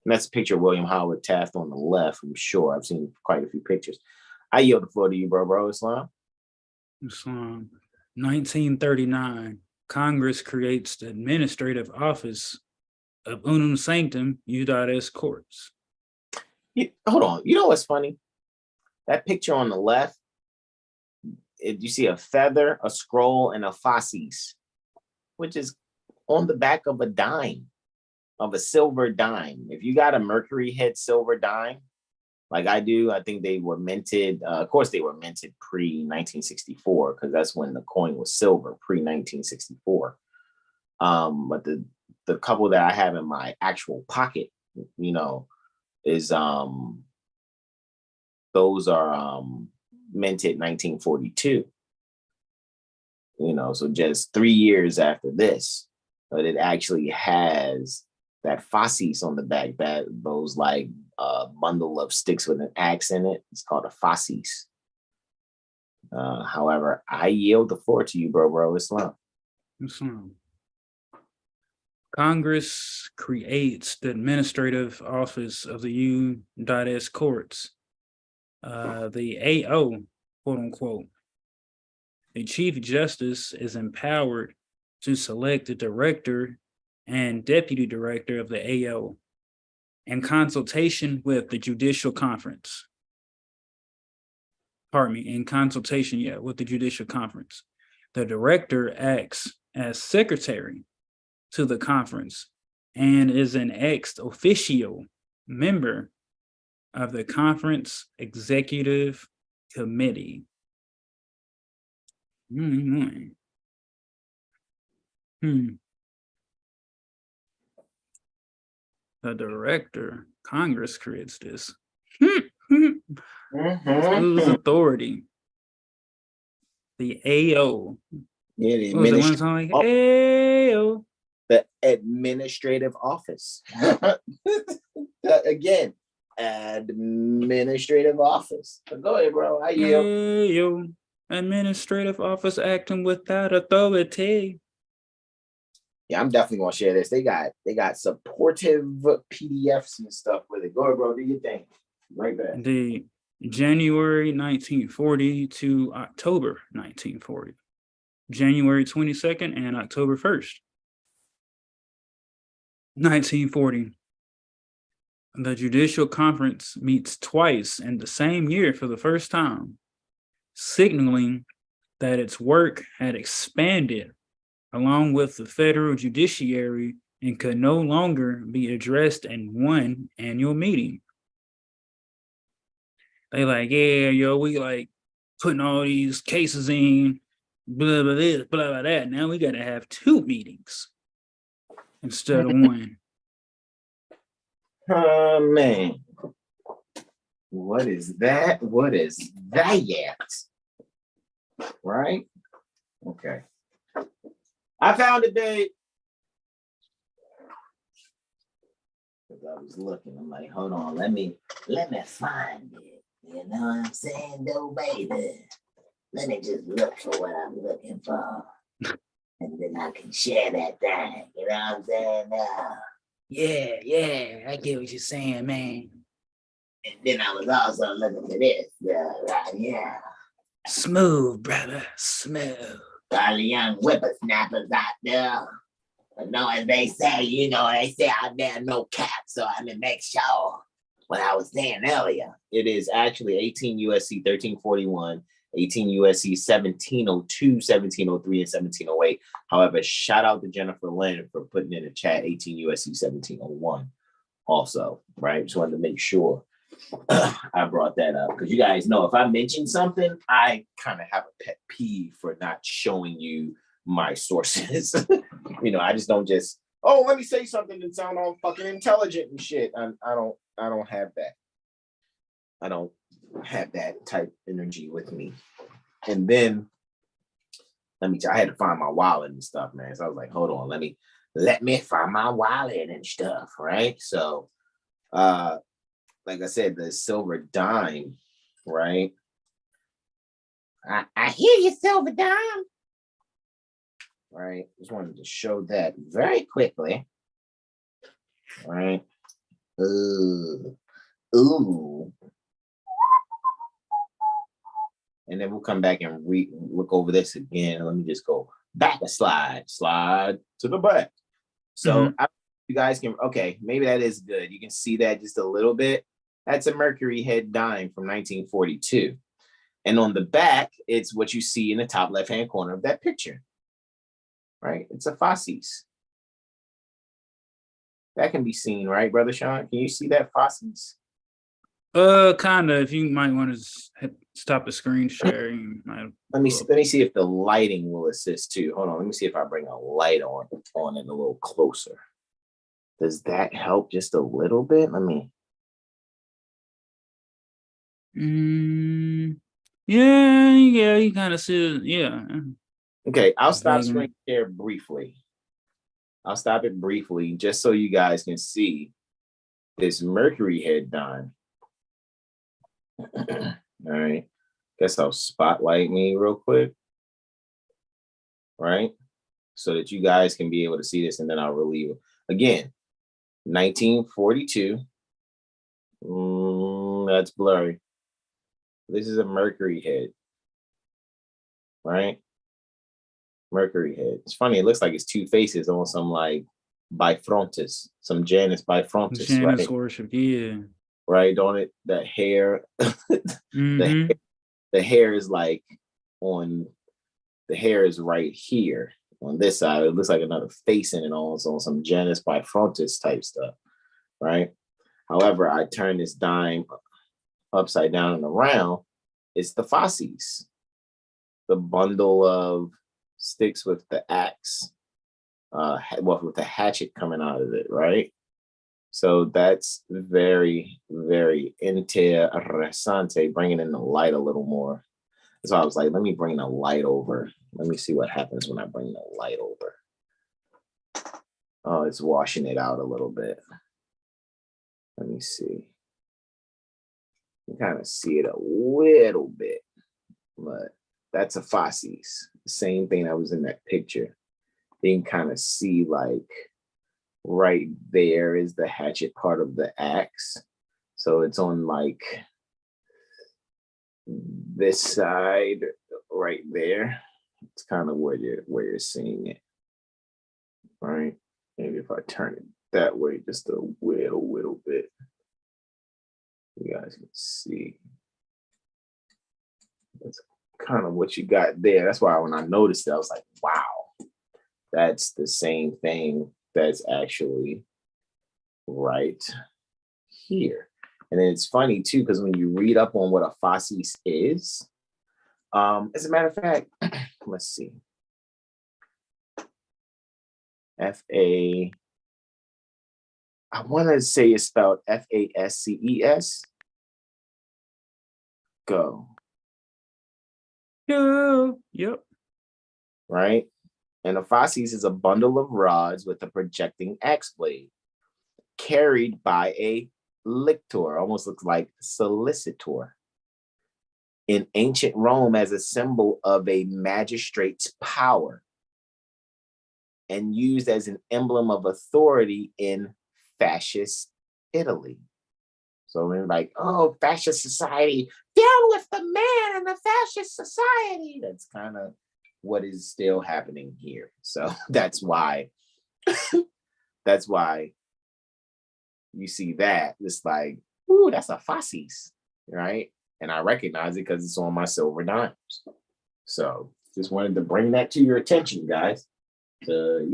And that's a picture of William Howard Taft on the left. I'm sure I've seen quite a few pictures. I yield the floor to you, bro. Islam. 1939, Congress creates the administrative office of Unum Sanctum Iudatis Courts. Hold on. You know what's funny? That picture on the left, you see a feather, a scroll, and a fasces, which is on the back of a dime, of a silver dime. If you got a Mercury head silver dime, like I do, I think they were minted. Of course, they were minted pre-1964 because that's when the coin was silver, pre-1964. But the couple that I have in my actual pocket, you know, is those are minted 1942. You know, so just 3 years after this, but it actually has that fasces on the back, that those like bundle of sticks with an axe in it. It's called a fasces. However, I yield the floor to you, bro. Islam. Congress creates the administrative office of the U.S. courts, the AO, quote unquote. The Chief Justice is empowered to select the director and deputy director of the AO in consultation with the Judicial Conference. In consultation, with the Judicial Conference. The director acts as secretary to the conference and is an ex officio member of the conference executive committee. The director, Congress creates this. Whose authority? The AO. Yeah, the AO. The administrative office. Again, administrative office. But go ahead, bro. I yield. AO. Administrative office acting without authority. Yeah, I'm definitely gonna share this. They got supportive PDFs and stuff with it. Go ahead, bro. Do your thing. Right back. The January 1940 to October 1940. January 22nd and October 1st. 1940. The Judicial Conference meets twice in the same year for the first time, signaling that its work had expanded along with the federal judiciary and could no longer be addressed in one annual meeting. They like, we like putting all these cases in, blah, blah, this, blah, blah, that. Now we got to have 2 meetings instead of 1. Oh, man. What is that? What is that yet? Right? Okay. I found it, babe. Because I was looking. I'm like, hold on, let me find it. You know what I'm saying, though, baby? Let me just look for what I'm looking for. And then I can share that thing. You know what I'm saying? Yeah, I get what you're saying, man. And then I was also looking for this. Right here. Smooth, brother, smooth. All the young whippersnappers out there. But no, as they say, they say out there, no cap. So I mean, make sure what I was saying earlier. It is actually 18 USC 1341, 18 USC 1702, 1703, and 1708. However, shout out to Jennifer Lynn for putting in the chat 18 USC 1701. also, right? Just wanted to make sure I brought that up because you guys know if I mention something, I kind of have a pet peeve for not showing you my sources. I just don't just, oh, let me say something and sound all fucking intelligent and shit. I don't have that. I don't have that type energy with me. And then I had to find my wallet and stuff, man. So I was like, hold on, let me find my wallet and stuff, right? So like I said, the silver dime, right? I hear you, silver dime. Right. Just wanted to show that very quickly. Right. Ooh. And then we'll come back and look over this again. Let me just go back a slide to the back. So you guys can, okay, maybe that is good. You can see that just a little bit. That's a Mercury head dime from 1942. And on the back, it's what you see in the top left-hand corner of that picture. Right? It's a Fasces. That can be seen, right, Brother Sean? Can you see that Fasces? Kind of. If you might want to stop the screen sharing. Let me see if the lighting will assist too. Hold on. Let me see if I bring a light on it a little closer. Does that help just a little bit? Let me. Yeah, you kind of see it. Yeah. Okay, I'll stop screen share briefly. I'll stop it briefly just so you guys can see this Mercury head dime. All right. Guess I'll spotlight me real quick. Right. So that you guys can be able to see this and then I'll relieve it. Again, 1942. That's blurry. This is a Mercury head. Right. Mercury head. It's funny. It looks like it's two faces on some like bifrontis, some Janus bifrontis. Janus right? worship, yeah. Right on it. That hair. The hair is like on. The hair is right here on this side. It looks like another face in it on some Janus bifrontis type stuff. Right. However, I turn this dime upside down and around. It's the Fasces, the bundle of sticks with the axe, with the hatchet coming out of it, right? So that's very, very interessante, bringing in the light a little more. So I was like, let me bring the light over. Let me see what happens when I bring the light over. Oh, it's washing it out a little bit. Let me see. You kind of see it a little bit, but that's a Fasces. Same thing that was in that picture. You can kind of see like right there is the hatchet part of the axe. So it's on like this side right there. It's kind of where you're seeing it. Right? Maybe if I turn it that way just a little bit. You guys can see. That's kind of what you got there. That's why when I noticed it, I was like, wow, that's the same thing that's actually right here. And then it's funny too, because when you read up on what a Fasces is, as a matter of fact, let's see. I want to say it's spelled Fasces. Go. Yeah. Yep. Right? And a Fasces is a bundle of rods with a projecting axe blade carried by a lictor, almost looks like solicitor, in ancient Rome as a symbol of a magistrate's power and used as an emblem of authority in fascist Italy. So we're like, oh, fascist society, down with the man in the fascist society. That's kind of what is still happening here. So that's why you see that. It's like, ooh, that's a Fasces, right? And I recognize it because it's on my silver dimes. So just wanted to bring that to your attention, guys. to,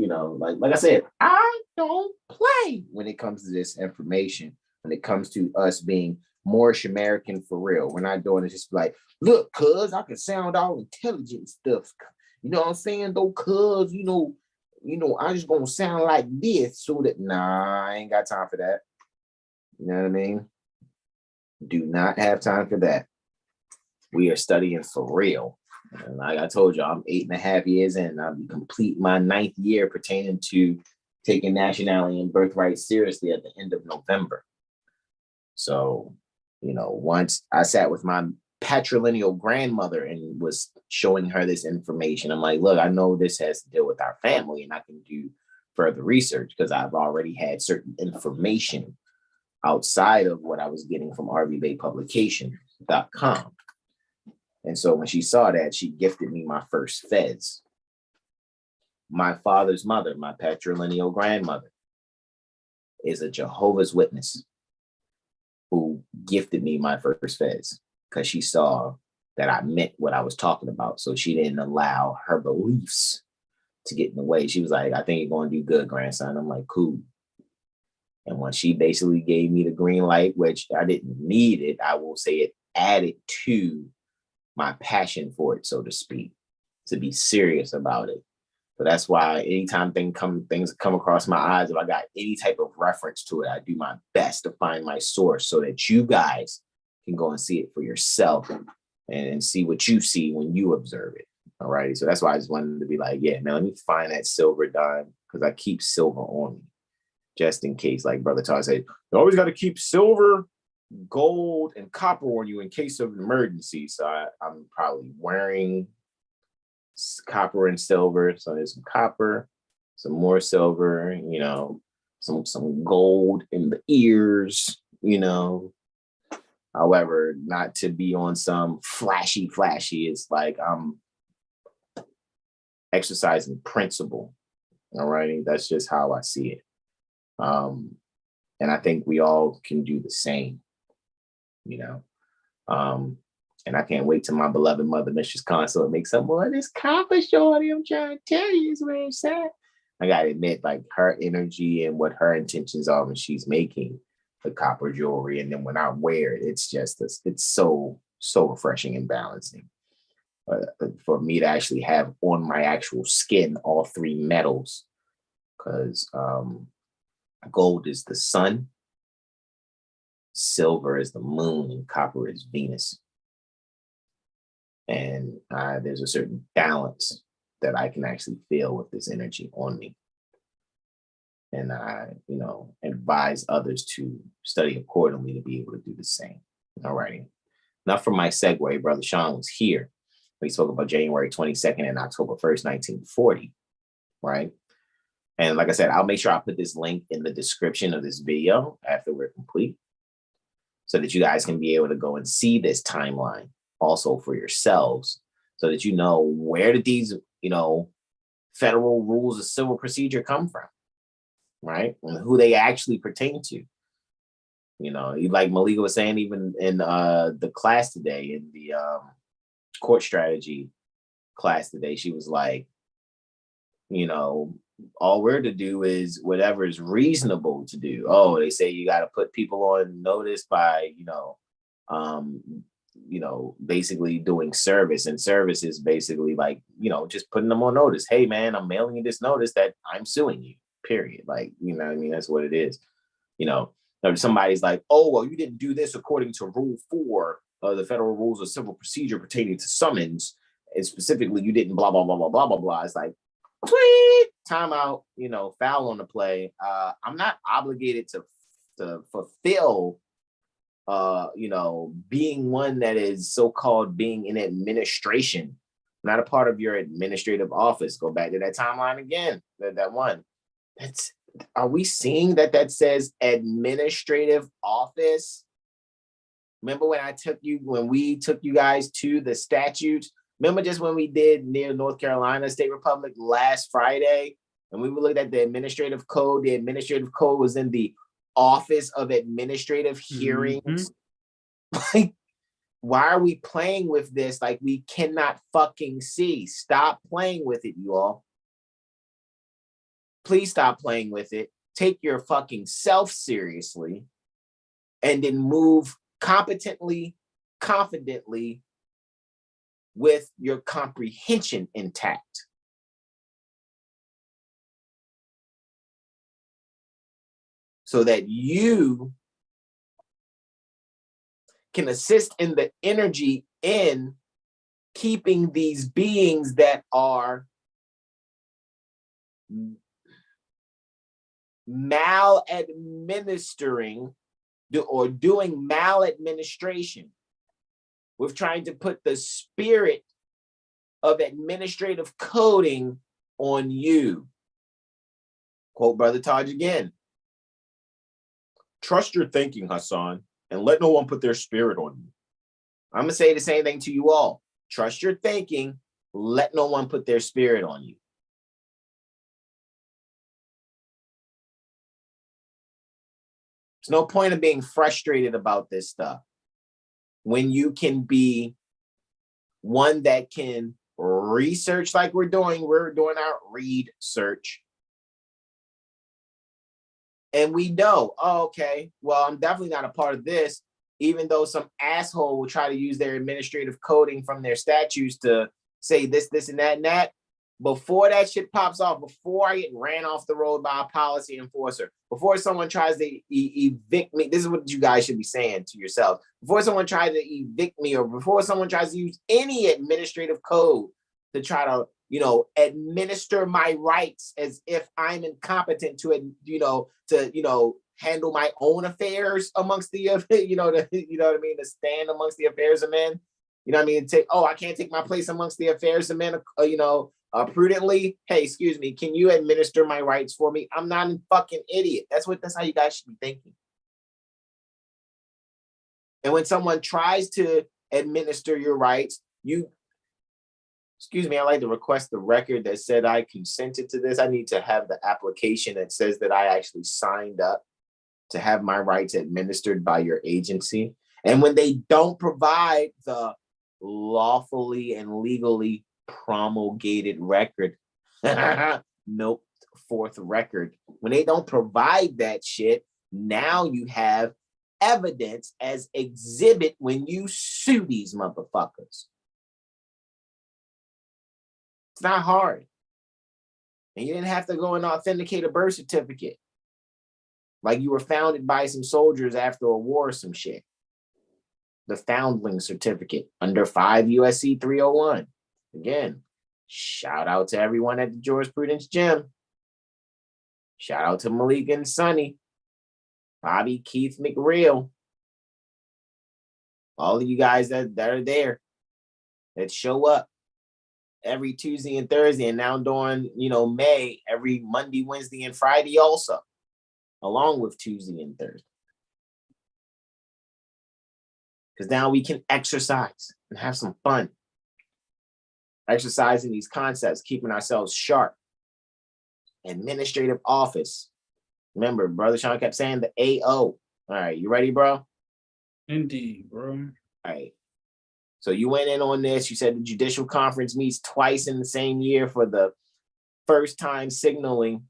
like I said, I don't play when it comes to this information, when it comes to us being Moorish American for real. We're not doing it just like, look, cuz I can sound all intelligent stuff. You know what I'm saying? Though, cuz, I just gonna sound like this so that I ain't got time for that. You know what I mean? Do not have time for that. We are studying for real. And like I told you, I'm 8.5 years in. I'll be complete my 9th year pertaining to taking nationality and birthright seriously at the end of November. So, once I sat with my patrilineal grandmother and was showing her this information, I'm like, look, I know this has to deal with our family and I can do further research because I've already had certain information outside of what I was getting from rvbaypublication.com. And so when she saw that, she gifted me my first fez. My father's mother, my patrilineal grandmother, is a Jehovah's Witness who gifted me my first fez because she saw that I meant what I was talking about. So she didn't allow her beliefs to get in the way. She was like, I think you're going to do good, grandson. I'm like, cool. And when she basically gave me the green light, which I didn't need it, I will say it added to my passion for it, so to speak, to be serious about it. So that's why anytime things come across my eyes, if I got any type of reference to it, I do my best to find my source so that you guys can go and see it for yourself and see what you see when you observe it. All right. So that's why I just wanted to be like, yeah, man, let me find that silver dime because I keep silver on me just in case. Like Brother Todd said, you always got to keep silver, gold, and copper on you in case of an emergency. So I'm probably wearing copper and silver. So there's some copper, some more silver, some gold in the ears, However, not to be on some flashy. It's like I'm exercising principle. All right. That's just how I see it. And I think we all can do the same, and I can't wait till my beloved mother, Mrs. Consort, makes some more of this copper shorty. I'm trying to tell you is where it's at. I gotta admit, like her energy and what her intentions are when she's making the copper jewelry, and then when I wear it, it's so refreshing and balancing. For me to actually have on my actual skin all 3 metals, because gold is the sun, silver is the moon, and copper is Venus. And there's a certain balance that I can actually feel with this energy on me. And I, advise others to study accordingly to be able to do the same. All righty. Now for my segue, Brother Sean was here. We spoke about January 22nd and October 1st, 1940, right? And like I said, I'll make sure I put this link in the description of this video after we're complete so that you guys can be able to go and see this timeline also for yourselves so that you know where did these, federal rules of civil procedure come from, right? And who they actually pertain to. Like Malika was saying, even in the class today, in the court strategy class today, she was like, all we're to do is whatever is reasonable to do. Oh, they say you got to put people on notice by, basically doing service, and service is basically like, just putting them on notice. Hey man, I'm mailing you this notice that I'm suing you, period. Like, that's what it is. Somebody's like, oh, well, you didn't do this according to Rule 4 of the Federal Rules of Civil Procedure pertaining to summons, and specifically you didn't blah, blah, blah, blah, blah, blah, blah. It's like, tweet, timeout, foul on the play. I'm not obligated to fulfill being one that is so-called being in administration. I'm not a part of your administrative office. Go back to that timeline again. That one. Are we seeing that says administrative office? Remember when we took you guys to the statute? Remember just when we did near North Carolina State Republic last Friday, and we looked at the administrative code. The administrative code was in the Office of Administrative Hearings. Like, why are we playing with this like we cannot fucking see? Stop playing with it, you all. Please stop playing with it. Take your fucking self seriously and then move competently, confidently with your comprehension intact. So that you can assist in the energy in keeping these beings that are maladministering or doing maladministration with trying to put the spirit of administrative coding on you. Quote Brother Taj again. Trust your thinking, Hasan, and let no one put their spirit on you. I'm going to say the same thing to you all. Trust your thinking, let no one put their spirit on you. There's no point of being frustrated about this stuff when you can be one that can research like we're doing. We're doing our read search. And we know, oh, okay, well, I'm definitely not a part of this, even though some asshole will try to use their administrative coding from their statutes to say this, this, and that, and that. Before that shit pops off, before I get ran off the road by a policy enforcer, before someone tries to evict me, this is what you guys should be saying to yourselves. Before someone tries to evict me, or before someone tries to use any administrative code to try to, administer my rights as if I'm incompetent to, handle my own affairs amongst the, what I mean, to stand amongst the affairs of men. You know what I mean? I can't take my place amongst the affairs of men, prudently. Hey, excuse me, can you administer my rights for me? I'm not a fucking idiot. That's how you guys should be thinking. And when someone tries to administer your rights, excuse me, I'd like to request the record that said I consented to this. I need to have the application that says that I actually signed up to have my rights administered by your agency. And when they don't provide the lawfully and legally promulgated record, nope, fourth record, when they don't provide that shit, now you have evidence as exhibit when you sue these motherfuckers. It's not hard. And you didn't have to go and authenticate a birth certificate like you were founded by some soldiers after a war or some shit. The foundling certificate under 5 USC 301. Again, shout out to everyone at the Jurisprudence Gym. Shout out to Malika and Sonny, Bobby, Keith, McReal. All of you guys that are there, that show up every Tuesday and Thursday, and now during, May, every Monday, Wednesday, and Friday also, along with Tuesday and Thursday. Because now we can exercise and have some fun. Exercising these concepts, keeping ourselves sharp. Administrative office. Remember, Brother Sean kept saying the AO. All right, you ready, bro? Indeed, bro. All right. So you went in on this. You said the Judicial Conference meets twice in the same year for the first time, signaling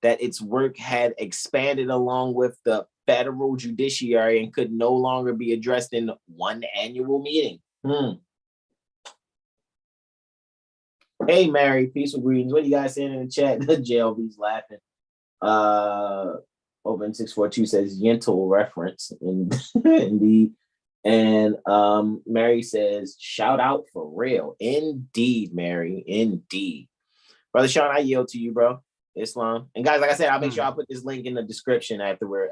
that its work had expanded along with the federal judiciary and could no longer be addressed in one annual meeting. Hey, Mary, peaceful greetings. What are you guys saying in the chat? The JLB's laughing. Open 642 says Yentl reference, indeed. And Mary says, shout out for real. Indeed, Mary, indeed. Brother Sean, I yield to you, bro. Islam. And guys, like I said, I'll make sure I'll put this link in the description after we're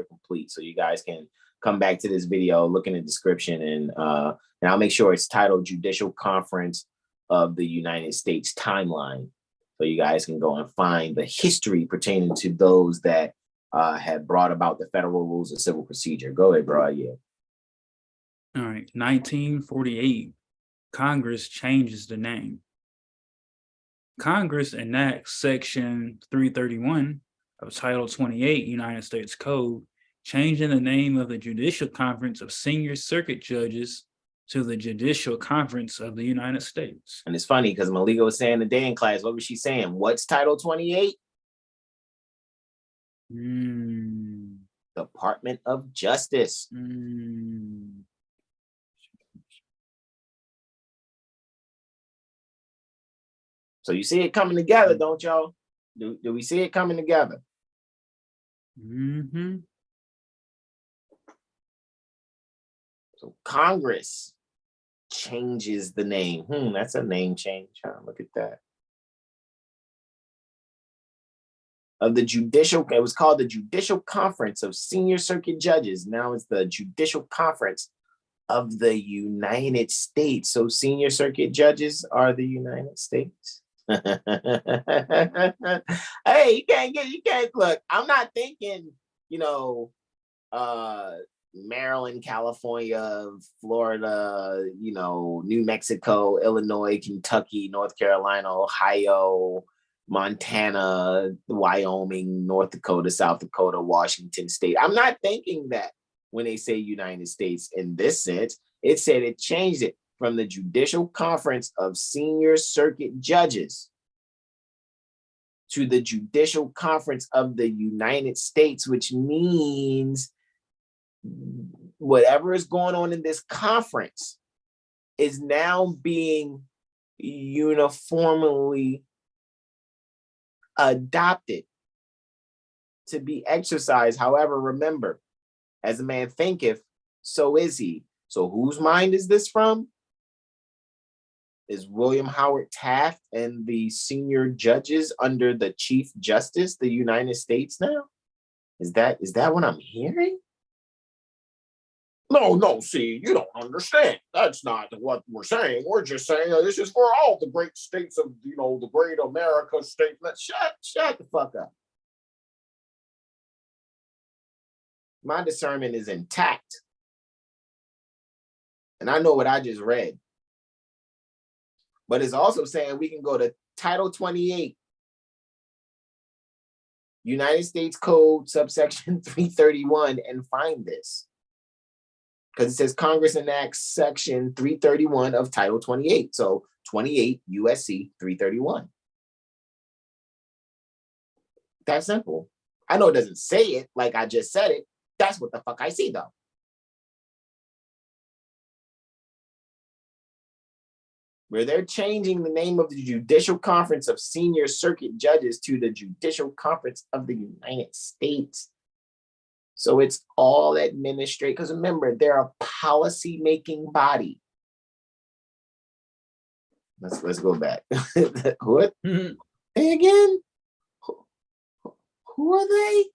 complete, so you guys can come back to this video, look in the description, and I'll make sure it's titled Judicial Conference of the United States Timeline, so you guys can go and find the history pertaining to those that had brought about the federal rules of civil procedure. Go ahead, bro. Yeah. All right. 1948, Congress changes the name. Congress enacts Section 331 of Title 28 United States Code, changing the name of the Judicial Conference of Senior Circuit Judges to the Judicial Conference of the United States. And it's funny because Malika was saying today in class, what was she saying? What's Title 28? Department of Justice. So you see it coming together, don't y'all? Do we see it coming together? So Congress changes the name. That's a name change. Look at that. Of the Judicial, it was called the Judicial Conference of Senior Circuit Judges. Now it's the Judicial Conference of the United States. So senior circuit judges are the United States. Hey, you can't look. I'm not thinking, Maryland, California, Florida, New Mexico, Illinois, Kentucky, North Carolina, Ohio, Montana, Wyoming, North Dakota, South Dakota, Washington State. I'm not thinking that when they say United States in this sense. It said it changed it from the Judicial Conference of Senior Circuit Judges to the Judicial Conference of the United States, which means whatever is going on in this conference is now being uniformly adopted to be exercised. However, remember, as a man thinketh, so is he. So whose mind is this from? Is William Howard Taft and the senior judges under the Chief Justice, the United States now? Is that what I'm hearing? No, see, you don't understand. That's not what we're saying. We're just saying this is for all the great states of, the great America state. Shut the fuck up. My discernment is intact. And I know what I just read. But it's also saying we can go to Title 28, United States Code, subsection 331, and find this. Because it says Congress enacts section 331 of Title 28. So 28 USC 331. That's simple. I know it doesn't say it like I just said it. That's what the fuck I see, though. Where they're changing the name of the Judicial Conference of Senior Circuit Judges to the Judicial Conference of the United States. So it's all administrative, because remember, they're a policy-making body. Let's go back. What? Again? Who are they?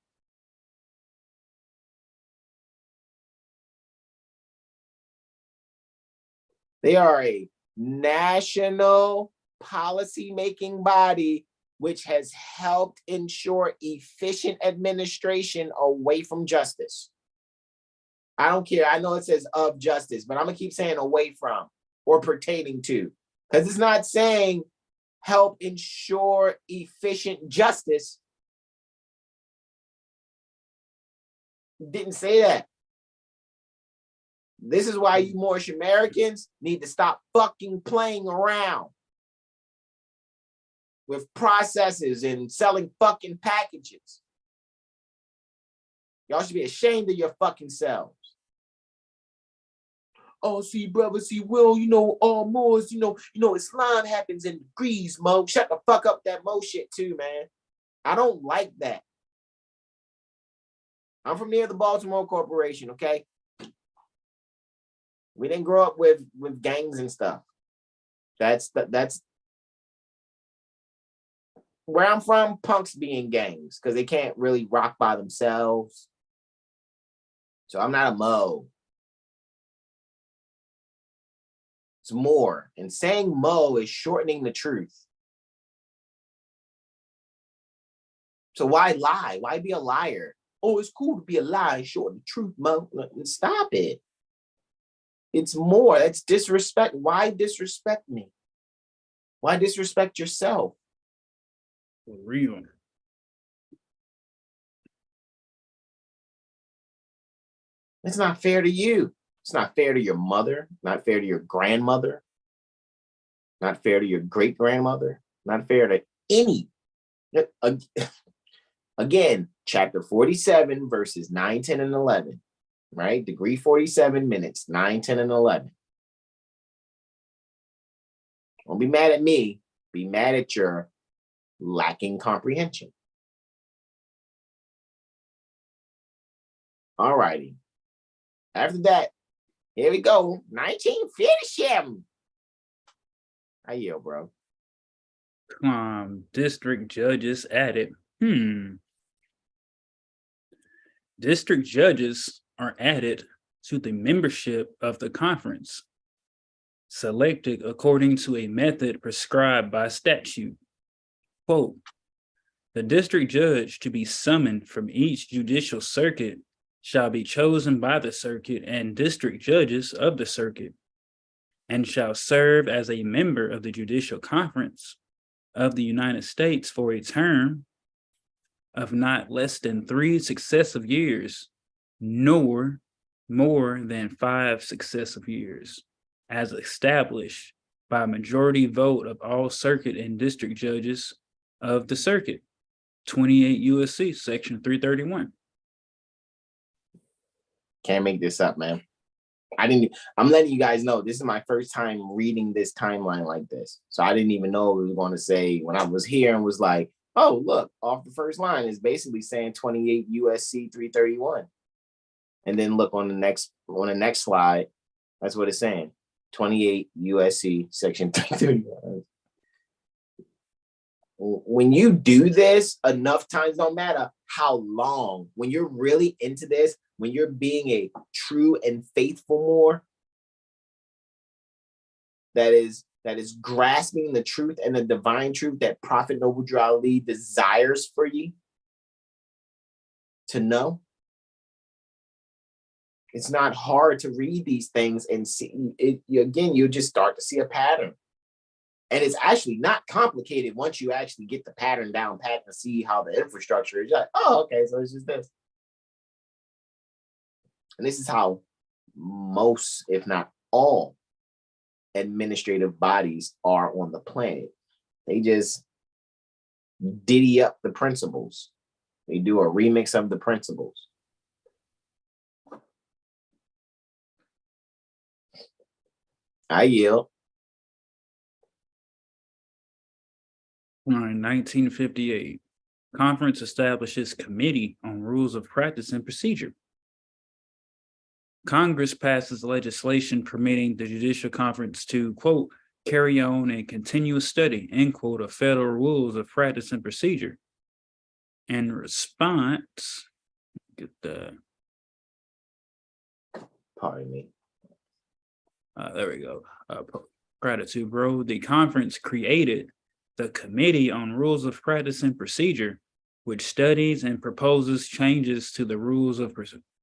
They are a national policy-making body which has helped ensure efficient administration away from justice. I don't care. I know it says of justice, but I'm going to keep saying away from or pertaining to, because it's not saying help ensure efficient justice. Didn't say that. This is why you Moorish Americans need to stop fucking playing around with processes and selling fucking packages. Y'all should be ashamed of your fucking selves. Oh, see, brother, see, Will, all Moors, Islam happens in degrees, Mo. Shut the fuck up that Mo shit too, man. I don't like that. I'm from near the Baltimore Corporation, okay? We didn't grow up with gangs and stuff. That's where I'm from. Punks be in gangs because they can't really rock by themselves. So I'm not a Mo. It's more. And saying Mo is shortening the truth. So why lie? Why be a liar? Oh, it's cool to be a lie and shorten the truth, Mo. Stop it. It's more. That's disrespect. Why disrespect me? Why disrespect yourself? For real. It's not fair to you. It's not fair to your mother, not fair to your grandmother, not fair to your great-grandmother, not fair to any. Again, chapter 47, verses 9, 10, and 11, right? Degree 47 minutes, 9, 10, and 11. Don't be mad at me. Be mad at your lacking comprehension. All righty. After that, here we go. 1957. I yield, bro. District judges added. District judges are added to the membership of the conference, selected according to a method prescribed by statute. Quote, the district judge to be summoned from each judicial circuit shall be chosen by the circuit and district judges of the circuit, and shall serve as a member of the Judicial Conference of the United States for a term of not less than 3 successive years, nor more than 5 successive years, as established by majority vote of all circuit and district judges of the circuit. 28 USC section 331. Can't make this up, man. I'm letting you guys know this is my first time reading this timeline like this. So I didn't even know it was going to say when I was here and was like, oh, look, off the first line is basically saying 28 USC 331. And then look on the next slide, that's what it's saying. 28 USC section 331. When you do this enough times, no matter how long, when you're really into this, when you're being a true and faithful Moor, that is grasping the truth and the divine truth that Prophet Noble Drew Ali desires for you to know, it's not hard to read these things and see it. Again, you just start to see a pattern. And it's actually not complicated once you actually get the pattern down pat and see how the infrastructure is. You're like, oh, okay, so it's just this. And this is how most, if not all, administrative bodies are on the planet. They just diddy up the principles. They do a remix of the principles. I yield. In 1958, conference establishes Committee on Rules of Practice and Procedure. Congress passes legislation permitting the Judicial Conference to, quote, carry on a continuous study, end quote, of federal rules of practice and procedure. In response, Pardon me. There we go. Gratitude, bro. The conference created the Committee on Rules of Practice and Procedure, which studies and proposes changes to the rules of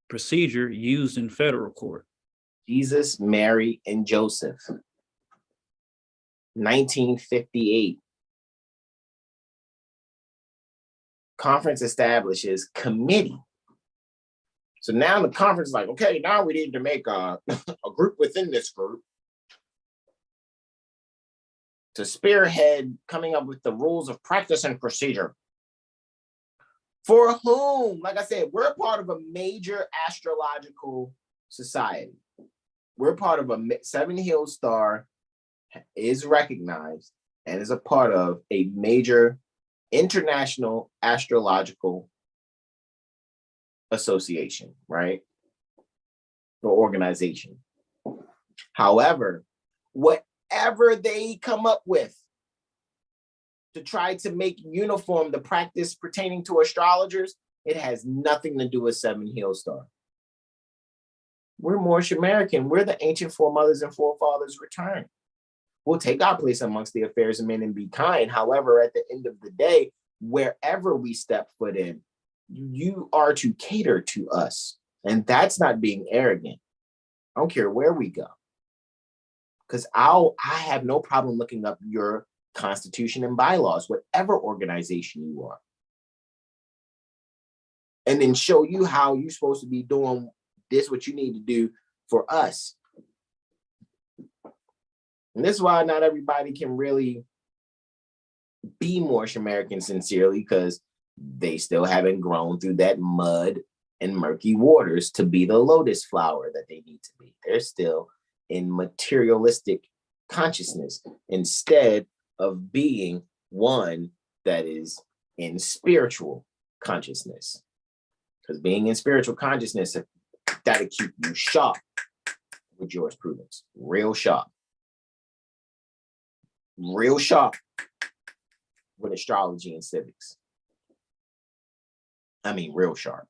procedure used in federal court. Jesus, Mary, and Joseph. 1958. Conference establishes committee. So now the conference is like, okay, now we need to make a group within this group to spearhead coming up with the rules of practice and procedure. For whom, like I said, we're part of a major astrological society. We're part of a 7 Hills Star is recognized and is a part of a major international astrological association, right? Or organization. However, whatever they come up with to try to make uniform the practice pertaining to astrologers, it has nothing to do with 7 Hills Star. We're Moorish American. We're the ancient foremothers and forefathers returned. We'll take our place amongst the affairs of men and be kind. However, at the end of the day, wherever we step foot in, you are to cater to us. And that's not being arrogant. I don't care where we go. Because I have no problem looking up your constitution and bylaws, whatever organization you are. And then show you how you're supposed to be doing this, what you need to do for us. And this is why not everybody can really be Moorish American sincerely, because they still haven't grown through that mud and murky waters to be the lotus flower that they need to be. They're still in materialistic consciousness instead of being one that is in spiritual consciousness. Because being in spiritual consciousness, that'll keep you sharp with jurisprudence. Real sharp. Real sharp with astrology and civics. I mean, real sharp.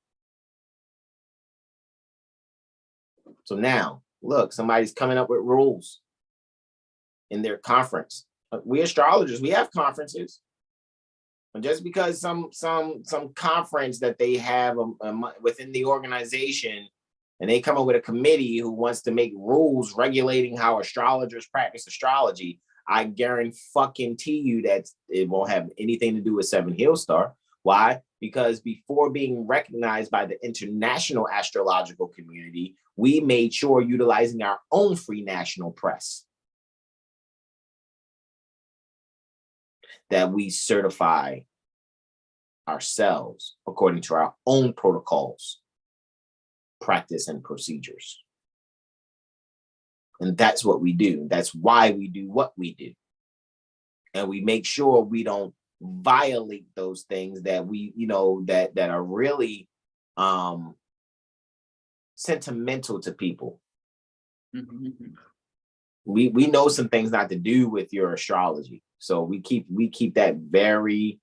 So now, look, somebody's coming up with rules in their conference. We astrologers, we have conferences. And just because some conference that they have within the organization, and they come up with a committee who wants to make rules regulating how astrologers practice astrology, I guarantee you that it won't have anything to do with Seven Hill Star. Why? Because before being recognized by the international astrological community, we made sure utilizing our own free national press that we certify ourselves according to our own protocols, practice, and procedures. And that's what we do. That's why we do what we do. And we make sure we don't violate those things that we, that are really sentimental to people. Mm-hmm. We know some things not to do with your astrology. So we keep that very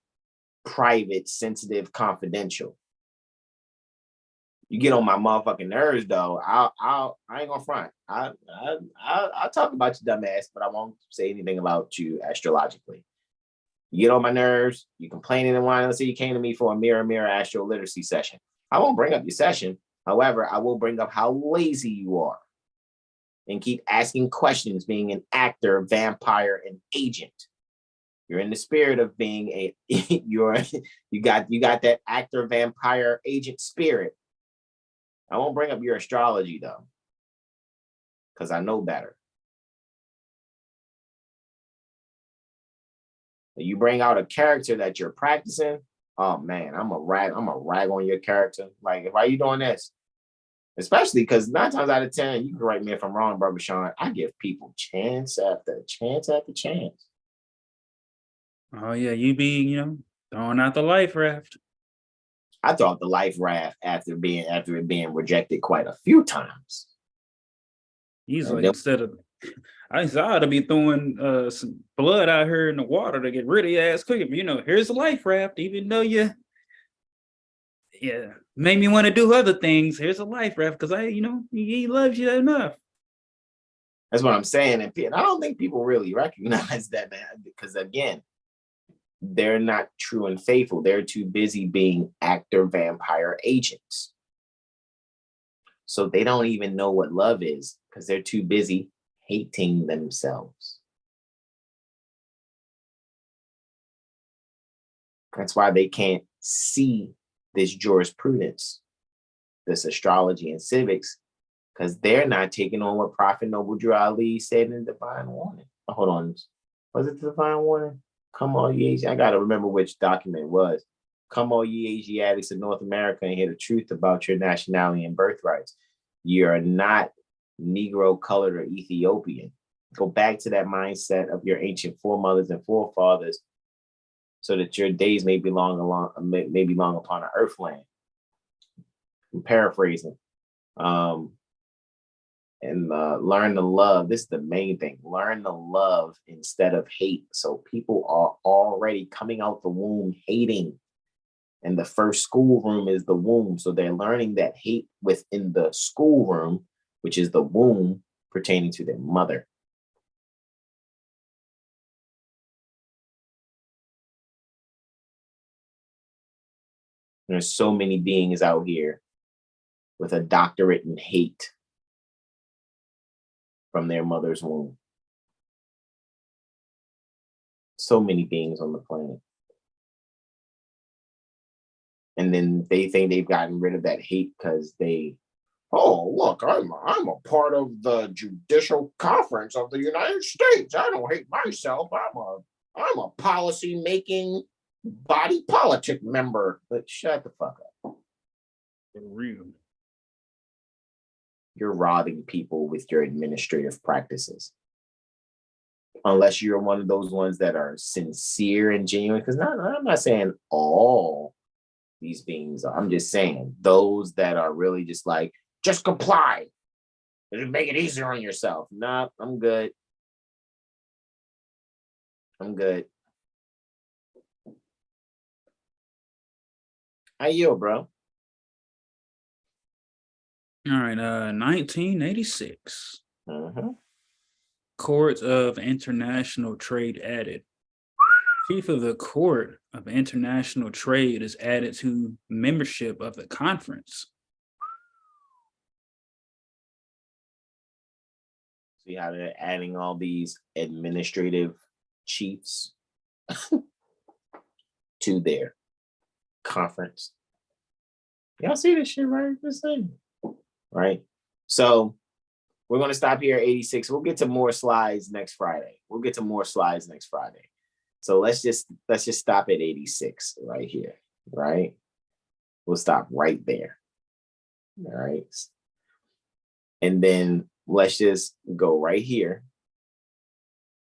private, sensitive, confidential. You get on my motherfucking nerves, though. I ain't gonna front. I'll talk about you, dumbass, but I won't say anything about you astrologically. You get on my nerves. You complaining and whining. Let's say you came to me for a mirror astro literacy session. I won't bring up your session. However, I will bring up how lazy you are, and keep asking questions, being an actor, vampire, and agent. You're in the spirit of being you got that actor, vampire, agent spirit. I won't bring up your astrology though, because I know better. You bring out a character that you're practicing, oh man, I'm a rag on your character. Like, why are you doing this? Especially because 9 times out of 10, you can correct me if I'm wrong, Brother Sean, I give people chance after chance after chance. Oh yeah, you be, throwing out the life raft. I thought the life raft after it being rejected quite a few times. He's like, I ought to be throwing some blood out here in the water to get rid of your ass quick. Here's a life raft, even though you made me want to do other things. Here's a life raft because he loves you enough. That's what I'm saying. And I don't think people really recognize that, man, because again, they're not true and faithful. They're too busy being actor, vampire, agents. So they don't even know what love is because they're too busy hating themselves. That's why they can't see this jurisprudence, this astrology and civics, because they're not taking on what Prophet Noble Drew Ali said in Divine Warning. Oh, hold on. Was it the Divine Warning? Come all ye Asiatics. I got to remember which document it was. Come all ye Asiatics of North America and hear the truth about your nationality and birthrights. You're not Negro, colored, or Ethiopian. Go back to that mindset of your ancient foremothers and forefathers so that your days may be long upon the earthland. I'm paraphrasing. And learn to love. This is the main thing. Learn to love instead of hate. So people are already coming out the womb hating. And the first schoolroom is the womb. So they're learning that hate within the schoolroom, which is the womb pertaining to their mother. There's so many beings out here with a doctorate in hate from their mother's womb. So many beings on the planet. And then they think they've gotten rid of that hate because they Oh, look, I'm a part of the Judicial Conference of the United States. I don't hate myself. I'm a policy making body politic member. But shut the fuck up. For real. You're robbing people with your administrative practices. Unless you're one of those ones that are sincere and genuine. Because I'm not saying all these beings are. I'm just saying those that are really just like, just comply. Just make it easier on yourself. Nah, I'm good. I'm good. I yield, bro. All right, 1986. Mm-hmm. Court of International Trade added. Chief of the Court of International Trade is added to membership of the conference. See how they're adding all these administrative chiefs to their conference. Y'all see this shit, right? This thing, right? So we're going to stop here at 86. We'll get to more slides next Friday. So let's just stop at 86 right here, right? We'll stop right there. All right. And then let's just go right here.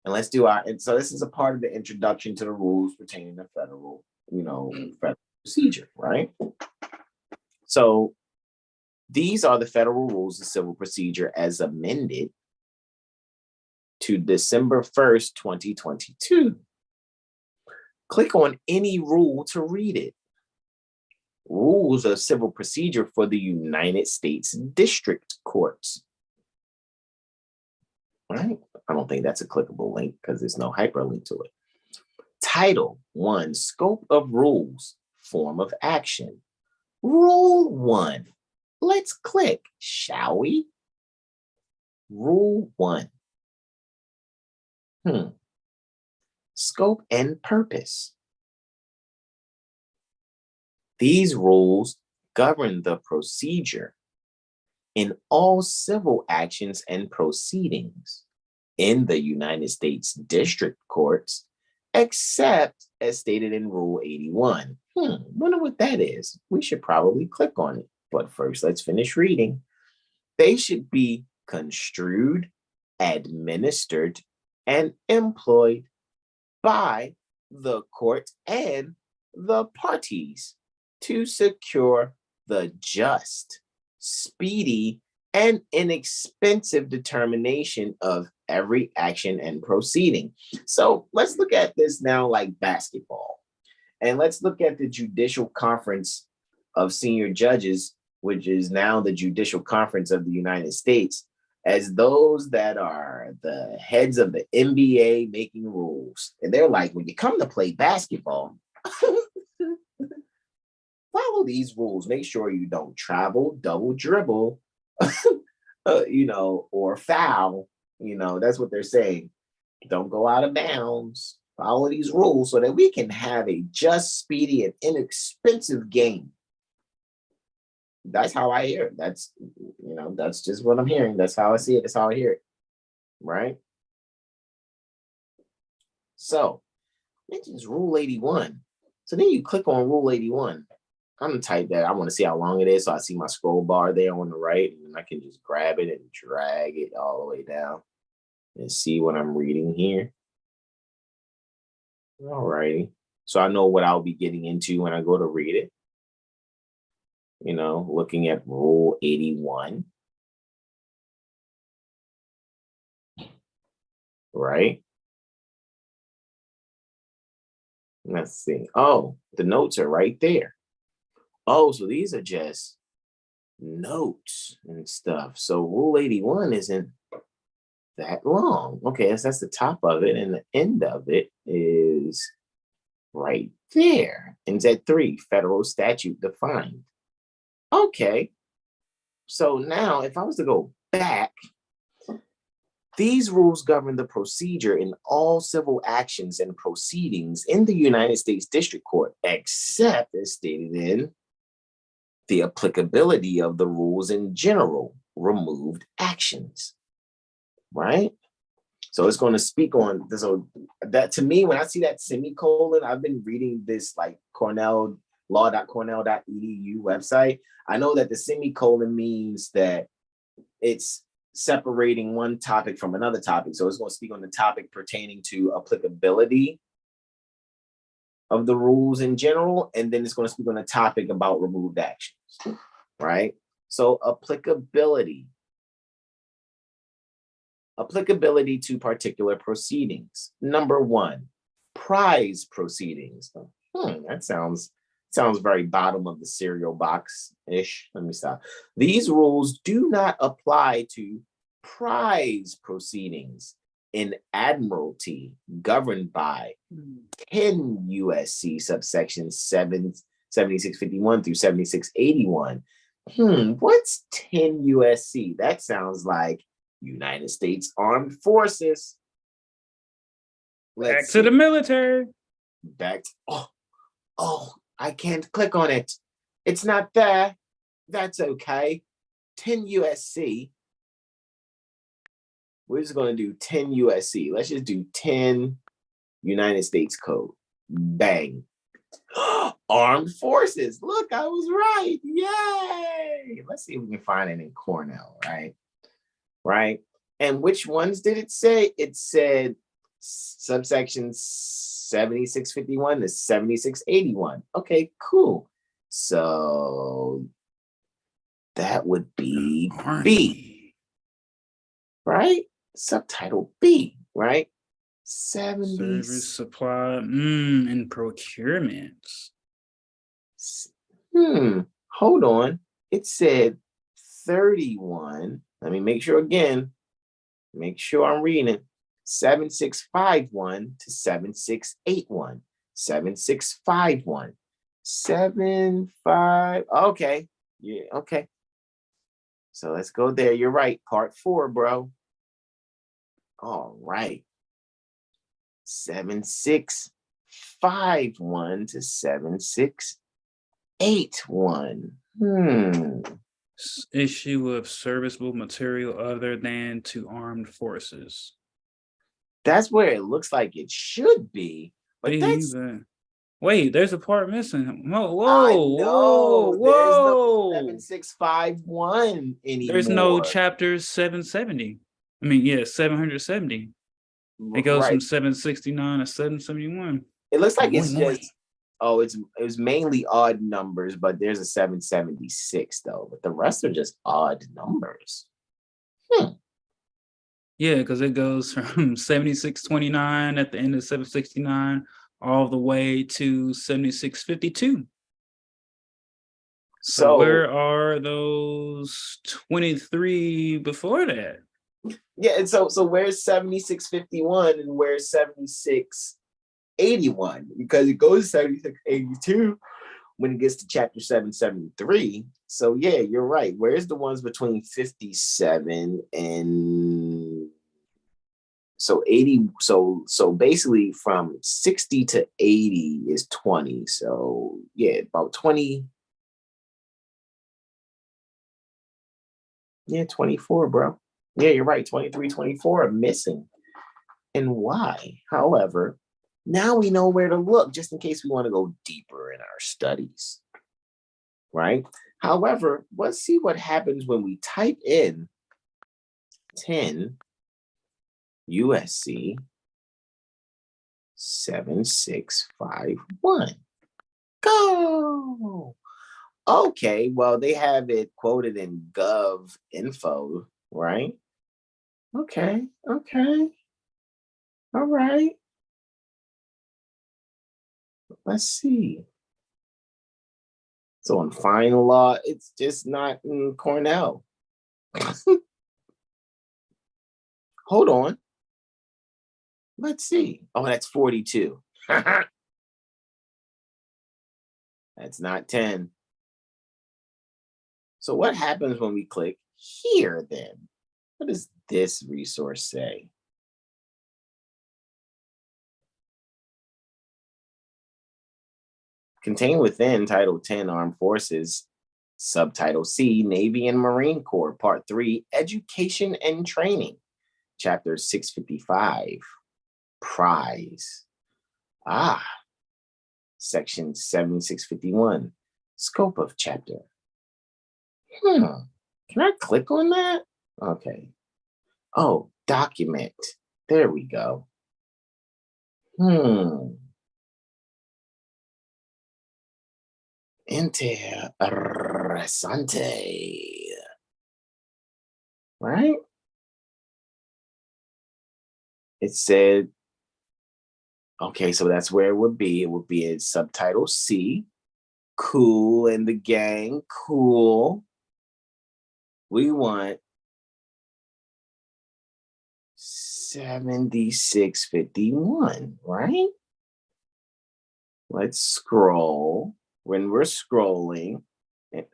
And let's do and so this is a part of the introduction to the rules pertaining to federal procedure, right? So these are the federal rules of civil procedure as amended to December 1st, 2022. Click on any rule to read it. Rules of civil procedure for the United States District Courts. Right? I don't think that's a clickable link because there's no hyperlink to it. Title 1, Scope of Rules, Form of Action. Rule 1. Let's click, shall we? Rule 1. Scope and purpose. These rules govern the procedure in all civil actions and proceedings in the United States District Courts, except as stated in Rule 81. Wonder what that is. We should probably click on it. But first, let's finish reading. They should be construed, administered, and employed by the court and the parties to secure the just, speedy, and inexpensive determination of every action and proceeding. So let's look at this now like basketball. And let's look at the Judicial Conference of Senior Judges, which is now the Judicial Conference of the United States, as those that are the heads of the NBA making rules. And they're like, when you come to play basketball, follow these rules. Make sure you don't travel, double dribble, or foul. That's what they're saying. Don't go out of bounds. Follow these rules so that we can have a just, speedy, and inexpensive game. That's how I hear it. That's just what I'm hearing. That's how I see it. That's how I hear it. Right? So, mentions Rule 81. So then you click on Rule 81. I'm going to type that. I want to see how long it is. So I see my scroll bar there on the right. And I can just grab it and drag it all the way down and see what I'm reading here. All righty. So I know what I'll be getting into when I go to read it. Looking at Rule 81. Right? Let's see. Oh, the notes are right there. Oh, so these are just notes and stuff. So Rule 81 isn't that long. Okay, that's the top of it, and the end of it is right there. And Z3, federal statute defined. Okay, so now if I was to go back, these rules govern the procedure in all civil actions and proceedings in the United States District Court, except as stated in the applicability of the rules in general, removed actions, right? So it's going to speak on, so that to me, when I see that semicolon, I've been reading this like law.cornell.edu website. I know that the semicolon means that it's separating one topic from another topic. So it's going to speak on the topic pertaining to applicability of the rules in general, and then it's going to speak on the topic about removed actions, right? So applicability to particular proceedings. Number one, prize proceedings. That sounds very bottom of the cereal box-ish. Let me stop. These rules do not apply to prize proceedings in admiralty governed by 10 USC subsections 7651 through 7681. What's 10 USC? That sounds like United States Armed Forces. Back to the military. Oh, I can't click on it. It's not there. That's okay. 10 USC. We're just going to do 10 USC. Let's just do 10 United States Code. Bang. Armed Forces. Look, I was right. Yay. Let's see if we can find it in Cornell, right? Right. And which ones did it say? It said subsection 7651 to 7681. Okay, cool. So that would be B, right? Subtitle B, right? 70 service supply and procurement. Hold on. It said 31. Let me make sure again. Make sure I'm reading it. 7651 to 7681. 7651. 75. Okay. Yeah, okay. So let's go there. You're right. Part 4, bro. All right. 7651 to 7681. Issue of serviceable material other than to armed forces. That's where it looks like it should be, but that's wait, there's a part missing. Whoa. There's no 7651 anymore. There's no chapter 770. I mean, yeah, 770. It goes from 769 to 771. It looks like it's just it was mainly odd numbers, but there's a 776 though. But the rest are just odd numbers. Yeah, because it goes from 7629 at the end of 769 all the way to 7652. So where are those 23 before that? Yeah, and so where's 7651 and where's 7681? Because it goes to 7682 when it gets to chapter 773. So yeah, you're right. Where's the ones between 57 and so 80? So basically from 60 to 80 is 20. So yeah, about 20. Yeah, 24, bro. Yeah, you're right. 23, 24 are missing. And why? However, now we know where to look just in case we want to go deeper in our studies, right? However, let's see what happens when we type in 10 USC 7651. Go! Okay, well, they have it quoted in Gov info, right? Okay. All right. Let's see. So in fine law, it's just not in Cornell. Hold on. Let's see. Oh, that's 42. That's not 10. So what happens when we click here then? What does this resource say? Contained within Title 10 Armed Forces Subtitle C, Navy and Marine Corps, Part 3, Education and Training, Chapter 655, Prize. Section 7651, Scope of Chapter. Can I click on that? Okay. Oh, Document. There we go. Interessante. Right? It said, okay, so that's where it would be. It would be in subtitle C. Cool and the gang. Cool. We want 7651, right? Let's scroll. When we're scrolling, and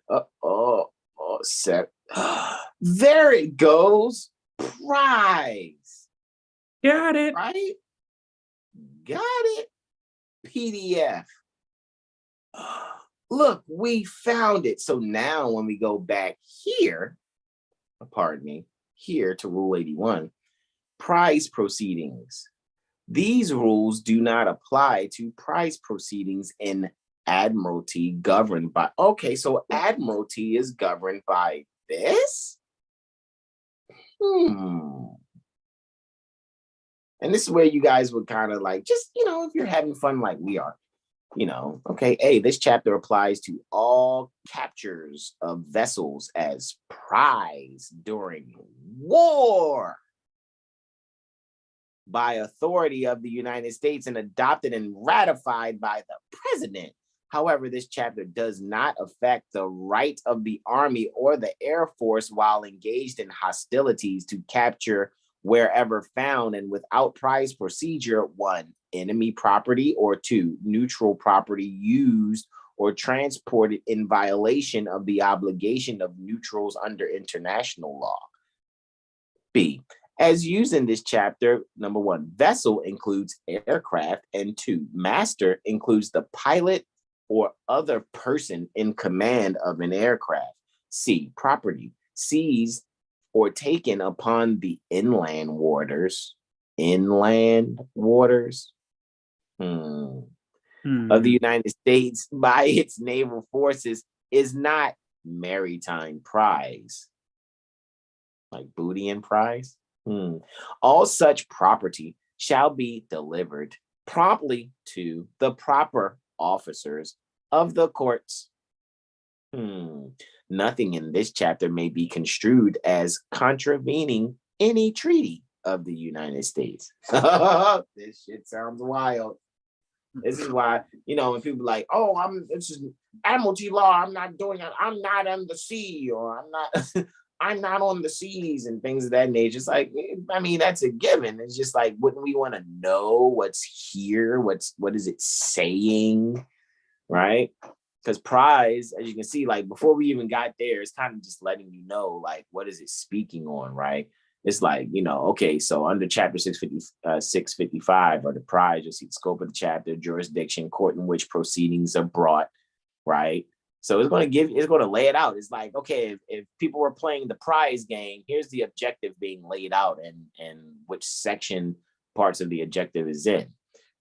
there it goes. Prize. Got it. Right? Got it. PDF. Look, we found it. So now when we go back here, pardon me, here to Rule 81, prize proceedings. These rules do not apply to prize proceedings in Admiralty governed by, okay, so Admiralty is governed by this? And this is where you guys would kind of like, just, if you're having fun like we are, okay, hey, this chapter applies to all captures of vessels as prize during war by authority of the United States and adopted and ratified by the president. However, this chapter does not affect the right of the Army or the Air Force while engaged in hostilities to capture wherever found and without prize procedure: 1, enemy property, or 2, neutral property used or transported in violation of the obligation of neutrals under international law. B, as used in this chapter, number 1, vessel includes aircraft, and 2, master includes the pilot or other person in command of an aircraft. C, property seized or taken upon the inland waters of the United States by its naval forces is not maritime prize. Like booty and prize. All such property shall be delivered promptly to the proper officers of the courts. Nothing in this chapter may be construed as contravening any treaty of the United States. This shit sounds wild. This is why, when people are like, oh, this is Admiralty law, I'm not doing it, I'm not on the sea, or I'm not on the seas and things of that nature. It's like, I mean, that's a given. It's just like, wouldn't we want to know what's here? What is it saying? Right? Because prize, as you can see, like before we even got there, it's kind of just letting you know, like, what is it speaking on, right? It's like, okay, so under chapter 655 or the prize, you'll see the scope of the chapter, jurisdiction, court in which proceedings are brought, right? So it's going to lay it out. It's like, okay, if people were playing the prize game, here's the objective being laid out and which section parts of the objective is in,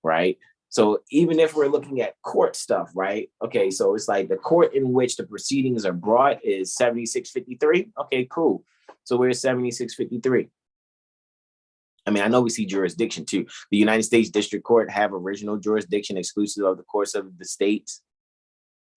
right? So even if we're looking at court stuff, right? Okay, so it's like the court in which the proceedings are brought is 7653. Okay, cool. So where's 7653? I mean, I know we see jurisdiction too. The United States District Court have original jurisdiction exclusive of the courts of the states.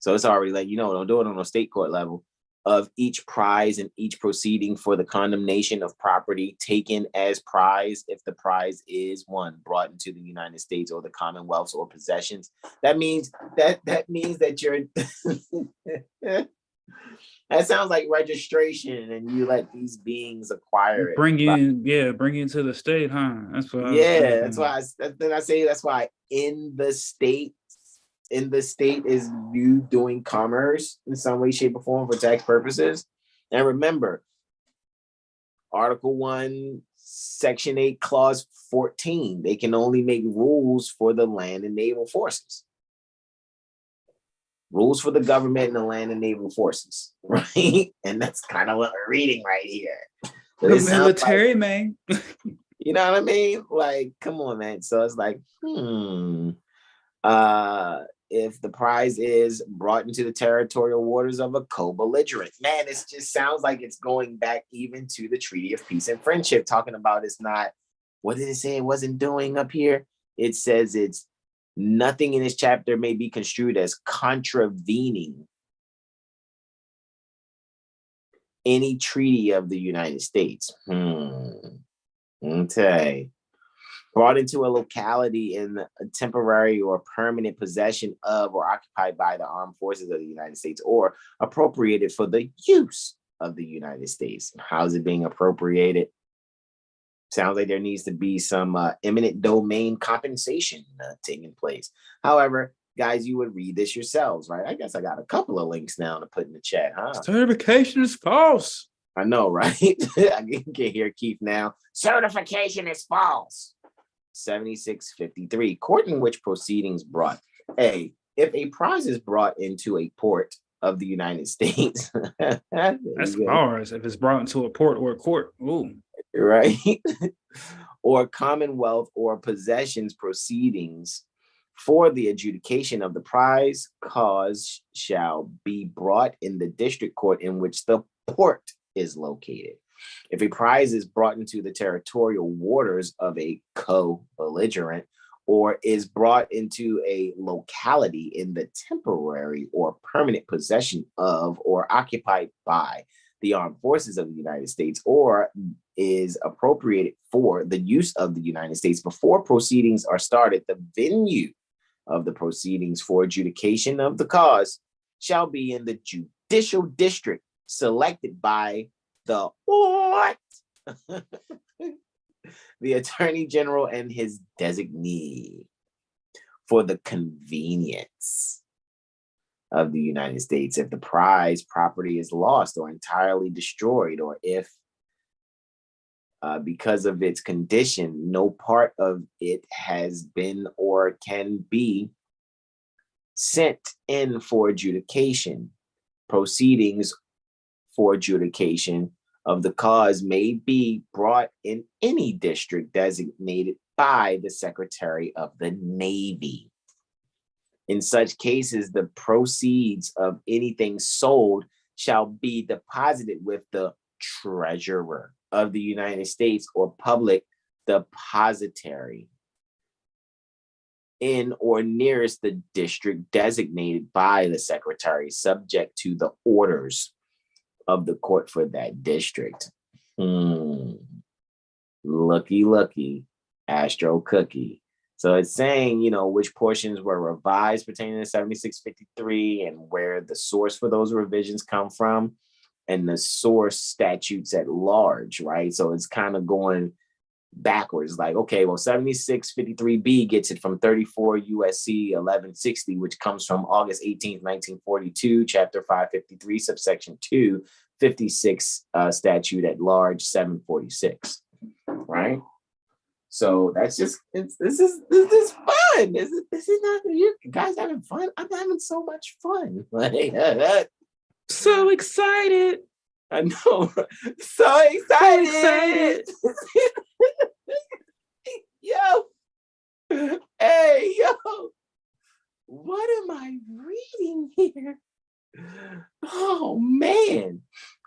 So it's already like, don't do it on a state court level of each prize and each proceeding for the condemnation of property taken as prize if the prize is 1, brought into the United States or the Commonwealths or possessions. That means that you're that sounds like registration and you let these beings acquire it. Bring you into the state, huh? That's what that's why I say that's why in the state is you doing commerce in some way, shape, or form for tax purposes. And remember, Article 1, Section 8, Clause 14, they can only make rules for the land and naval forces. rules for the government and the land and naval forces, right? And that's kind of what we're reading right here. The military, man. You know what I mean? Like, come on, man. So it's like, if the prize is brought into the territorial waters of a co-belligerent. Man, it just sounds like it's going back even to the Treaty of Peace and Friendship, talking about it's not, what did it say it wasn't doing up here? It says it's nothing in this chapter may be construed as contravening any treaty of the United States. Okay. Brought into a locality in a temporary or permanent possession of or occupied by the armed forces of the United States or appropriated for the use of the United States. How's it being appropriated? Sounds like there needs to be some eminent domain compensation taking place. However, guys, you would read this yourselves, right? I guess I got a couple of links now to put in the chat, huh? Certification is false. I know, right? I can hear Keith now. Certification is false. 7653. Court in which proceedings brought. A, if a prize is brought into a port of the United States. That's bars. If it's brought into a port or a court. Ooh. Right. Or commonwealth or possessions proceedings for the adjudication of the prize, cause shall be brought in the district court in which the port is located. If a prize is brought into the territorial waters of a co-belligerent or is brought into a locality in the temporary or permanent possession of or occupied by the armed forces of the United States or is appropriated for the use of the United States before proceedings are started, the venue of the proceedings for adjudication of the cause shall be in the judicial district selected by the what? The Attorney General and his designee for the convenience of the United States. If the prize property is lost or entirely destroyed, or if because of its condition, no part of it has been or can be sent in for adjudication, proceedings for adjudication of the cause may be brought in any district designated by the Secretary of the Navy. In such cases, the proceeds of anything sold shall be deposited with the Treasurer of the United States or public depository in or nearest the district designated by the Secretary, subject to the orders of the court for that district. Lucky, Astro Cookie. So it's saying, which portions were revised pertaining to 7653 and where the source for those revisions come from and the source statutes at large, right? So it's kind of going backwards, like, okay, well, 7653B gets it from 34 USC 1160, which comes from August 18th, 1942, chapter 553, subsection 2, 56 statute at large 746, right? So that's just, this is fun. This is not, you guys having fun? I'm having so much fun. So excited. I know. So excited. Yo. Hey, yo. What am I reading here? Oh, man.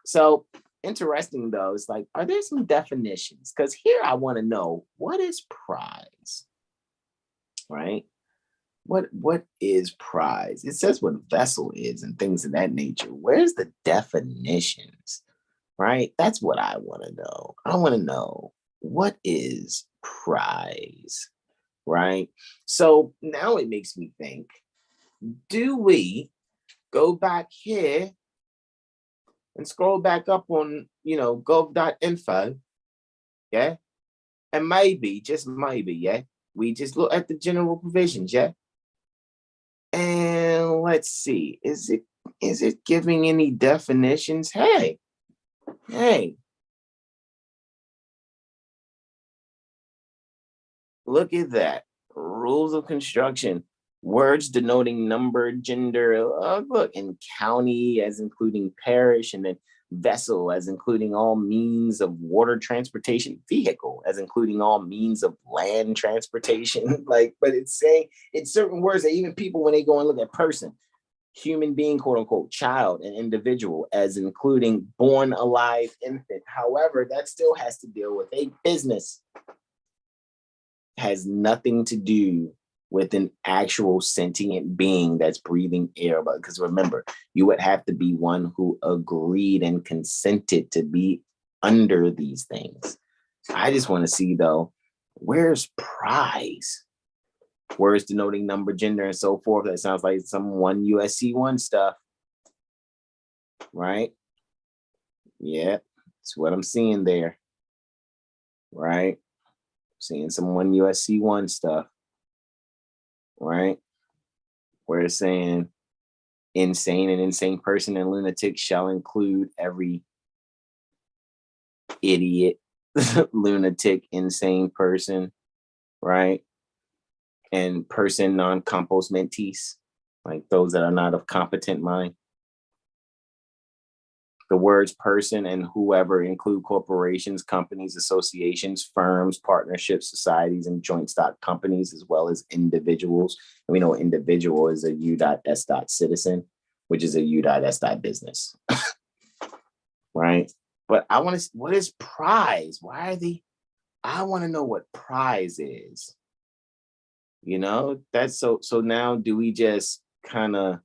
So interesting, though. It's like, are there some definitions? Because here I want to know, what is prize? Right? What is prize? It says what vessel is and things of that nature. Where's the definitions? Right? That's what I want to know. I want to know, what is prize? Right? So now it makes me think, do we go back here and scroll back up on, gov.info? Yeah. And maybe, just maybe, yeah, we just look at the general provisions, yeah. And let's see, is it giving any definitions? Hey, look at that. Rules of construction. Words denoting number, gender, look, in county as including parish, and then vessel as including all means of water transportation, vehicle as including all means of land transportation. Like, but it's saying it's certain words that even people, when they go and look at person, human being, quote unquote, child, and individual as including born alive infant. However, that still has to deal with a business. Has nothing to do with an actual sentient being that's breathing air. But because remember, you would have to be one who agreed and consented to be under these things. I just want to see, though, where's prize? Words denoting number, gender, and so forth. That sounds like some one USC one stuff, right? Yeah, that's what I'm seeing there, right? Seeing some one USC one stuff, right? Where it's saying insane and insane person and lunatic shall include every idiot, lunatic, insane person, right? And person non compos mentis, like those that are not of competent mind. The words person and whoever include corporations, companies, associations, firms, partnerships, societies, and joint stock companies, as well as individuals. And we know individual is a U.S. citizen, which is a U.S. business, right? But I want to, what is prize? Why are they, I want to know what prize is. You know, that's so now do we just kind of,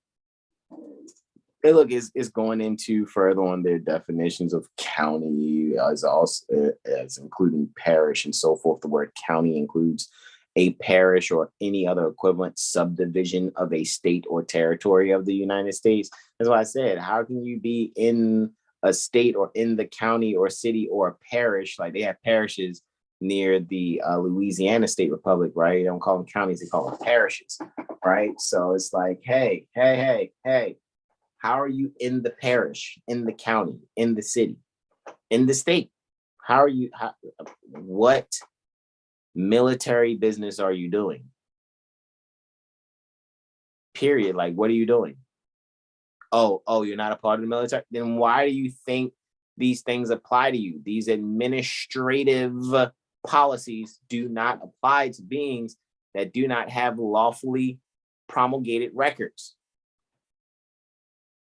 look, is going into further on their definitions of county as also as including parish and so forth. The word county includes a parish or any other equivalent subdivision of a state or territory of the United States. That's why I said, how can you be in a state or in the county or city or a parish? Like they have parishes near the Louisiana State Republic, right? They don't call them counties, they call them parishes, right? So it's like, hey, how are you in the parish, in the county, in the city, in the state? How are you, what military business are you doing? Period. Like, what are you doing? Oh, you're not a part of the military? Then why do you think these things apply to you? These administrative policies do not apply to beings that do not have lawfully promulgated records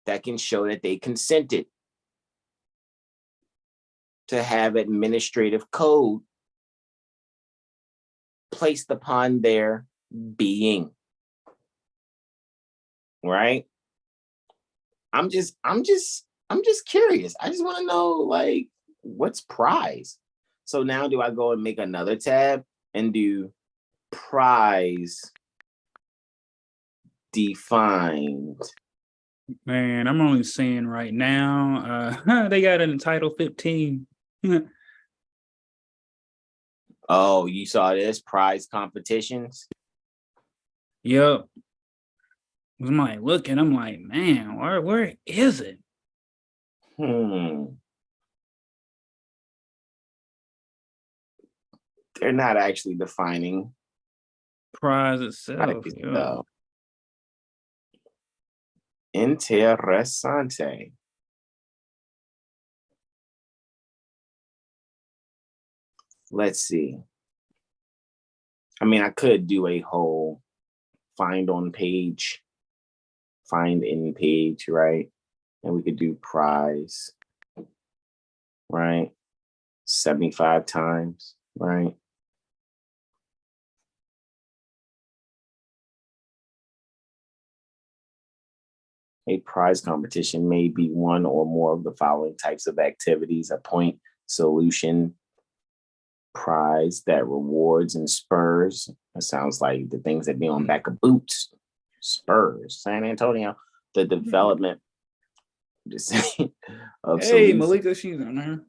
that can show that they consented to have administrative code placed upon their being. Right? I'm just curious. I just want to know, like, what's prize? So now do I go and make another tab and do prize defined? Man, I'm only seeing right now, they got it in Title 15. Oh, you saw this? Prize competitions? Yep. I'm like looking, I'm like, man, where is it? They're not actually defining Prize itself. So. Interesante. Let's see. I mean, I could do a whole find in page, right? And we could do prize, right? 75 times, right? A prize competition may be one or more of the following types of activities: a point solution prize that rewards and spurs. It sounds like the things that be on back of boots. Spurs, San Antonio. The development. Just saying, of hey, solutions. Malika, she's on her.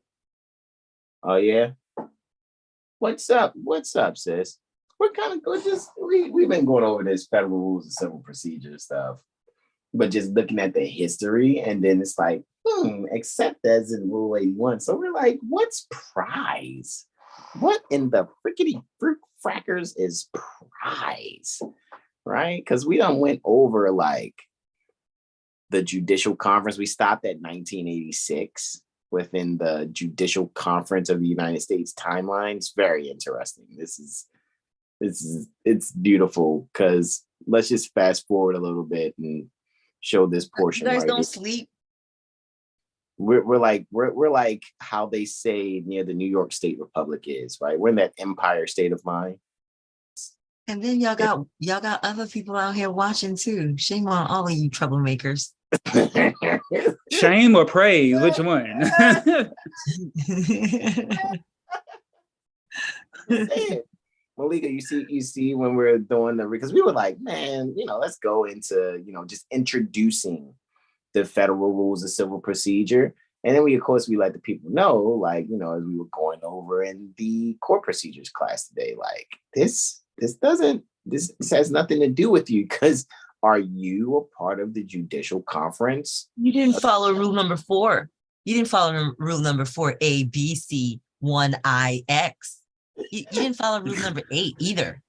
Oh yeah. What's up? What's up, sis? We're kind of we've been going over this federal rules of civil procedure stuff, but just looking at the history, and then it's like, except as in Rule 81. So we're like, what's prize? What in the frickety fruit frackers is prize? right? Because we done went over like the Judicial Conference. We stopped at 1986 within the Judicial Conference of the United States timeline. It's very interesting. It's beautiful because let's just fast forward a little bit and show this portion. You guys right? don't sleep. We're like how they say near the New York State Republic is, right? We're in that empire state of mind. And then y'all got other people out here watching too. Shame on all of you troublemakers. Shame or praise? Which one? Malika, you see when we're doing because we were like, man, let's go into, just introducing the federal rules of civil procedure. And then of course, we let the people know, like, as we were going over in the court procedures class today, like this has nothing to do with you because are you a part of the judicial conference? You didn't follow rule number 4. You didn't follow rule number 4, A, B, C, 1I, X. You didn't follow rule number 8 either.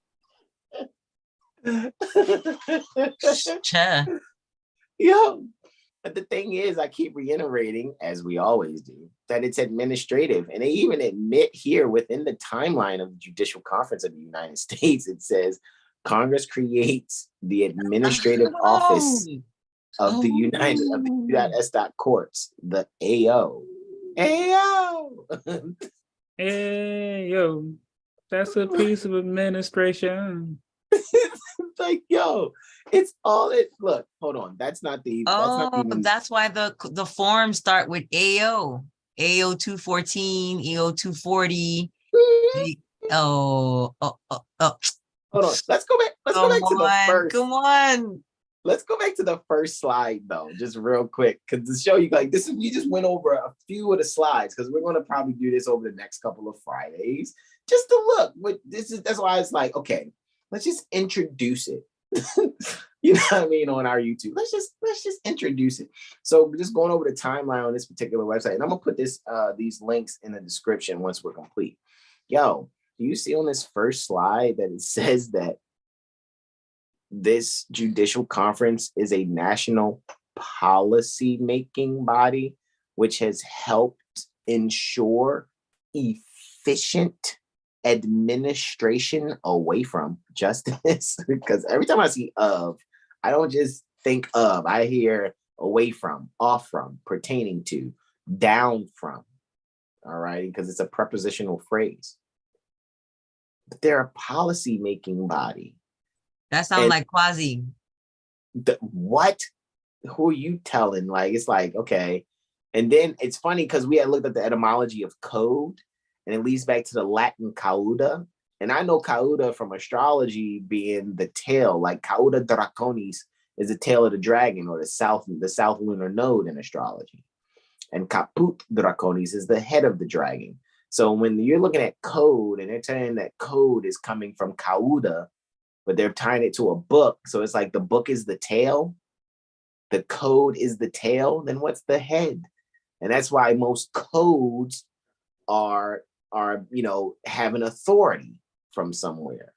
Yo, but the thing is, I keep reiterating, as we always do, that it's administrative. And they even admit here within the timeline of the Judicial Conference of the United States, it says Congress creates the administrative office of the U.S. courts, the AO. AO! Hey, yo, that's a piece of administration. Like, yo, it's all it. Look, hold on. That's not even, that's why the forms start with AO 214, AO 240. Hold on. Let's go back. Let's go back to the first. Come on. Let's go back to the first slide though, just real quick, because to show you like this is we just went over a few of the slides because we're going to probably do this over the next couple of Fridays just to look. But that's why it's like, okay, let's just introduce it. You know what I mean, on our YouTube. Let's just introduce it. So we're just going over the timeline on this particular website, and I'm gonna put these links in the description once we're complete. Yo, do you see on this first slide that it says that this judicial conference is a national policy making body which has helped ensure efficient administration away from justice? Because every time I see of, I don't just think of, I hear away from, off from, pertaining to, down from. All right, because it's a prepositional phrase. But they're a policy making body. That sounds like quasi. What? Who are you telling? Like, it's like, okay. And then it's funny because we had looked at the etymology of code, and it leads back to the Latin cauda. And I know cauda from astrology being the tail, like cauda draconis is the tail of the dragon, or the south lunar node in astrology. And caput draconis is the head of the dragon. So when you're looking at code and they're saying that code is coming from cauda, but they're tying it to a book. So it's like the book is the tail, the code is the tail, then what's the head? And that's why most codes are have an authority from somewhere.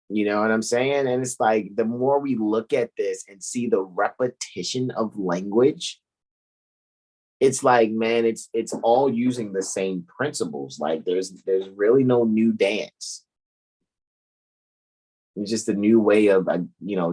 You know what I'm saying? And it's like the more we look at this and see the repetition of language, it's like, man, it's all using the same principles. Like there's really no new dance. It's just a new way of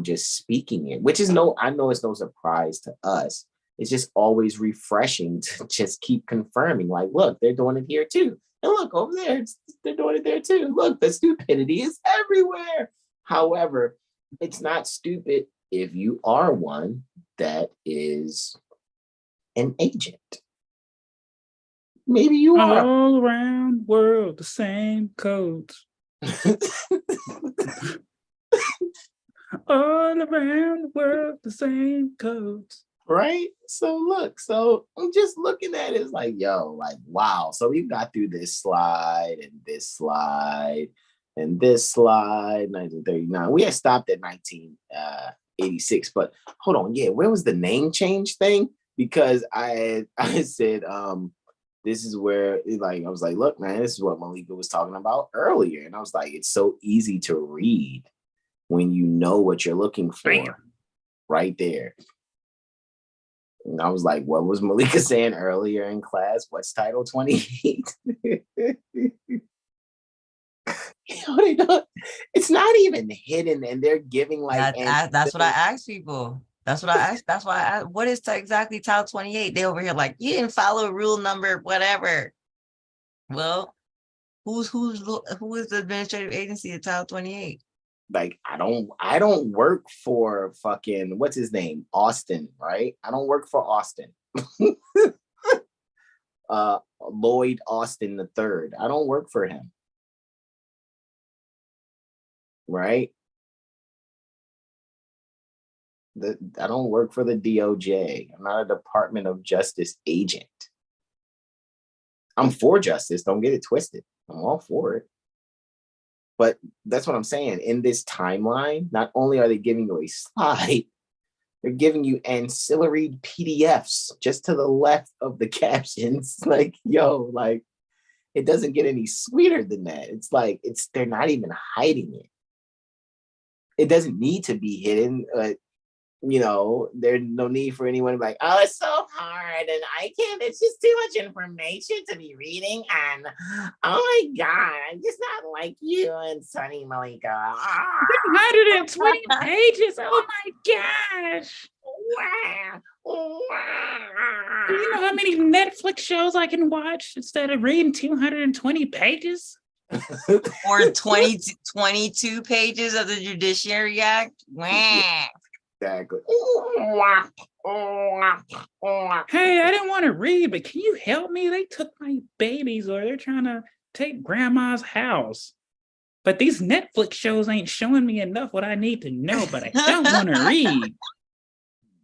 just speaking it, which is I know it's no surprise to us. It's just always refreshing to just keep confirming, like, look, they're doing it here too. And look over there, they're doing it there too. Look, the stupidity is everywhere. However, it's not stupid if you are one that is an agent. Maybe you are. All around the world, the same codes. All around the world, the same codes. Right? So I'm just looking at it, it's like, yo, like, wow. So we got through this slide and this slide and this slide, 1939. We had stopped at 1986, but hold on, yeah, where was the name change thing? Because I said, this is where I was like, look, man, this is what Malika was talking about earlier. And I was like, it's so easy to read. when you know what you're looking for. Bam. Right there. And I was like, what was Malika saying earlier in class? What's Title 28? They don't, it's not even hidden, and they're giving like that's what I ask people. That's what I asked. That's why I asked, what is exactly Title 28? They over here like, you didn't follow rule number, whatever. Well, who is the administrative agency of Title 28? Like, I don't work for fucking, what's his name? Austin, right? I don't work for Austin. Lloyd Austin III. I don't work for him. Right? I don't work for the DOJ. I'm not a Department of Justice agent. I'm for justice. Don't get it twisted. I'm all for it. But that's what I'm saying. In this timeline, not only are they giving you a slide, they're giving you ancillary PDFs just to the left of the captions. Like, yo, like, it doesn't get any sweeter than that. It's like, they're not even hiding it. It doesn't need to be hidden. You know, there's no need for anyone to be like, oh, it's so hard and I can't, it's just too much information to be reading. And oh my God, I'm just not like you and Sunny Malika. 120 pages. Oh my gosh. Wow. Do you know how many Netflix shows I can watch instead of reading 220 pages? Or 22 pages of the Judiciary Act? Yeah. Exactly. Hey, I didn't want to read, but can you help me? They took my babies, or they're trying to take grandma's house. But these Netflix shows ain't showing me enough what I need to know, but I don't want to read.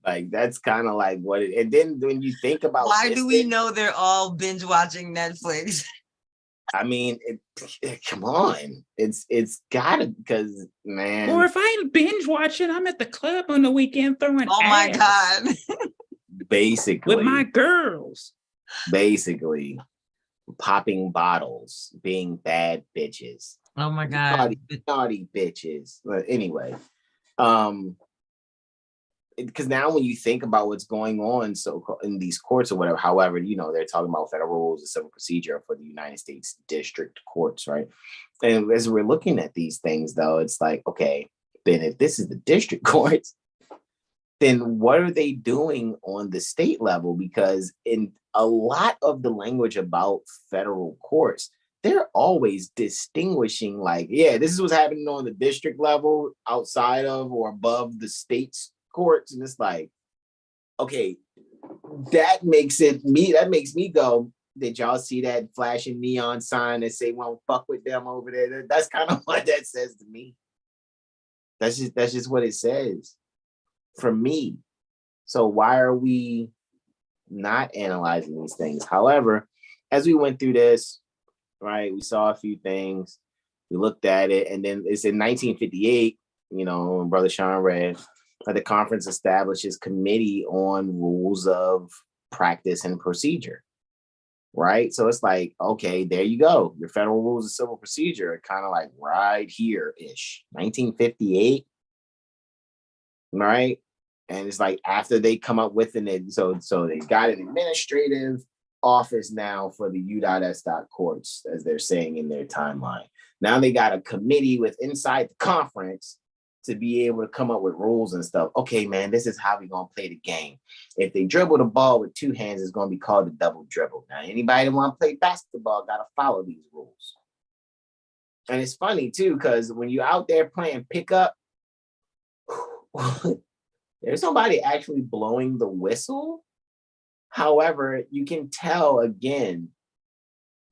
Like, that's kind of like what it, and then when you think about why do we know they're all binge watching Netflix? I mean, come on. It's gotta, because, man. Or if I ain't binge watching, I'm at the club on the weekend throwing oh my ass. God. Basically. With my girls. Basically. Popping bottles, being bad bitches. Oh my God. Naughty bitches. But anyway. Because now when you think about what's going on in these courts or whatever, however, you know, they're talking about federal rules of civil procedure for the United States district courts, right? And as we're looking at these things, though, it's like, okay, then if this is the district courts, then what are they doing on the state level? Because in a lot of the language about federal courts, they're always distinguishing, like, yeah, this is what's happening on the district level outside of or above the state's courts. And it's like, okay, that makes me go, did y'all see that flashing neon sign that say won't fuck with them over there? That's kind of what that says to me. That's just what it says for me. So why are we not analyzing these things? However, as we went through this, right, we saw a few things, we looked at it, and then it's in 1958, you know, when Brother Sean read, the conference establishes committee on rules of practice and procedure, right? So it's like, okay, there you go. Your federal rules of civil procedure are kind of like right here-ish, 1958, right? And it's like after they come up with it, so they got an administrative office now for the U.S. courts, as they're saying in their timeline. Now they got a committee with inside the conference to be able to come up with rules and stuff. Okay, man, this is how we're going to play the game. If they dribble the ball with two hands, it's going to be called a double dribble. Now, anybody that want to play basketball got to follow these rules. And it's funny, too, because when you're out there playing pickup, there's somebody actually blowing the whistle. However, you can tell, again,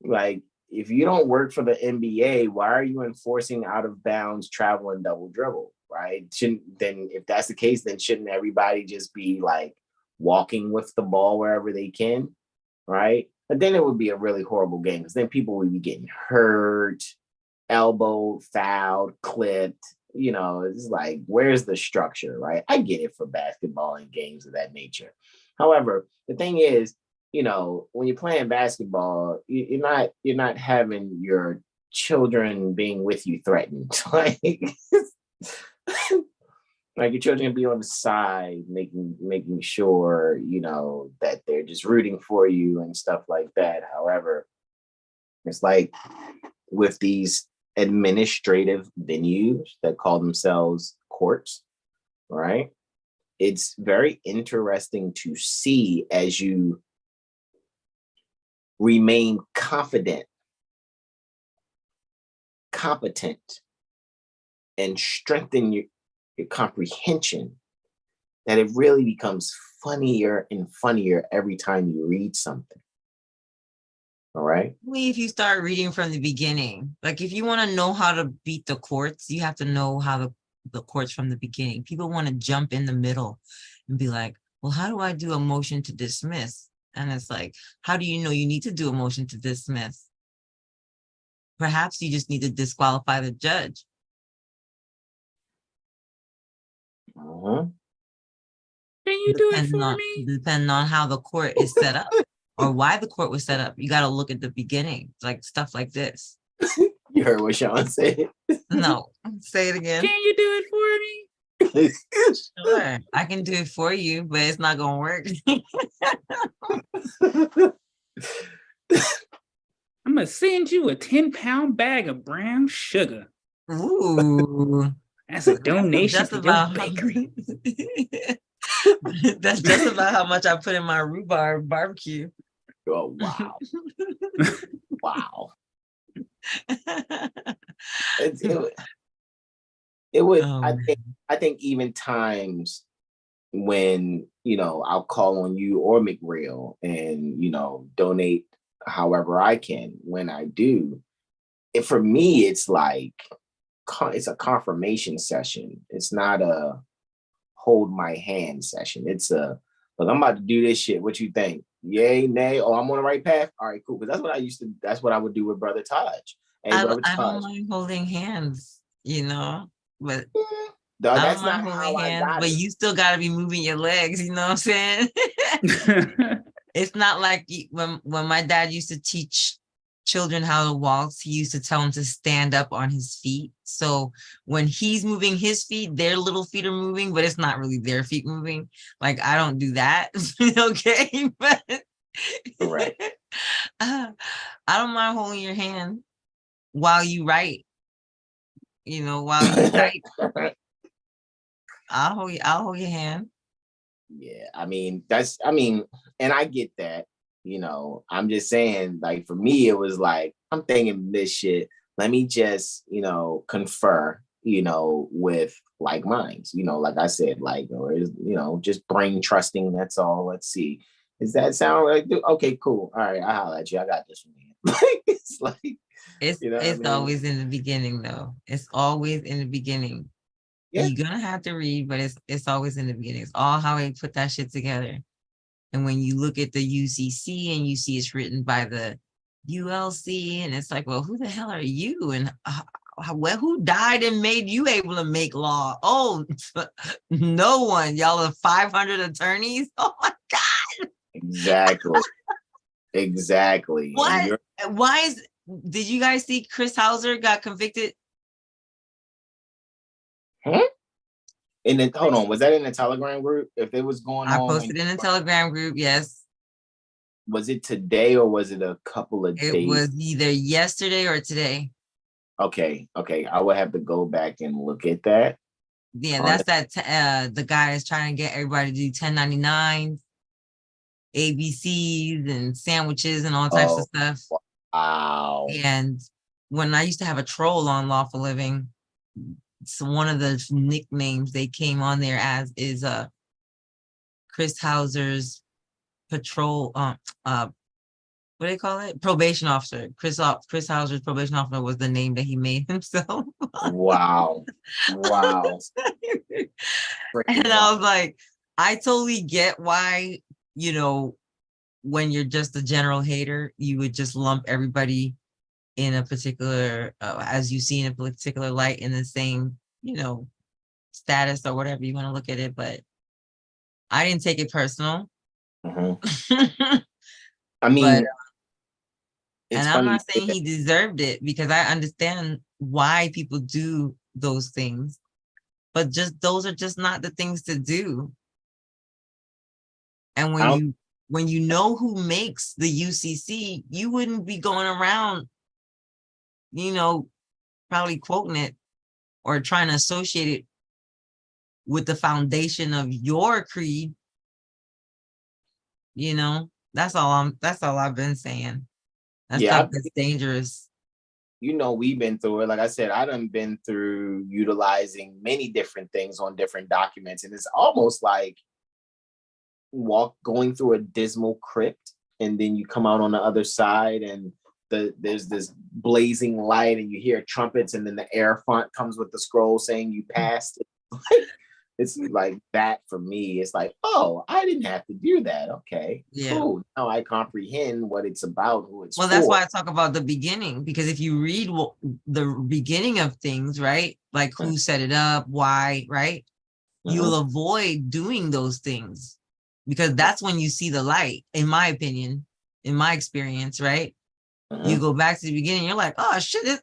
like, if you don't work for the NBA, why are you enforcing out of bounds travel and double dribble, right? If that's the case, then shouldn't everybody just be like walking with the ball wherever they can, right? But then it would be a really horrible game, because then people would be getting hurt, elbowed, fouled, clipped. You know, it's like, where's the structure, right? I get it for basketball and games of that nature. However, the thing is, you know, when you're playing basketball, you're not having your children being with you threatened. Like your children be on the side, making sure, that they're just rooting for you and stuff like that. However, it's like with these administrative venues that call themselves courts, right? It's very interesting to see as you remain confident, competent, and strengthen your comprehension, that it really becomes funnier and funnier every time you read something. All right. Only if you start reading from the beginning. Like if you want to know how to beat the courts, you have to know how the courts from the beginning. People want to jump in the middle and be like, well, how do I do a motion to dismiss? And it's like, how do you know you need to do a motion to dismiss? Perhaps you just need to disqualify the judge. Uh-huh. Can you do it for me? Depending on how the court is set up or why the court was set up. You got to look at the beginning, like stuff like this. You heard what Sean said? No, say it again. Can you do it for me? Sure, I can do it for you, but it's not going to work. I'm going to send you a 10-pound bag of brown sugar. Ooh. That's a donation to your bakery. That's just about how much I put in my rhubarb barbecue. Oh, wow. Wow. It would I think even times when, I'll call on you or McReal and, donate however I can when I do. And for me, it's like, it's a confirmation session. It's not a hold my hand session. It's a, look, I'm about to do this shit. What you think? Yay, nay? Oh, I'm on the right path. All right, cool. Because that's what I would do with Brother Taj. Hey, I Brother Taj. don't mind holding hands, but that's not how I got but it. you still got to be moving your legs. You know what I'm saying? It's not like when my dad used to teach children how to waltz, he used to tell them to stand up on his feet. So when he's moving his feet, their little feet are moving, but it's not really their feet moving. Like I don't do that. Okay. But right. I don't mind holding your hand while you write. While you type. I'll hold your hand. Yeah, and I get that. I'm just saying, like, for me, it was like, I'm thinking this shit. Let me just, confer, with like minds, like I said, like, or, just brain trusting. That's all. Let's see. Does that sound like, okay, cool. All right. I'll holler at you. I got this one. It's like, it's always in the beginning, though. It's always in the beginning. Yeah. You're going to have to read, but it's always in the beginning. It's all how they put that shit together. And when you look at the UCC and you see it's written by the ULC, and it's like, well, who the hell are you? And who died and made you able to make law? Oh, no one. Y'all are 500 attorneys. Oh my God. Exactly. Exactly. What? Did you guys see Chris Hauser got convicted? Huh? Hold on, was that in the Telegram group? If it was going on, I posted in the Telegram group. Yes. Was it today or was it a couple of days? It was either yesterday or today. Okay. I would have to go back and look at that. Yeah, that's the guy is trying to get everybody to do 1099s, ABCs, and sandwiches and all types of stuff. Wow. And when I used to have a troll on Lawful Living, so one of the nicknames they came on there as is Chris Hauser's patrol what do they call it? Probation officer. Chris Hauser's probation officer was the name that he made himself. Wow. And I was like, I totally get why, when you're just a general hater, you would just lump everybody in a particular, as you see in a particular light in the same, status or whatever you want to look at it. But I didn't take it personal. Mm-hmm. I mean, and I'm not saying he deserved it because I understand why people do those things. but just those are just not the things to do. And when you know who makes the UCC, you wouldn't be going around, probably quoting it or trying to associate it with the foundation of your creed. That's all I've been saying. That stuff is dangerous. We've been through it. Like I said, I done been through utilizing many different things on different documents, and it's almost like going through a dismal crypt, and then you come out on the other side, and there's this blazing light, and you hear trumpets, and then the air font comes with the scroll saying you passed. It's like that for me. It's like, oh, I didn't have to do that. Okay, cool. Now I comprehend what it's about, who it's for. That's why I talk about the beginning, because if you read the beginning of things, right? Like who set it up, why, right? You'll avoid doing those things, because that's when you see the light, in my opinion, in my experience, right? You go back to the beginning, you're like, oh shit,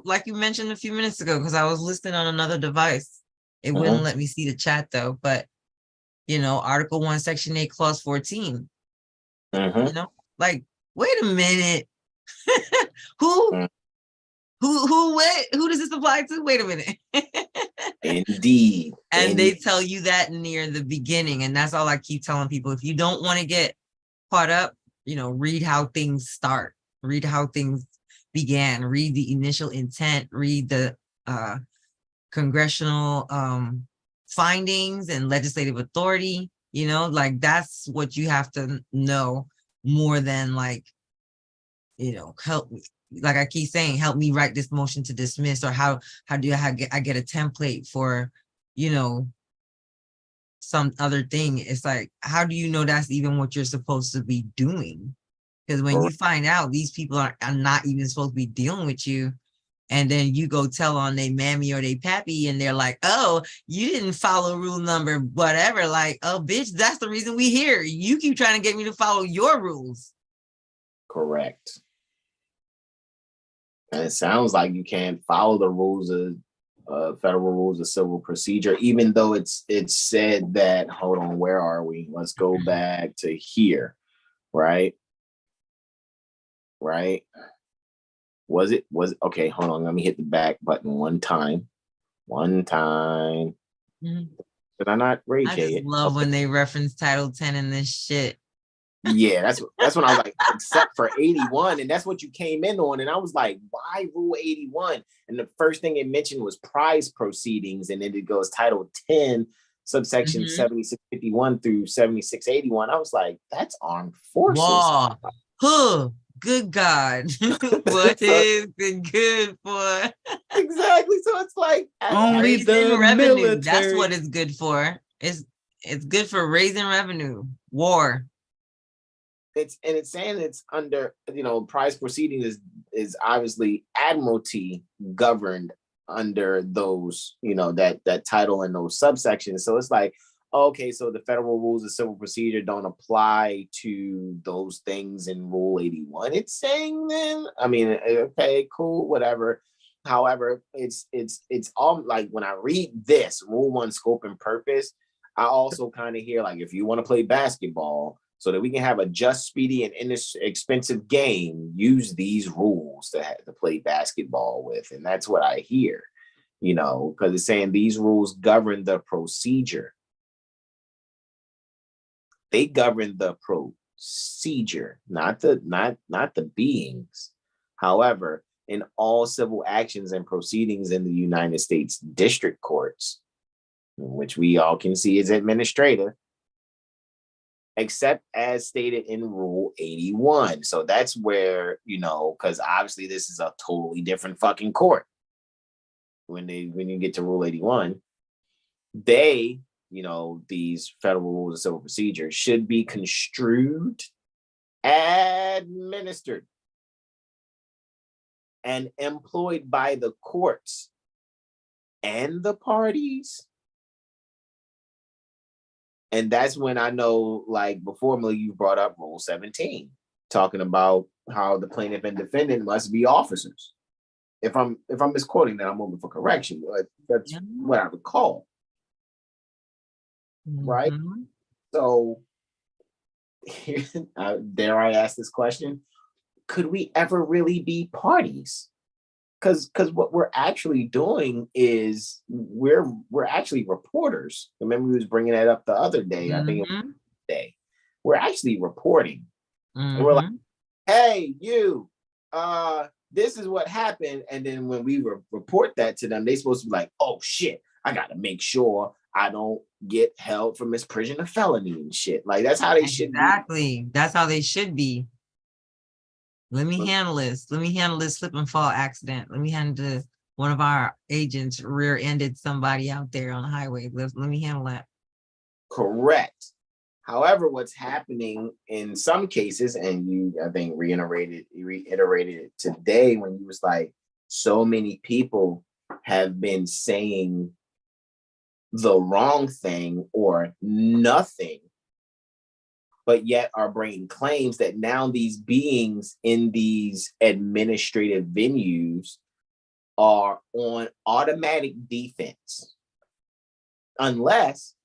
like you mentioned a few minutes ago, because I was listening on another device. It wouldn't let me see the chat though, but Article 1, Section 8, Clause 14. Like, wait a minute. Who does this apply to? Wait a minute. Indeed. And they tell you that near the beginning. And that's all I keep telling people. If you don't want to get caught up, read how things start, read how things began, read the initial intent, read the congressional findings and legislative authority. That's what you have to know, more than help me, like I keep saying, help me write this motion to dismiss, or how do I get a template for some other thing. It's like, how do you know that's even what you're supposed to be doing? Because when you find out these people are not even supposed to be dealing with you, and then you go tell on they mammy or they pappy, and they're like, oh, you didn't follow rule number whatever. Like, oh, bitch, that's the reason we here. You keep trying to get me to follow your rules. Correct. And it sounds like you can't follow the rules of federal rules of civil procedure, even though it's said that, hold on, where are we? Let's go back to here, right? Right. Was it okay? Hold on. Let me hit the back button one time. Did I not rage? I just love when they reference Title 10 in this shit. Yeah, that's when I was like, except for 81, and that's what you came in on, and I was like, why Rule 81? And the first thing it mentioned was prize proceedings, and then it goes Title 10, subsection 7651 through 7681. I was like, that's armed forces. Wow. Huh. Good God. What is it good for? Exactly. So it's like only the revenue. military. That's what it's good for. It's good for raising revenue. War. It's saying it's under, prize proceeding is obviously admiralty governed under those, that title and those subsections. So it's like, okay, so the federal rules of civil procedure don't apply to those things in Rule 81. It's saying then, I mean, okay, cool, whatever. However, it's all like, when I read this Rule 1 scope and purpose, I also kind of hear like, if you want to play basketball so that we can have a just, speedy, and inexpensive game, use these rules to play basketball with. And that's what I hear, because it's saying these rules govern the procedure. They govern the procedure, not the beings. However, in all civil actions and proceedings in the United States district courts, which we all can see is administrative, except as stated in Rule 81. So that's where, because obviously this is a totally different fucking court. When you get to Rule 81, they, these federal rules of civil procedure should be construed, administered, and employed by the courts and the parties. And that's when I know, like before, you brought up Rule 17, talking about how the plaintiff and defendant must be officers. If I'm misquoting that, I'm open for correction, but that's what I recall. right? Mhm. So dare I ask this question? Could we ever really be parties? Because what we're actually doing is we're actually reporters. Remember, we was bringing that up the other day. I think it was Mhm. the day. We're actually reporting, and we're like, Mhm. "Hey, you, this is what happened." And then when we report that to them, they supposed to be like, "Oh shit, I got to make sure I don't get held for misprision of felony and shit." Like that's how they should be. Exactly. That's how they should be. Let me handle this. Let me handle this slip and fall accident. Let me handle this. One of our agents rear-ended somebody out there on the highway. Let me handle that. Correct. However, what's happening in some cases, and you, I think, reiterated it today when you was like, so many people have been saying the wrong thing or nothing, but yet are bringing claims that now these beings in these administrative venues are on automatic defense, unless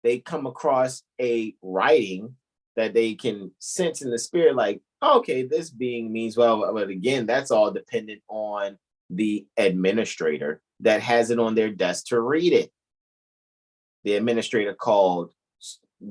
they come across a writing that they can sense in the spirit, like, okay, this being means well, but again, that's all dependent on the administrator that has it on their desk to read it. The administrator called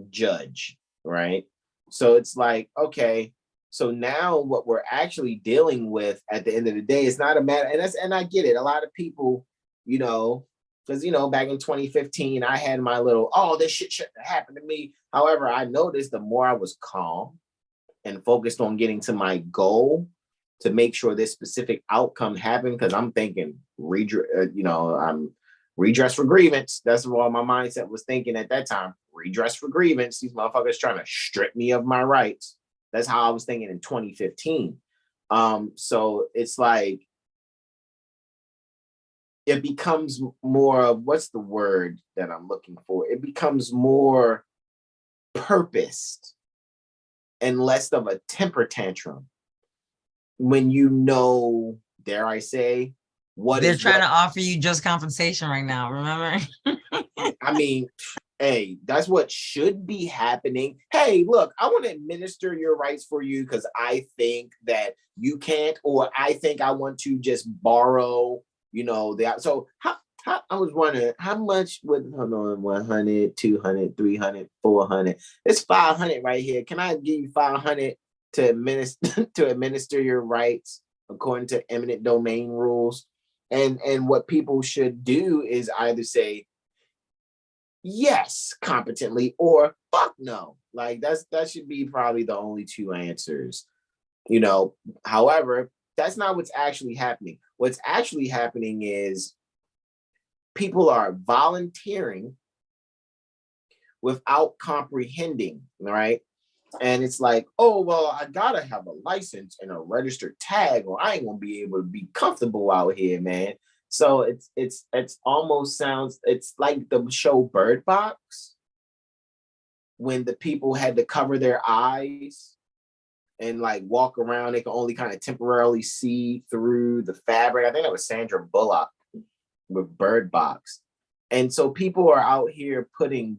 judge, right? So it's like, okay, so now what we're actually dealing with at the end of the day is not a matter, and I get it. A lot of people, you know, because back in 2015, I had my little, oh, this shit shouldn't have happened to me. However, I noticed the more I was calm and focused on getting to my goal to make sure this specific outcome happened, because I'm thinking I'm redress for grievance. That's what my mindset was thinking at that time. Redress for grievance. These motherfuckers trying to strip me of my rights. That's how I was thinking in 2015. So it's like it becomes more of, what's the word that I'm looking for? It becomes more purposed and less of a temper tantrum when dare I say, what They're is trying what. to offer you just compensation right now, remember? I mean, hey, that's what should be happening. Hey, look, I want to administer your rights for you because I think that you can't, or I think I want to just borrow, so how I was wondering how much would, hold on, 100, 200, 300, 400. It's 500 right here. Can I give you 500 to administer to administer your rights according to eminent domain rules? And what people should do is either say yes competently or fuck no. Like that should be probably the only two answers. However, that's not what's actually happening. What's actually happening is people are volunteering without comprehending, right? And it's like, oh, well, I gotta have a license and a registered tag, or I ain't gonna be able to be comfortable out here, man. So it's almost sounds, it's like the show Bird Box, when the people had to cover their eyes and like walk around. They could only kind of temporarily see through the fabric. I think that was Sandra Bullock with Bird Box. And so people are out here putting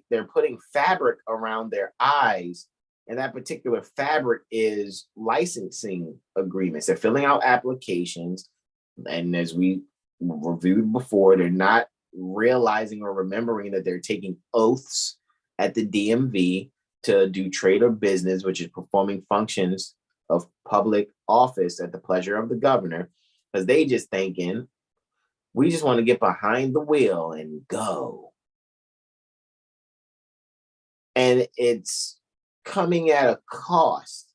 they're putting fabric around their eyes, and that particular fabric is licensing agreements. They're filling out applications, and as we reviewed before, they're not realizing or remembering that they're taking oaths at the DMV to do trade or business, which is performing functions of public office at the pleasure of the governor, because they just thinking, we just want to get behind the wheel and go. And it's coming at a cost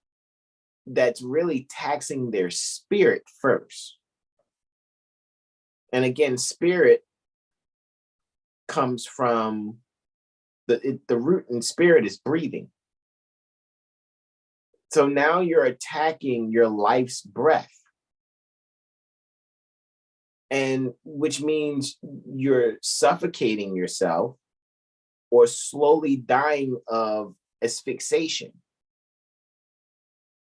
that's really taxing their spirit first. And again, spirit comes from the root in spirit is breathing. So now you're attacking your life's breath. And which means you're suffocating yourself or slowly dying of asphyxiation,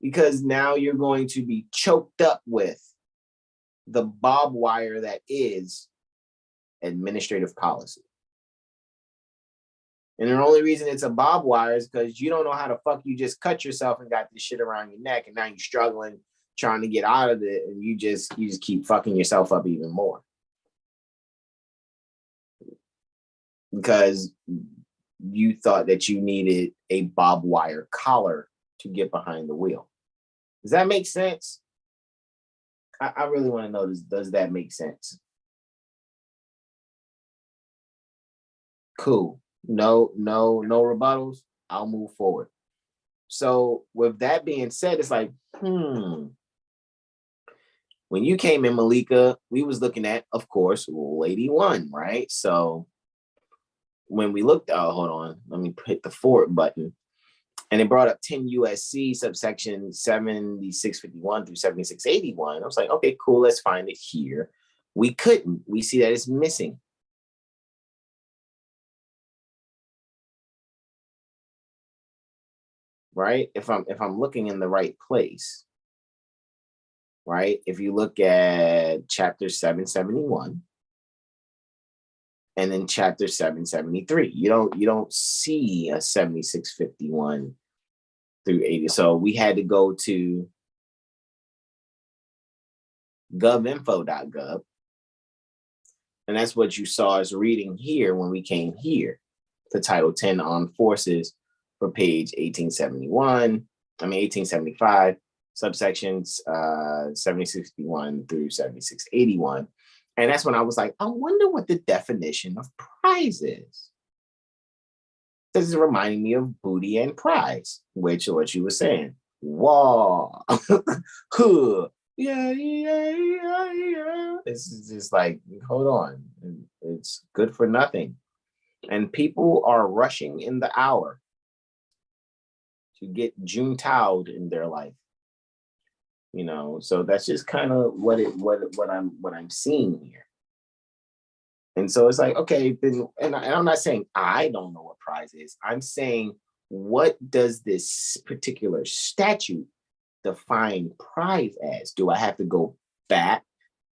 because now you're going to be choked up with the barbed wire that is administrative policy. And the only reason it's a barbed wire is because you don't know how the fuck you just cut yourself and got this shit around your neck, and now you're struggling trying to get out of it, and you just keep fucking yourself up even more. Because you thought that you needed a barbed wire collar to get behind the wheel. Does that make sense? I really want to know, does that make sense? Cool. No rebuttals. I'll move forward. So with that being said, it's like, when you came in, Malika, we was looking at, of course, Rule 81, right? So when we looked, hold on, let me hit the forward button. And it brought up 10 USC subsection 7651 through 7681. I was like, okay, cool, let's find it here. We couldn't. We see that it's missing. Right? If I'm looking in the right place, right? If you look at chapter 771 and then chapter 773, you don't see a 7651 through 80. So we had to go to govinfo.gov. And that's what you saw us reading here when we came here to Title 10 Armed Forces for page 1875, subsections 7661 through 7681. And that's when I was like, I wonder what the definition of prize is. This is reminding me of booty and prize, which is what you were saying. Whoa. Yeah. This is just like, hold on. It's good for nothing. And people are rushing in the hour to get Juntowed in their life. You know, so that's just kind of what I'm seeing here. And so it's like, okay, and I'm not saying I don't know what prize is. I'm saying, what does this particular statute define prize as? Do I have to go back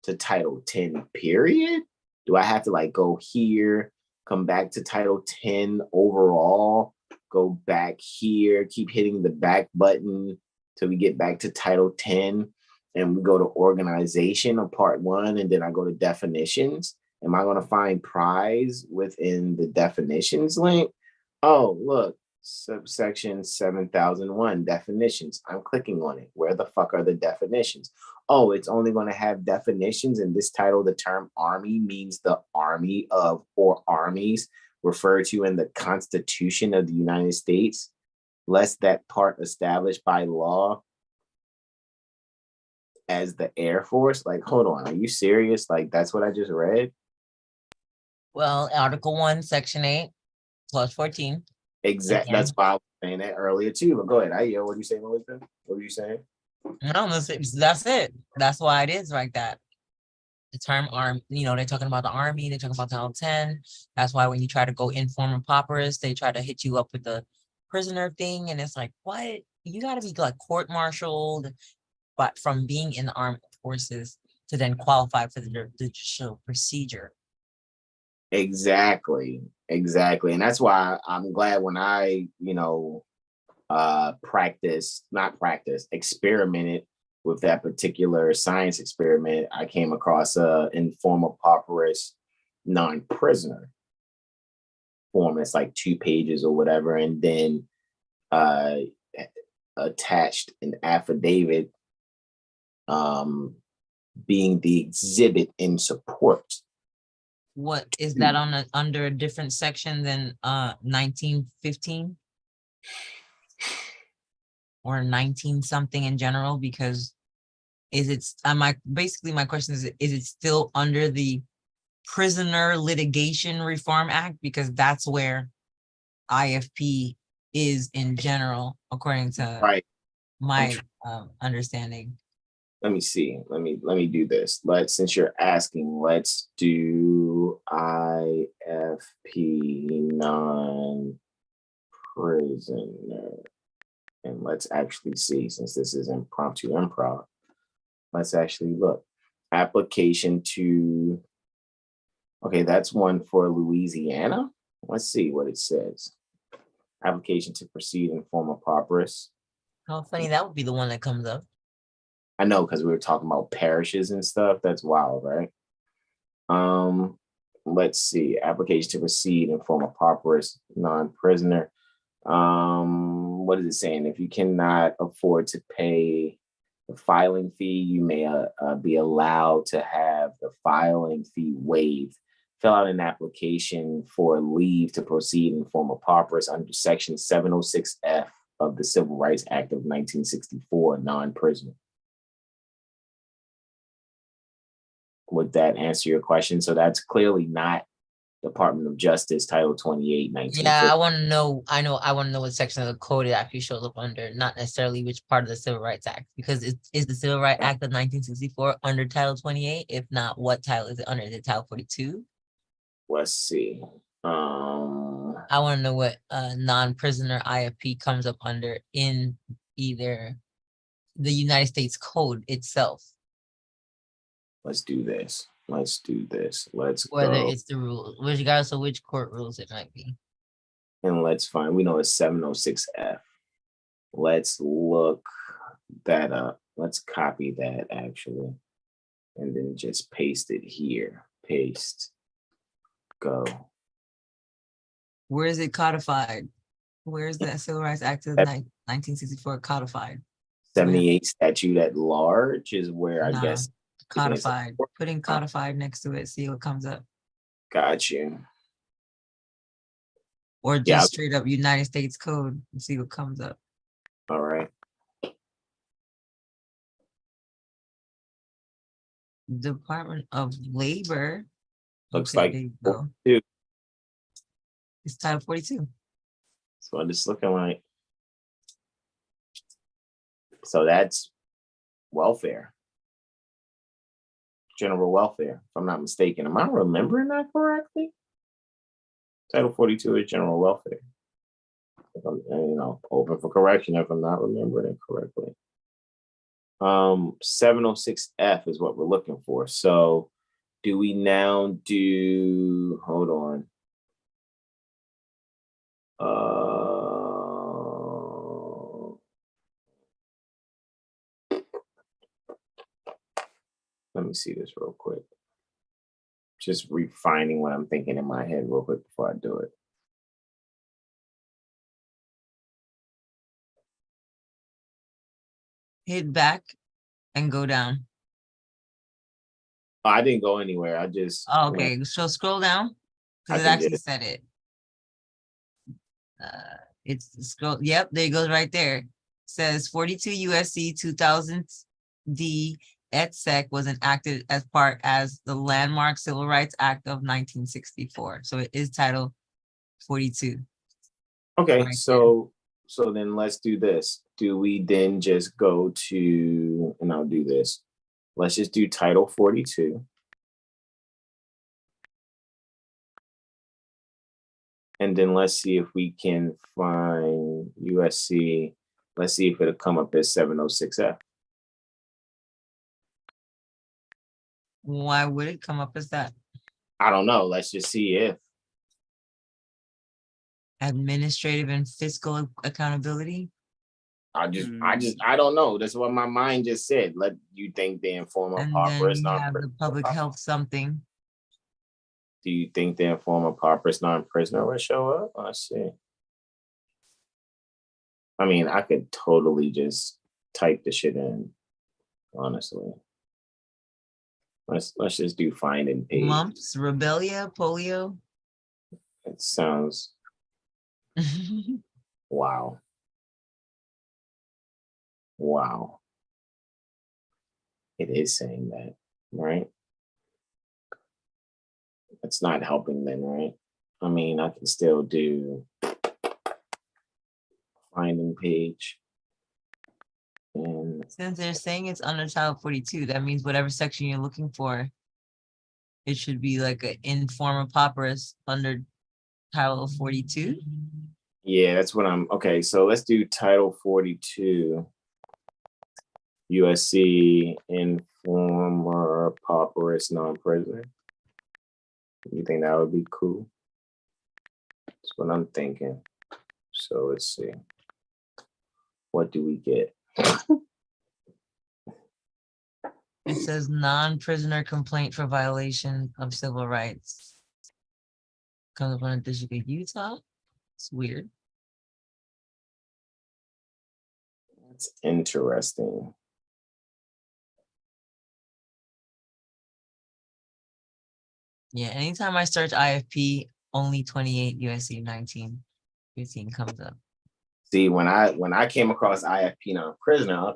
to Title 10 period? Do I have to like go here, come back to Title 10 overall, go back here, keep hitting the back button till we get back to Title 10, and we go to organization of part 1, and then I go to definitions? Am I going to find prize within the definitions link? Oh, look, subsection 7001, definitions. I'm clicking on it. Where the fuck are the definitions? Oh, it's only going to have definitions in this title. The term army means the army of or armies referred to in the Constitution of the United States, less that part established by law as the Air Force. Like, hold on, are you serious? Like, that's what I just read? Well, Article 1, Section 8, Clause 14. Exactly. That's why I was saying that earlier too. But go ahead. What are you saying, Melissa? What are you saying? No, that's it. That's why it is like that. The term arm, they're talking about the army, they're talking about Title 10. That's why when you try to go inform and pauperous, they try to hit you up with the prisoner thing. And it's like, what? You got to be like court-martialed, but from being in the armed forces to then qualify for the judicial procedure. Exactly. And that's why I'm glad when I, experimented with that particular science experiment, I came across a informal pauperous non-prisoner form. It's like 2 pages or whatever, and then attached an affidavit being the exhibit in support. What is that under a different section than 1915 or 19 something in general? Because my question is it still under the Prisoner Litigation Reform Act? Because that's where IFP is in general, according to my understanding. Let me see. Let me do this. Since you're asking, let's do IFP non-prisoner. And let's actually see, since this is Impromptu Improv, let's actually look. Application to, okay, that's one for Louisiana. Let's see what it says. Application to proceed in form of pauperous. How funny that would be the one that comes up. I know, because we were talking about parishes and stuff. That's wild, right? Let's see. Application to proceed in form of pauperous non-prisoner. What is it saying? If you cannot afford to pay the filing fee, you may be allowed to have the filing fee waived. Fill out an application for leave to proceed in form of pauperous under Section 706F of the Civil Rights Act of 1964, non-prisoner. Would that answer your question? So that's clearly not Department of Justice, Title 28, 1950. Yeah, I want to know. I want to know what section of the code it actually shows up under, not necessarily which part of the Civil Rights Act, because is the Civil Rights Act of 1964 under Title 28? If not, what title is it under? Is it Title 42? Let's see. I want to know what non-prisoner IFP comes up under in either the United States Code itself. Let's do this. Let's Whether go. it's the rule, regardless of which court rules it might be. And let's find, we know it's 706F. Let's look that up. Let's copy that actually. And then just paste it here. Paste. Go. Where is it codified? Where is the Civil Rights Act of 1964 codified? 78 statute at large is where I guess. Codified. Putting codified next to it, see what comes up. Got you. Or just straight up United States Code and see what comes up. All right. Department of Labor. Looks okay, like there you go. It's Title 42. So I'm just looking like. So that's welfare. General welfare, if I'm not mistaken. Am I remembering that correctly? Title 42 is general welfare. If I'm, open for correction if I'm not remembering it correctly. 706F is what we're looking for. So do we now do, hold on. Let me see this real quick. Just refining what I'm thinking in my head real quick before I do it. Hit back and go down. Oh, I didn't go anywhere. I just. Oh, okay, so scroll down because it actually said it. It's scroll. Yep, there it goes right there. It says 42 USC 2000 D et sec was enacted as the landmark Civil Rights Act of 1964. So it is Title 42. Okay, right so then let's do this. Do we then just go to, and I'll do this. Let's just do Title 42. And then let's see if we can find USC. Let's see if it'll come up as 706F. Why would it come up as that? I don't know. Let's just see if. Administrative and fiscal accountability. I don't know. That's what my mind just said. Let you think they inform a pauperous non-prisoner. The public health something. Do you think the informal pauperous non-prisoner will show up? Let's see. I mean, I could totally just type the shit in, honestly. Let's just do find and page. Mumps, rubella, polio. It sounds. Wow. Wow. It is saying that, right? It's not helping then, right? I mean, I can still do finding page. And since they're saying it's under Title 42, that means whatever section you're looking for, it should be like an informal pauperous under Title 42. Yeah, that's what I'm, okay, so let's do Title 42. USC informer pauperous non-prisoner. You think that would be cool? That's what I'm thinking. So let's see. What do we get? It says non-prisoner complaint for violation of civil rights. Comes from the District of Utah. It's weird. That's interesting. Yeah, anytime I search IFP, only 28 USC 1915 comes up. See, when I came across IFP non-prisoner, I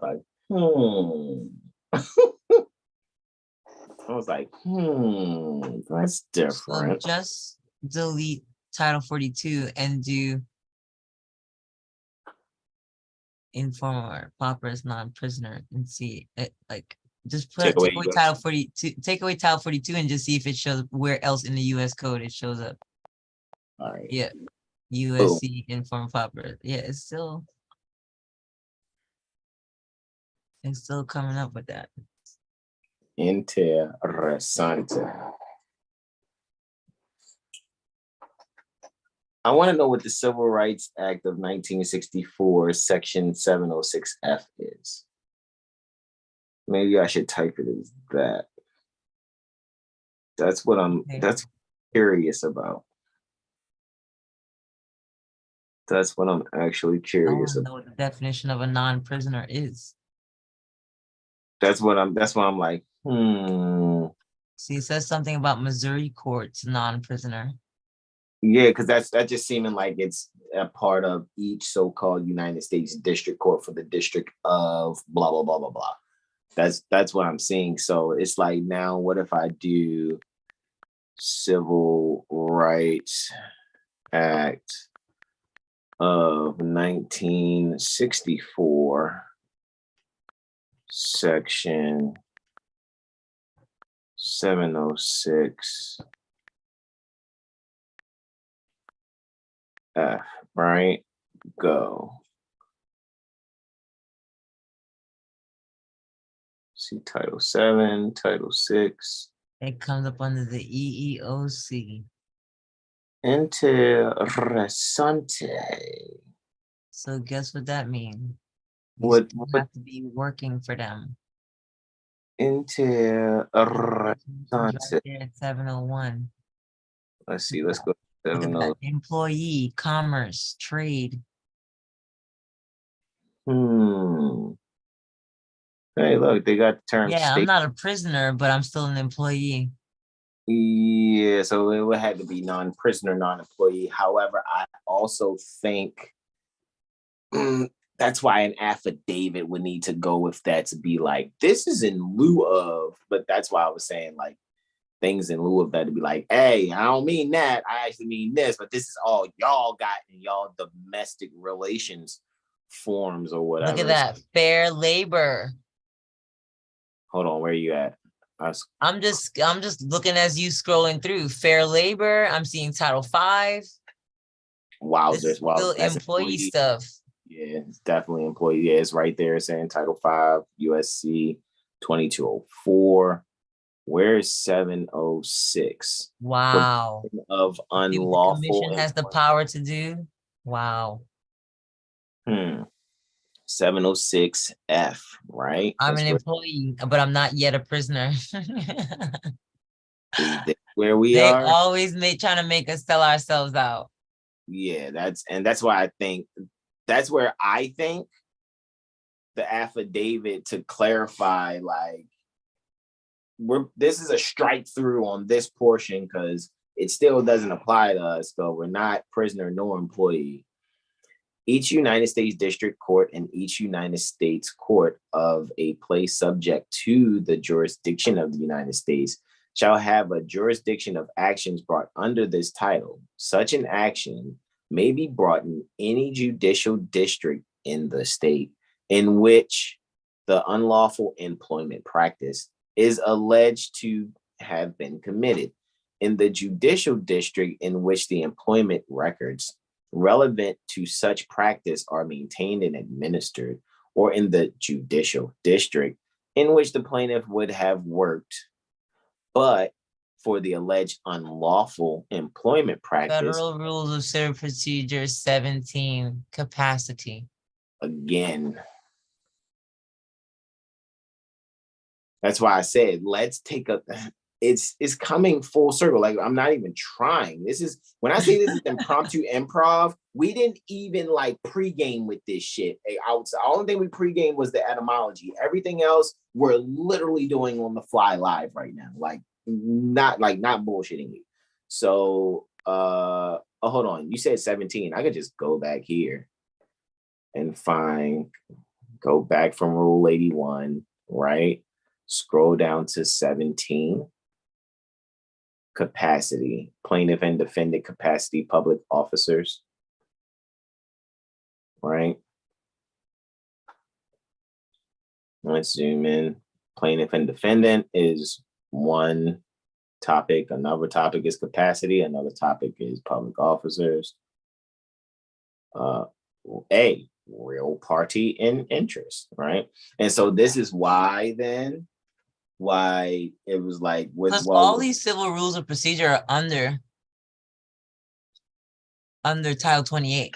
was like, that's different. So just delete Title 42 and do informer paupers non-prisoner and see it, like just take away Title 42, take away Title 42 and just see if it shows where else in the US code it shows up. All right. Yeah. USC informer pauper. Yeah, it's still coming up with that. Interesante. I want to know what the Civil Rights Act of 1964, Section 706F is. Maybe I should type it as that. That's what that's curious about. That's what I'm actually curious about. I want to know what the definition of a non-prisoner is. That's what I'm like, See, it says something about Missouri courts non-prisoner. Yeah, because that just seeming like it's a part of each so-called United States district court for the district of blah blah blah blah blah. That's what I'm seeing. So it's like, now what if I do Civil Rights Act of 1964, Section 706 F, right? Go. See Title 7, Title 6. It comes up under the EEOC. Interessante. So guess what that means? What have to be working for them. Interessante. Right there at 701. Let's see. Let's go. Look at that. Employee, commerce, trade. Hey, look, they got the term. Yeah, I'm not a prisoner, but I'm still an employee. Yeah, so it would have to be non-prisoner, non-employee. However, I also think that's why an affidavit would need to go with that, to be like, this is in lieu of, but that's why I was saying like things in lieu of that, to be like, hey, I don't mean that. I actually mean this, but this is all y'all got in y'all domestic relations forms or whatever. Look at that. Fair labor. Hold on, where are you at? I'm just looking as you scrolling through. Fair labor. I'm seeing Title 5. Wowzers. Wow, still employee stuff. Yeah, it's definitely employee. Yeah, it's right there saying Title 5, USC 2204. Where's 706? Wow. Of unlawful. The commission has the power to do. Wow. 706F, right? I'm an employee, but I'm not yet a prisoner. Where we are. They always trying to make us sell ourselves out. Yeah, that's why I think that's where I think the affidavit to clarify, like, this is a strike through on this portion because it still doesn't apply to us, though we're not prisoner nor employee. Each United States District Court and each United States Court of a place subject to the jurisdiction of the United States shall have a jurisdiction of actions brought under this title. Such an action may be brought in any judicial district in the state in which the unlawful employment practice is alleged to have been committed, in the judicial district in which the employment records relevant to such practice are maintained and administered, or in the judicial district in which the plaintiff would have worked, but for the alleged unlawful employment practice. Federal Rules of Civil Procedure 17, capacity. Again, that's why I said, let's take it's coming full circle. Like, I'm not even trying. This is, when I say this is impromptu improv, we didn't even like pregame with this shit. The only thing we pregame was the etymology. Everything else we're literally doing on the fly live right now. Not bullshitting you. So hold on. You said 17. I could just go back here and go back from Rule 81, right? Scroll down to 17. Capacity, plaintiff and defendant capacity, public officers, right? Let's zoom in. Plaintiff and defendant is one topic. Another topic is capacity. Another topic is public officers. A, real party in interest, right? And so this is why it was like all these civil rules of procedure are under Title 28.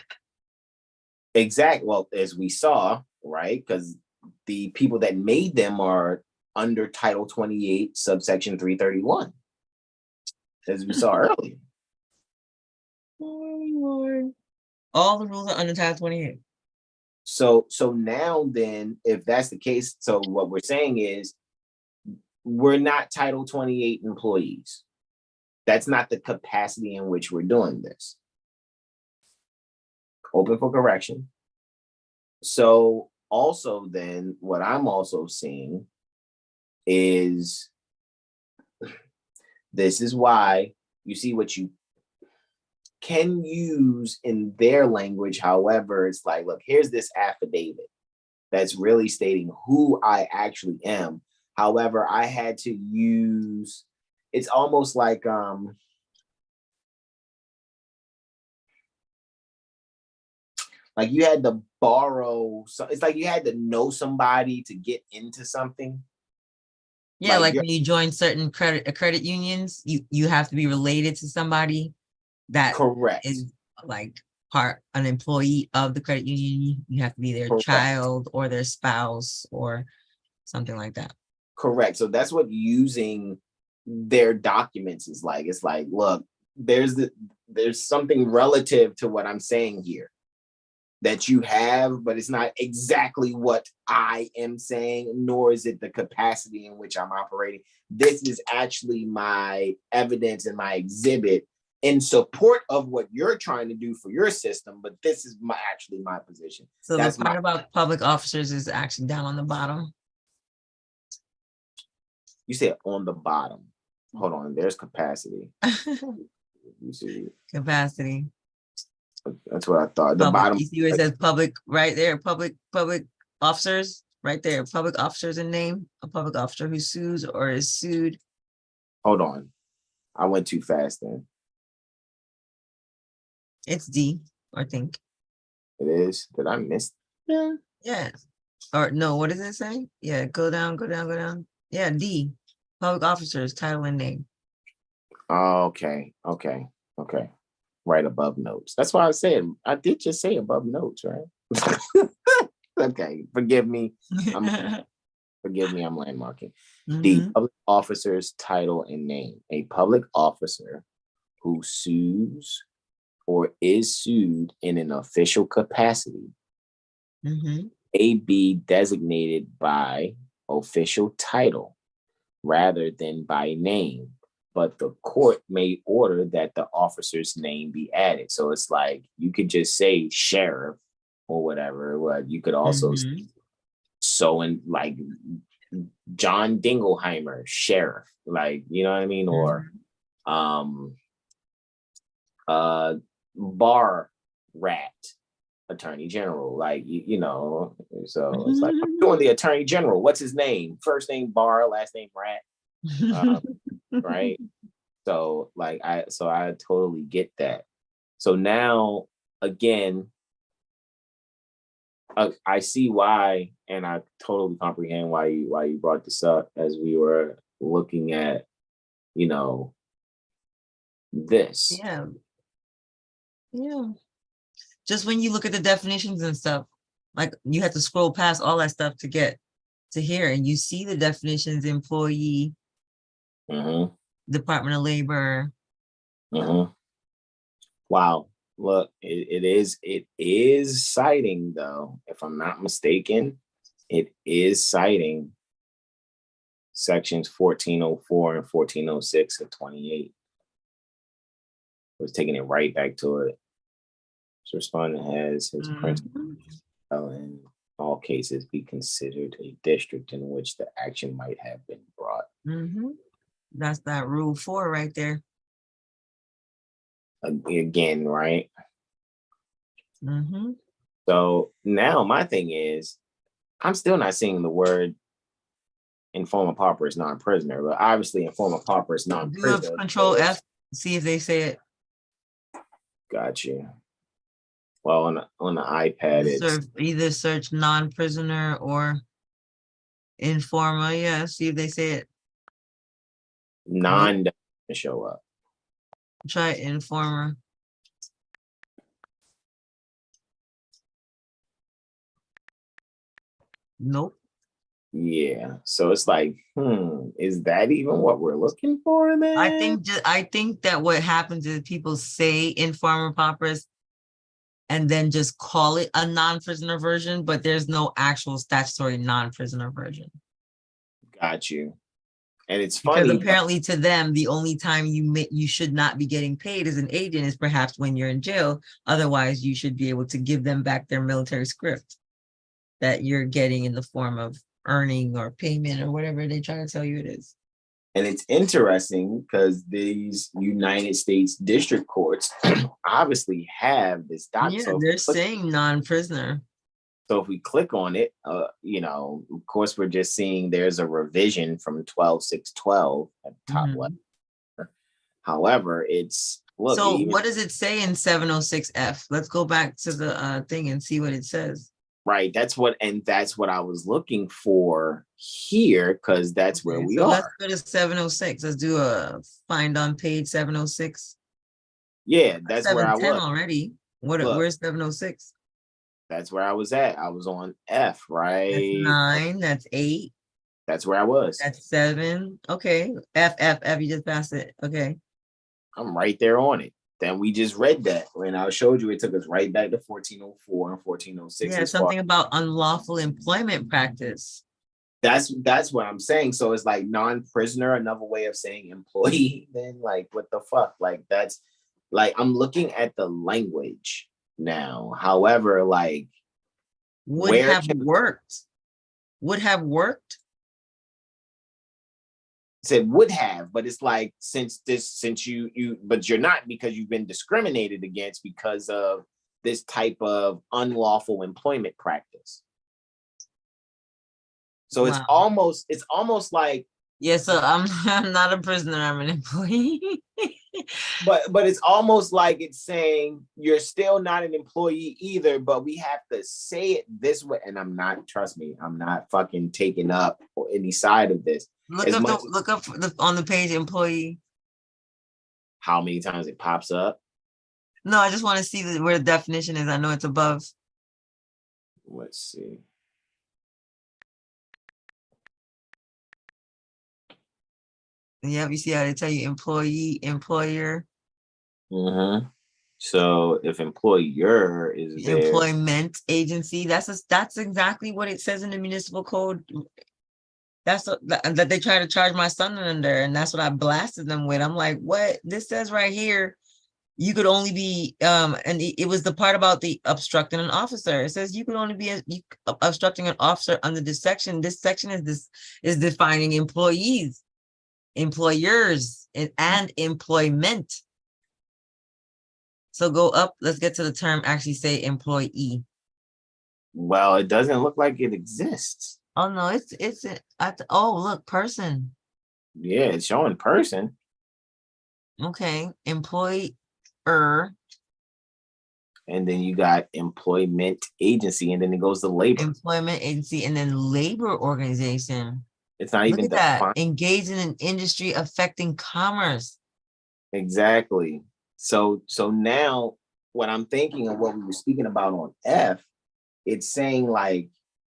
Exactly. Well, as we saw, right? Because the people that made them are under Title 28, subsection 331, as we saw earlier. Oh, Lord. All the rules are under Title 28. So now then, if that's the case, so what we're saying is, we're not Title 28 employees. That's not the capacity in which we're doing this. Open for correction. So also then, what I'm also seeing is, this is why you see what you can use in their language. However, it's like, look, here's this affidavit that's really stating who I actually am. However, I had to use, it's almost like you had to borrow, so it's like you had to know somebody to get into something. Yeah, like when you join certain credit unions, you have to be related to somebody that correct is like an employee of the credit union. You have to be their correct. child or their spouse or something like that. Correct. So that's what using their documents is like. It's like, look, there's something relative to what I'm saying here that you have, but it's not exactly what I am saying, nor is it the capacity in which I'm operating. This is actually my evidence and my exhibit in support of what you're trying to do for your system, but this is actually my position. So that's the part about public officers is actually down on the bottom. You said on the bottom. Hold on, there's capacity. You see capacity. That's what I thought. The bottom. You see where it says public right there, public officers right there, public officers in name, a public officer who sues or is sued. Hold on. I went too fast then. It's D, I think. It is. Did I miss? Yeah. Yeah. Or no, what does it say? Yeah, go down. Yeah, D. Public officers, title and name. Okay. Right above notes. That's why I said, I did just say above notes, right? Okay, forgive me. I'm landmarking. Mm-hmm. The public officer's title and name. A public officer who sues or is sued in an official capacity may be designated by official title rather than by name, but the court may order that the officer's name be added. So it's like, you could just say sheriff or whatever. Well, you could also say, so in like John Dingleheimer, sheriff, like, you know what I mean? Or bar rat attorney general, like, you know, so it's like, I'm doing the attorney general. What's his name? First name Bar, last name Rat. Right. So like, I totally get that. So now again, I see why, and I totally comprehend why you brought this up as we were looking at you know, this. Yeah. Just when you look at the definitions and stuff, like you have to scroll past all that stuff to get to here, and you see the definitions: employee, Mm-hmm. Department of Labor. Mm-hmm. Wow. Look, it is citing, though, if I'm not mistaken, it is citing sections 1404 and 1406 of 28. Was taking it right back to it. So respondent has his principal in all cases be considered a district in which the action might have been brought. That's that rule 4 right there. Again, right? So now my thing is, I'm still not seeing the word informal pauper is non-prisoner, but obviously informal pauper is non-prisoner. Do a Control F, see if they say it. Got you. Well, on the iPad, it's either search non-prisoner or informal. Yeah, see if they say it. non doesn't show up. Try informer. Nope. Yeah. So it's like, is that even what we're looking for then? I think that what happens is people say informer paupers and then just call it a non-prisoner version, but there's no actual statutory non-prisoner version. Got you. And it's funny because apparently to them, the only time you should not be getting paid as an agent is perhaps when you're in jail. Otherwise, you should be able to give them back their military script that you're getting in the form of earning or payment or whatever they try to tell you it is. And it's interesting because these United States district courts obviously have this document. Yeah, they're saying non-prisoner. So if we click on it, of course, we're just seeing there's a revision from 12.6.12 at the top left. However, it's look. So what does it say in 706F? Let's go back to the thing and see what it says. Right. That's what I was looking for here, because that's where we are. Let's go to 706. Let's do a find on page 706. Yeah, that's where I was already. Where's 706? That's where I was at. I was on F, right? That's 9. That's 8. That's where I was. That's 7. Okay. F. You just passed it. Okay. I'm right there on it. Then we just read that. When I showed you, it took us right back to 1404 and 1406. Yeah, something about unlawful employment practice. That's what I'm saying. So it's like non-prisoner, another way of saying employee. Then like, what the fuck? Like that's like, I'm looking at the language now. However, like would have worked. Said would have, but it's like since you but you're not, because you've been discriminated against because of this type of unlawful employment practice. So it's almost like, yeah, so I'm not a prisoner, I'm an employee. but it's almost like it's saying you're still not an employee either, but we have to say it this way. And trust me, I'm not fucking taking up any side of this. Look up on the page employee. How many times it pops up? No, I just want to see where the definition is. I know it's above. Let's see. Yeah, you see how they tell you employee, employer. Mm-hmm. So if employer is there, employment agency, that's exactly what it says in the municipal code. That's that they try to charge my son under, and that's what I blasted them with. I'm like, what? This says right here, you could only be and it was the part about the obstructing an officer. It says you could only be obstructing an officer under this section. This section is defining employees, employers, and employment. So go up. Let's get to the term. Actually, say employee. Well, it doesn't look like it exists. Oh no, it's oh look, person. Yeah, it's showing person. Okay, employer. And then you got employment agency, and then it goes to labor. Employment agency, and then labor organization. It's not Look even at that. defined. Engaged in an industry affecting commerce. Exactly. So now what I'm thinking of what we were speaking about on F, it's saying like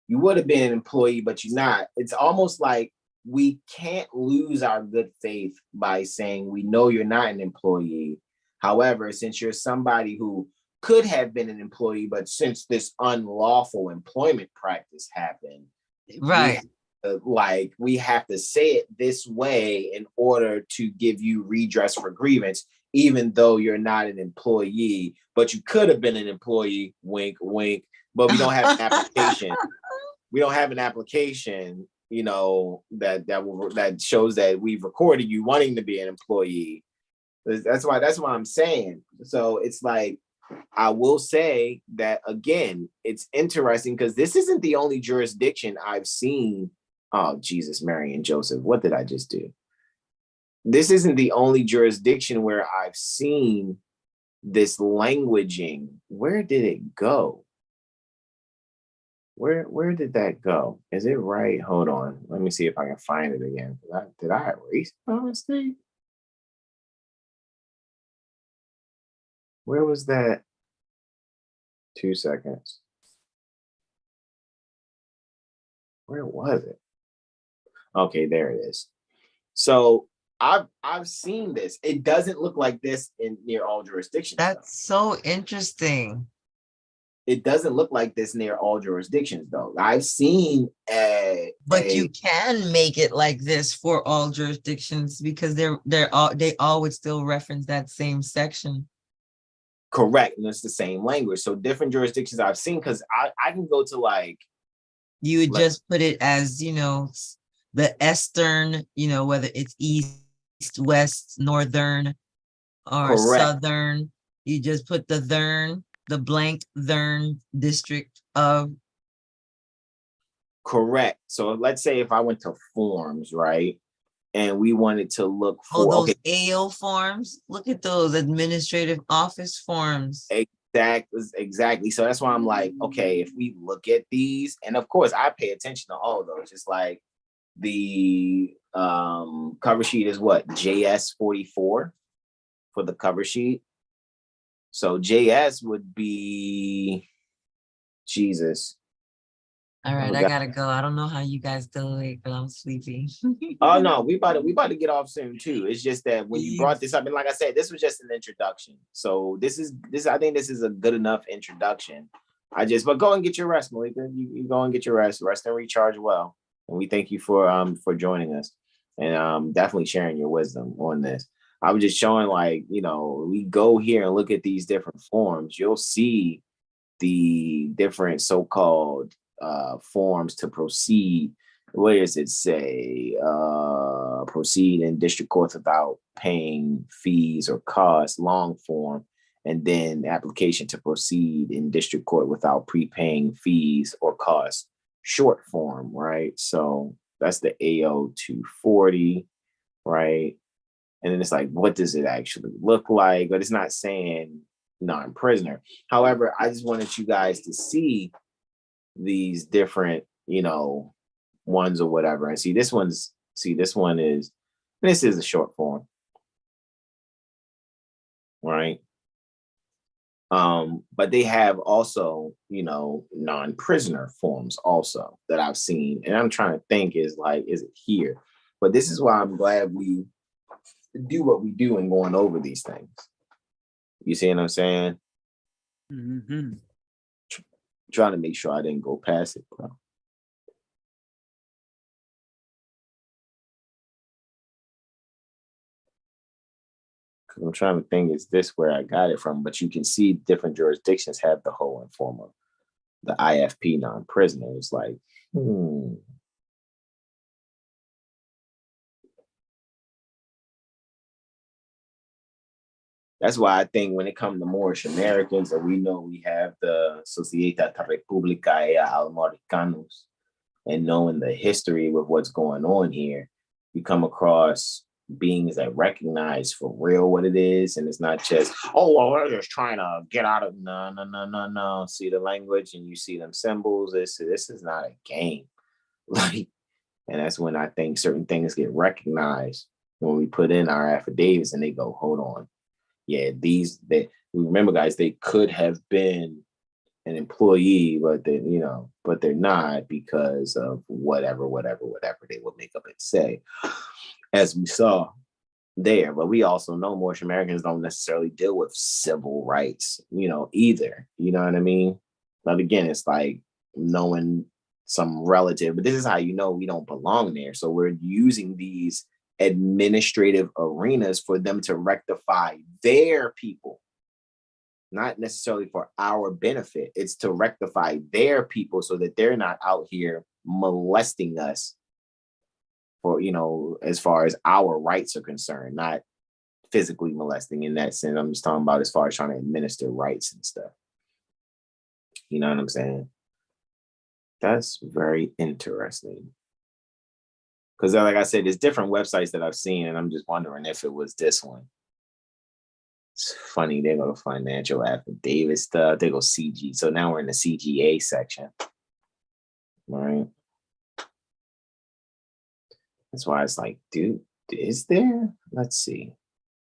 you would have been an employee, but you're not. It's almost like we can't lose our good faith by saying we know you're not an employee. However, since you're somebody who could have been an employee, but since this unlawful employment practice happened, Right. we have to say it this way in order to give you redress for grievance, even though you're not an employee, but you could have been an employee, wink, wink, but we don't have an application. We don't have an application, that shows that we've recorded you wanting to be an employee. That's why I'm saying. So it's like, I will say that again, it's interesting because this isn't the only jurisdiction I've seen. Oh, Jesus, Mary and Joseph, what did I just do? This isn't the only jurisdiction where I've seen this languaging. Where did it go? Where did that go? Is it right? Hold on. Let me see if I can find it again. Did I erase my mistake? Where was that? 2 seconds. Where was it? Okay, there it is. So I've seen this. It doesn't look like this in near all jurisdictions. That's so interesting. It doesn't look like this near all jurisdictions, though. I've seen you can make it like this for all jurisdictions because they all would still reference that same section. Correct, and it's the same language. So different jurisdictions I've seen, because I can go to like you would just put it as the Eastern, whether it's East, West, Northern, or correct. Southern. You just put the blank Thurn district of. Correct. So let's say if I went to forms, right? And we wanted to look for those AO forms. Look at those administrative office forms. Exactly. So that's why I'm like, okay, if we look at these, and of course I pay attention to all of those, just like the cover sheet is what? JS 44 for the cover sheet. So JS would be Jesus. All right, I gotta go. I don't know how you guys do it, but I'm sleepy. Oh no, we about to get off soon too. It's just that when you brought this up, and like I said, this was just an introduction. So this. I think this is a good enough introduction. But go and get your rest, Malika. You go and get your rest and recharge well. And we thank you for joining us and definitely sharing your wisdom on this. I was just showing we go here and look at these different forms. You'll see the different so-called forms to proceed. Where does it say proceed in district courts without paying fees or costs, long form, and then application to proceed in district court without prepaying fees or costs, short form, right? So that's the AO 240, right? And then it's like, what does it actually look like? But it's not saying non-prisoner. However, I just wanted you guys to see these different, ones or whatever. And this is a short form, right? But they have also, non-prisoner forms also that I've seen. And I'm trying to think is it here? But this is why I'm glad we do what we do in going over these things. You see what I'm saying? Mm-hmm. Trying to make sure I didn't go past it, bro. Because I'm trying to think, is this where I got it from? But you can see different jurisdictions have the whole informal, the IFP non-prisoner. It's like, That's why I think when it comes to Moorish Americans, and we know we have the Societat Republicae Almoricanos, and knowing the history with what's going on here, you come across beings that recognize for real what it is. And it's not just, we're just trying to get out of, no. See the language and you see them symbols. This is not a game. Like, And that's when I think certain things get recognized when we put in our affidavits and they go, hold on. Yeah, we remember, guys, they could have been an employee, but but they're not because of whatever they will make up and say, as we saw there. But we also know most Americans don't necessarily deal with civil rights, either. You know what I mean? But again, it's like knowing some relative, but this is how we don't belong there. So we're using these administrative arenas for them to rectify their people, not necessarily for our benefit. It's to rectify their people so that they're not out here molesting us for, as far as our rights are concerned, not physically molesting in that sense. I'm just talking about as far as trying to administer rights and stuff. You know what I'm saying? That's very interesting. Because like I said, there's different websites that I've seen, and I'm just wondering if it was this one. It's funny, they go to financial affidavit stuff, they go CG. So now we're in the CGA section. Right? That's why it's like, dude, is there? Let's see.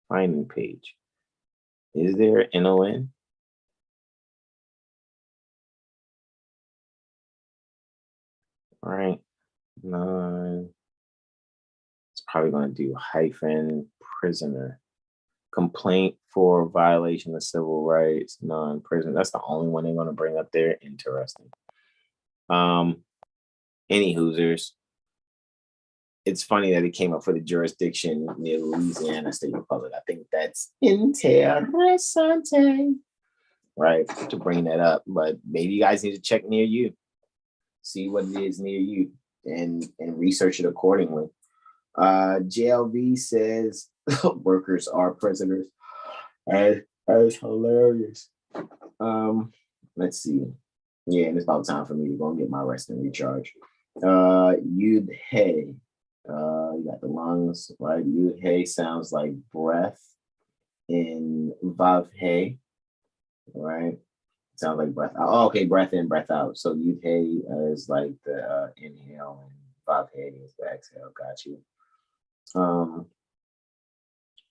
Finding page. Is there NON? All right. No. It's probably going to do hyphen prisoner. Complaint for violation of civil rights, non-prison. That's the only one they're going to bring up there. Interesting. Any Hoosers. It's funny that it came up for the jurisdiction near Louisiana State Republic. I think that's interessante, right, to bring that up. But maybe you guys need to check near you, see what it is near you, and research it accordingly. JLV says workers are prisoners. That is hilarious. Let's see. Yeah, and it's about time for me to go and get my rest and recharge. Yud Hey. You got the lungs, right? Yud Hey sounds like breath in Vav Hey, right? Sounds like breath out. Oh, okay, breath in, breath out. So Yud Hey is like the inhale, and Vav Hey is the exhale. Got you.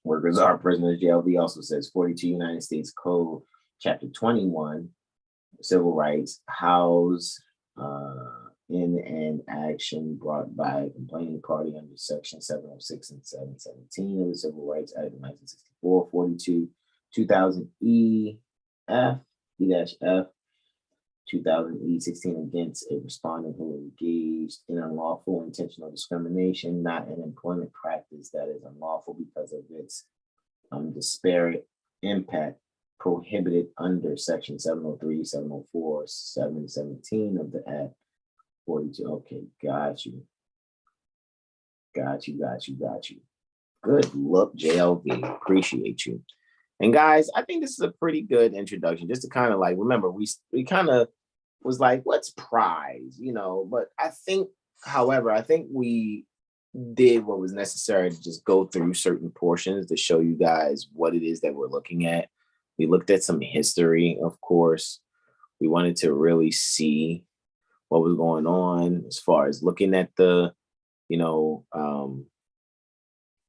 Workers are prisoners. JLV also says 42 United States Code, Chapter 21, Civil Rights, house in an action brought by a complaining party under Section 706 and 717 of the Civil Rights Act of 1964, 42, 2000 E-F, E-F, 2000 E16 against a respondent who engaged in unlawful intentional discrimination, not an employment practice that is unlawful because of its disparate impact prohibited under Section 703, 704, 717 of the Act. 42. Okay, got you. Good look, JLV. Appreciate you. And guys, I think this is a pretty good introduction, just to kind of like remember we kind of was like, what's prize, But I think, however, we did what was necessary to just go through certain portions to show you guys what it is that we're looking at. We looked at some history, of course. We wanted to really see what was going on as far as looking at the,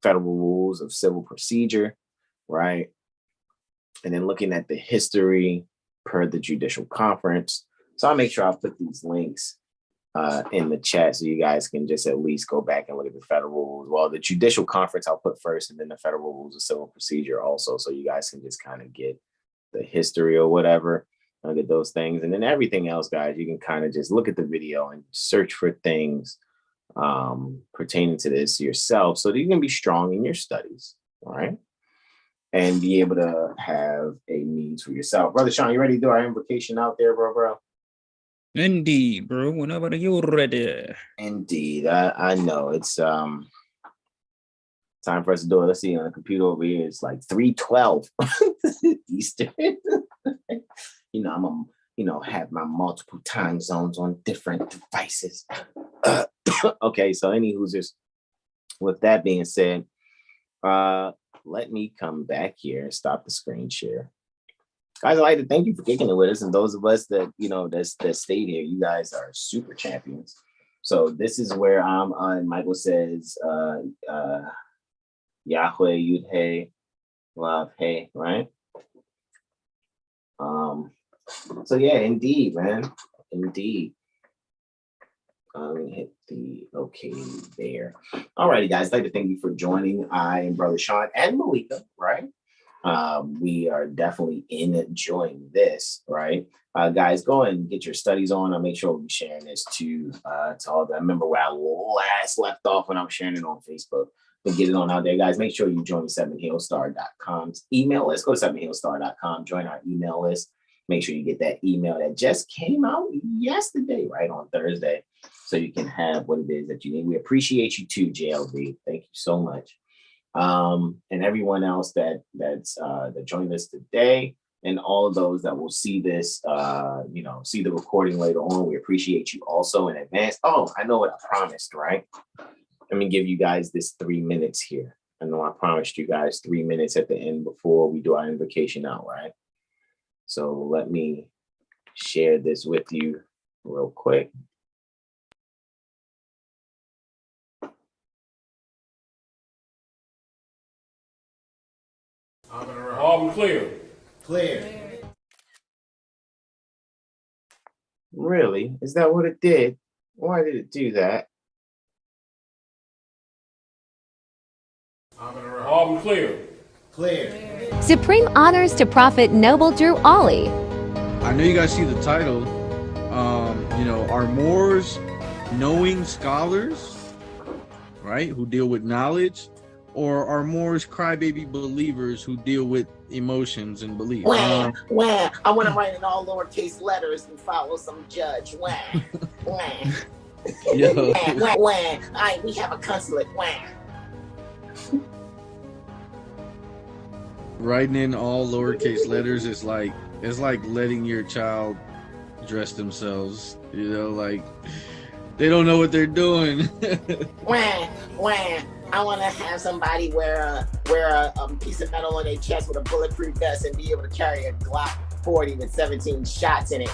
federal rules of civil procedure, right? And then looking at the history per the Judicial Conference. So I'll make sure I'll put these links in the chat so you guys can just at least go back and look at the federal rules. Well, the Judicial Conference I'll put first, and then the federal rules of civil procedure also, so you guys can just kind of get the history or whatever. Look at those things. And then everything else, guys, you can kind of just look at the video and search for things pertaining to this yourself so that you can be strong in your studies, all right? And be able to have a means for yourself. Brother Sean, you ready to do our invocation out there, bro? Indeed, bro. Whenever you're ready. Indeed. I know. It's time for us to do it. Let's see, on the computer over here, it's like 3:12 Eastern. I'm have my multiple time zones on different devices. Okay, so any Hoosers, with that being said, let me come back here and stop the screen share. Guys, I'd like to thank you for kicking it with us, and those of us that that stayed here, you guys are super champions. So this is where and Michael says, Yahweh, Yud Hey, Love Hey, right? So yeah, indeed, man, indeed. Let me hit the okay there. Alrighty, guys, I'd like to thank you for joining. I am Brother Sean and Malika, right? We are definitely enjoying this, right? Guys, go and get your studies on. I'll make sure we'll be sharing this to all of them. I remember where I last left off when I was sharing it on Facebook. But get it on out there, guys. Make sure you join 7hillstar.com's email list. Go to 7hillstar.com, join our email list. Make sure you get that email that just came out yesterday, right, on Thursday, so you can have what it is that you need. We appreciate you too, JLB. Thank you so much. And everyone else that joined us today, and all of those that will see this, see the recording later on. We appreciate you also in advance. Oh, I know what I promised, right? Let me give you guys this 3 minutes here. I know I promised you guys 3 minutes at the end before we do our invocation out, right? So let me share this with you real quick. All clear. Clear. Really? Is that what it did? Why did it do that? All clear. Clear. Supreme honors to Prophet Noble Drew Ali. I know you guys see the title. Are Moors knowing scholars, right, who deal with knowledge, or are Moors crybaby believers who deal with emotions and beliefs? I want to write in all lowercase letters and follow some judge. Yo. We have a consulate. Writing in all lowercase letters is like letting your child dress themselves, like they don't know what they're doing. I want to have somebody wear a piece of metal on their chest with a bulletproof vest and be able to carry a Glock 40 with 17 shots in it.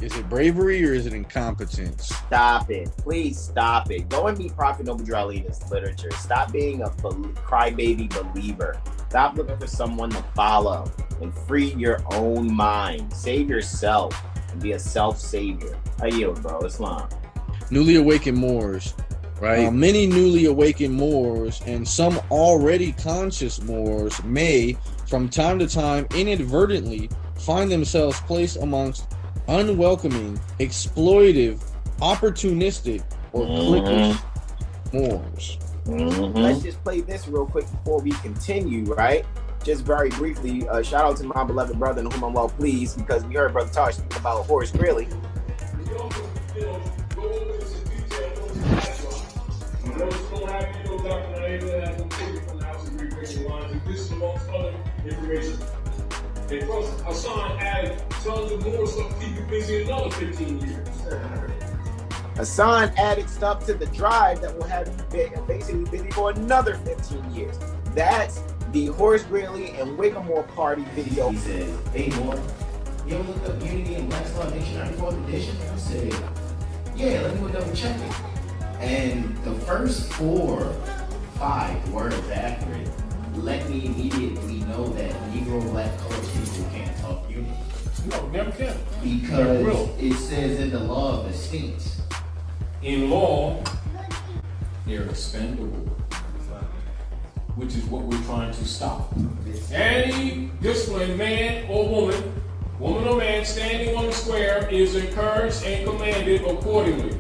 Is it bravery or is it incompetence? Stop it. Please stop it. Go and meet Prophet Noble Drew Ali in his literature. Stop being a crybaby believer. Stop looking for someone to follow and free your own mind. Save yourself and be a self-savior. I yield, bro. Islam. Newly awakened Moors, right? Many newly awakened Moors and some already conscious Moors may, from time to time, inadvertently find themselves placed amongst unwelcoming, exploitive, opportunistic, or cliquish Moors. Let's just play this real quick before we continue, right? Just very briefly, shout out to my beloved brother in whom I'm well pleased, because we heard Brother Taj speak about Horace Greeley. And Brother Hasan added tons of more stuff to keep you busy another 15 years. Hasan added stuff to the drive that will have you basically busy for another 15 years. That's the Horace Greeley and Whittemore Party video. He said, hey, boy, you ever looked up Unity in Black's Law Dictionary 4th edition? I said, yeah, let me go double check it. And the first 4-5 words accurate let me immediately know that Negro Black colored people can't talk Unity. No, never can. Because it says in the law of estates. In law, they're expendable, which is what we're trying to stop. Any disciplined man or woman or man standing on the square is encouraged and commanded accordingly.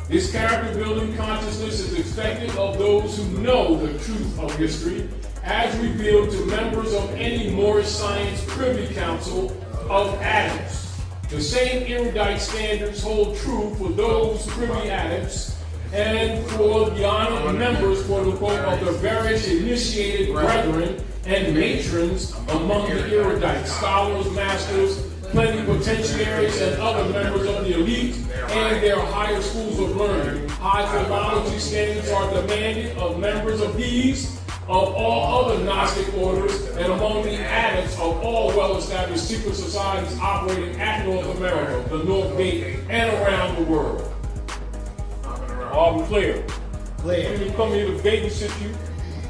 This character building consciousness is expected of those who know the truth of history, as revealed to members of any Moorish Science Privy Council of adepts. The same erudite standards hold true for those privy adepts and for the honored members, quote unquote, of the various initiated brethren and matrons among the erudite scholars, masters, plenipotentiaries, and other members of the elite and their higher schools of learning. High philology standards are demanded of members of these, of all other Gnostic orders, and among the adepts of all well-established secret societies operating at North America, the North Gate, and around the world. Are we clear? Clear. We didn't come here to babysit you.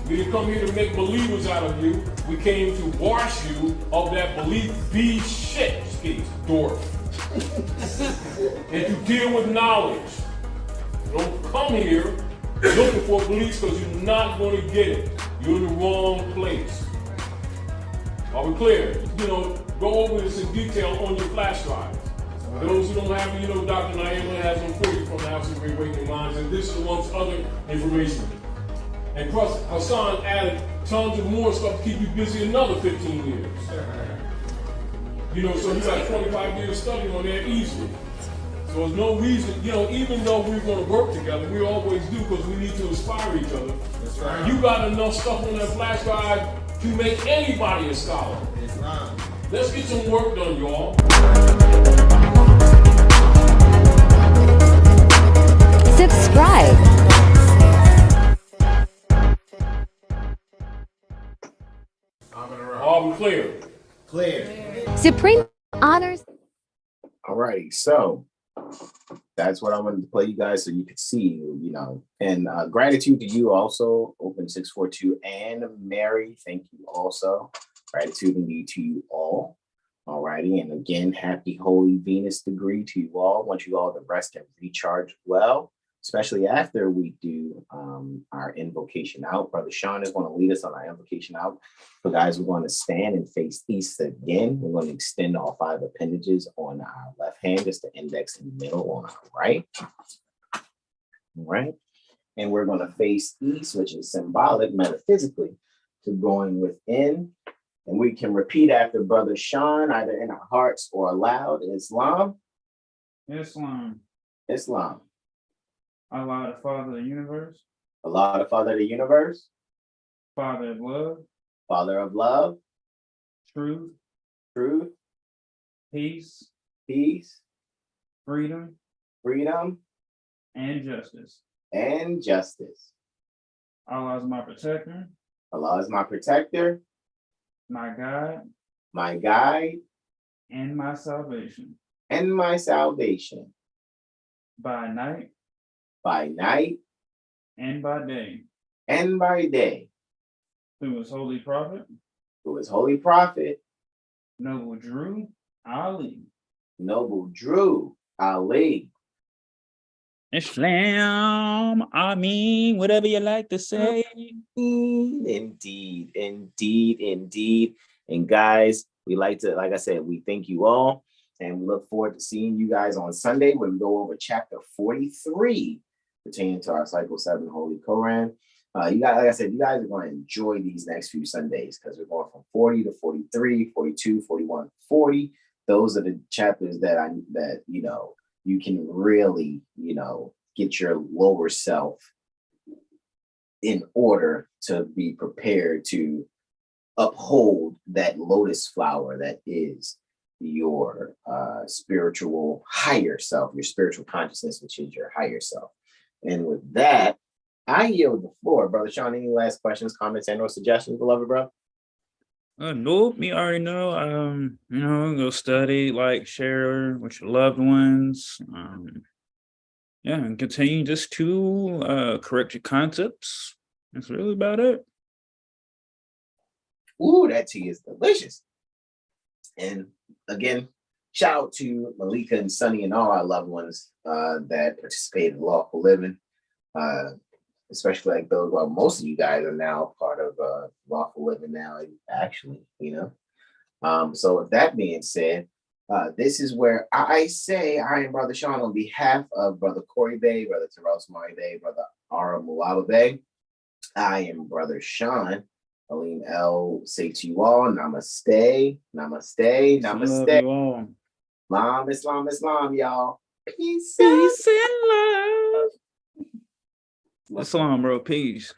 We didn't come here to make believers out of you. We came to wash you of that belief be shit, dwarf. And to deal with knowledge. Don't come here looking for beliefs because you're not going to get it. You're in the wrong place. Are we clear? You know, go over this in detail on your flash drive. For those who don't have it, you know, Dr. Naima has them for you from the House of Awakening Minds, and this is amongst other information. And plus, Hasan added tons of more stuff to keep you busy another 15 years. You know, so you got 25 years studying on there easily. So there's no reason, you know, even though we're going to work together, we always do because we need to inspire each other. That's right. You got enough stuff on that flash drive to make anybody a scholar. Islam. Let's get some work done, y'all. Subscribe. Are we clear? Clear. Supreme honors. Alrighty, so that's what I wanted to play you guys so you could see, you know, and gratitude to you also, Open 642 and Mary. Thank you also. Gratitude indeed to you all. Alrighty, and again, happy Holy Venus degree to you all. Want you all to rest and recharge well, especially after we do our invocation out. Brother Sean is going to lead us on our invocation out. So guys, we're going to stand and face east again. We're going to extend all 5 appendages on our left hand, just the index and middle on our right. All right. And we're going to face east, which is symbolic metaphysically to going within. And we can repeat after Brother Sean, either in our hearts or aloud. Islam. Islam. Islam. Allah, the Father of the universe. Allah, the Father of the universe. Father of love. Father of love. Truth. Truth. Peace. Peace. Freedom. Freedom. And justice. And justice. Allah is my protector. Allah is my protector. My guide. My guide. And my salvation. And my salvation. By night. By night. And by day. And by day. Through his holy prophet. Through his holy prophet. Noble Drew Ali. Noble Drew Ali. Islam, I mean, whatever you like to say. Indeed, indeed, indeed. And guys, we like to, like I said, we thank you all. And we look forward to seeing you guys on Sunday when we go over chapter 43 pertaining to our Cycle 7 Holy Koran. You guys, like I said, you guys are going to enjoy these next few Sundays because we're going from 40 to 43, 42, 41, 40. Those are the chapters that you know, you can really, you know, get your lower self in order to be prepared to uphold that lotus flower that is your spiritual higher self, your spiritual consciousness, which is your higher self. And with that, I yield the floor. Brother Sean, any last questions, comments, and or suggestions, beloved bro? Nope, you already know. You know, go study, like, share with your loved ones. Yeah, and continue just to correct your concepts. That's really about it. Ooh, that tea is delicious. And again, shout out to Malika and Sunny and all our loved ones that participate in Lawful Living. Especially like those, well, most of you guys are now part of Lawful Living now, actually, you know. So with that being said, this is where I say I am Brother Sean on behalf of Brother Corey Bey, Brother Terrell Bey, Brother R. Bey. I am Brother Sean. Aline L. say to you all, namaste, namaste, namaste. Islam, Islam, Islam, y'all. Peace, Peace and love. Islam, bro. Peace.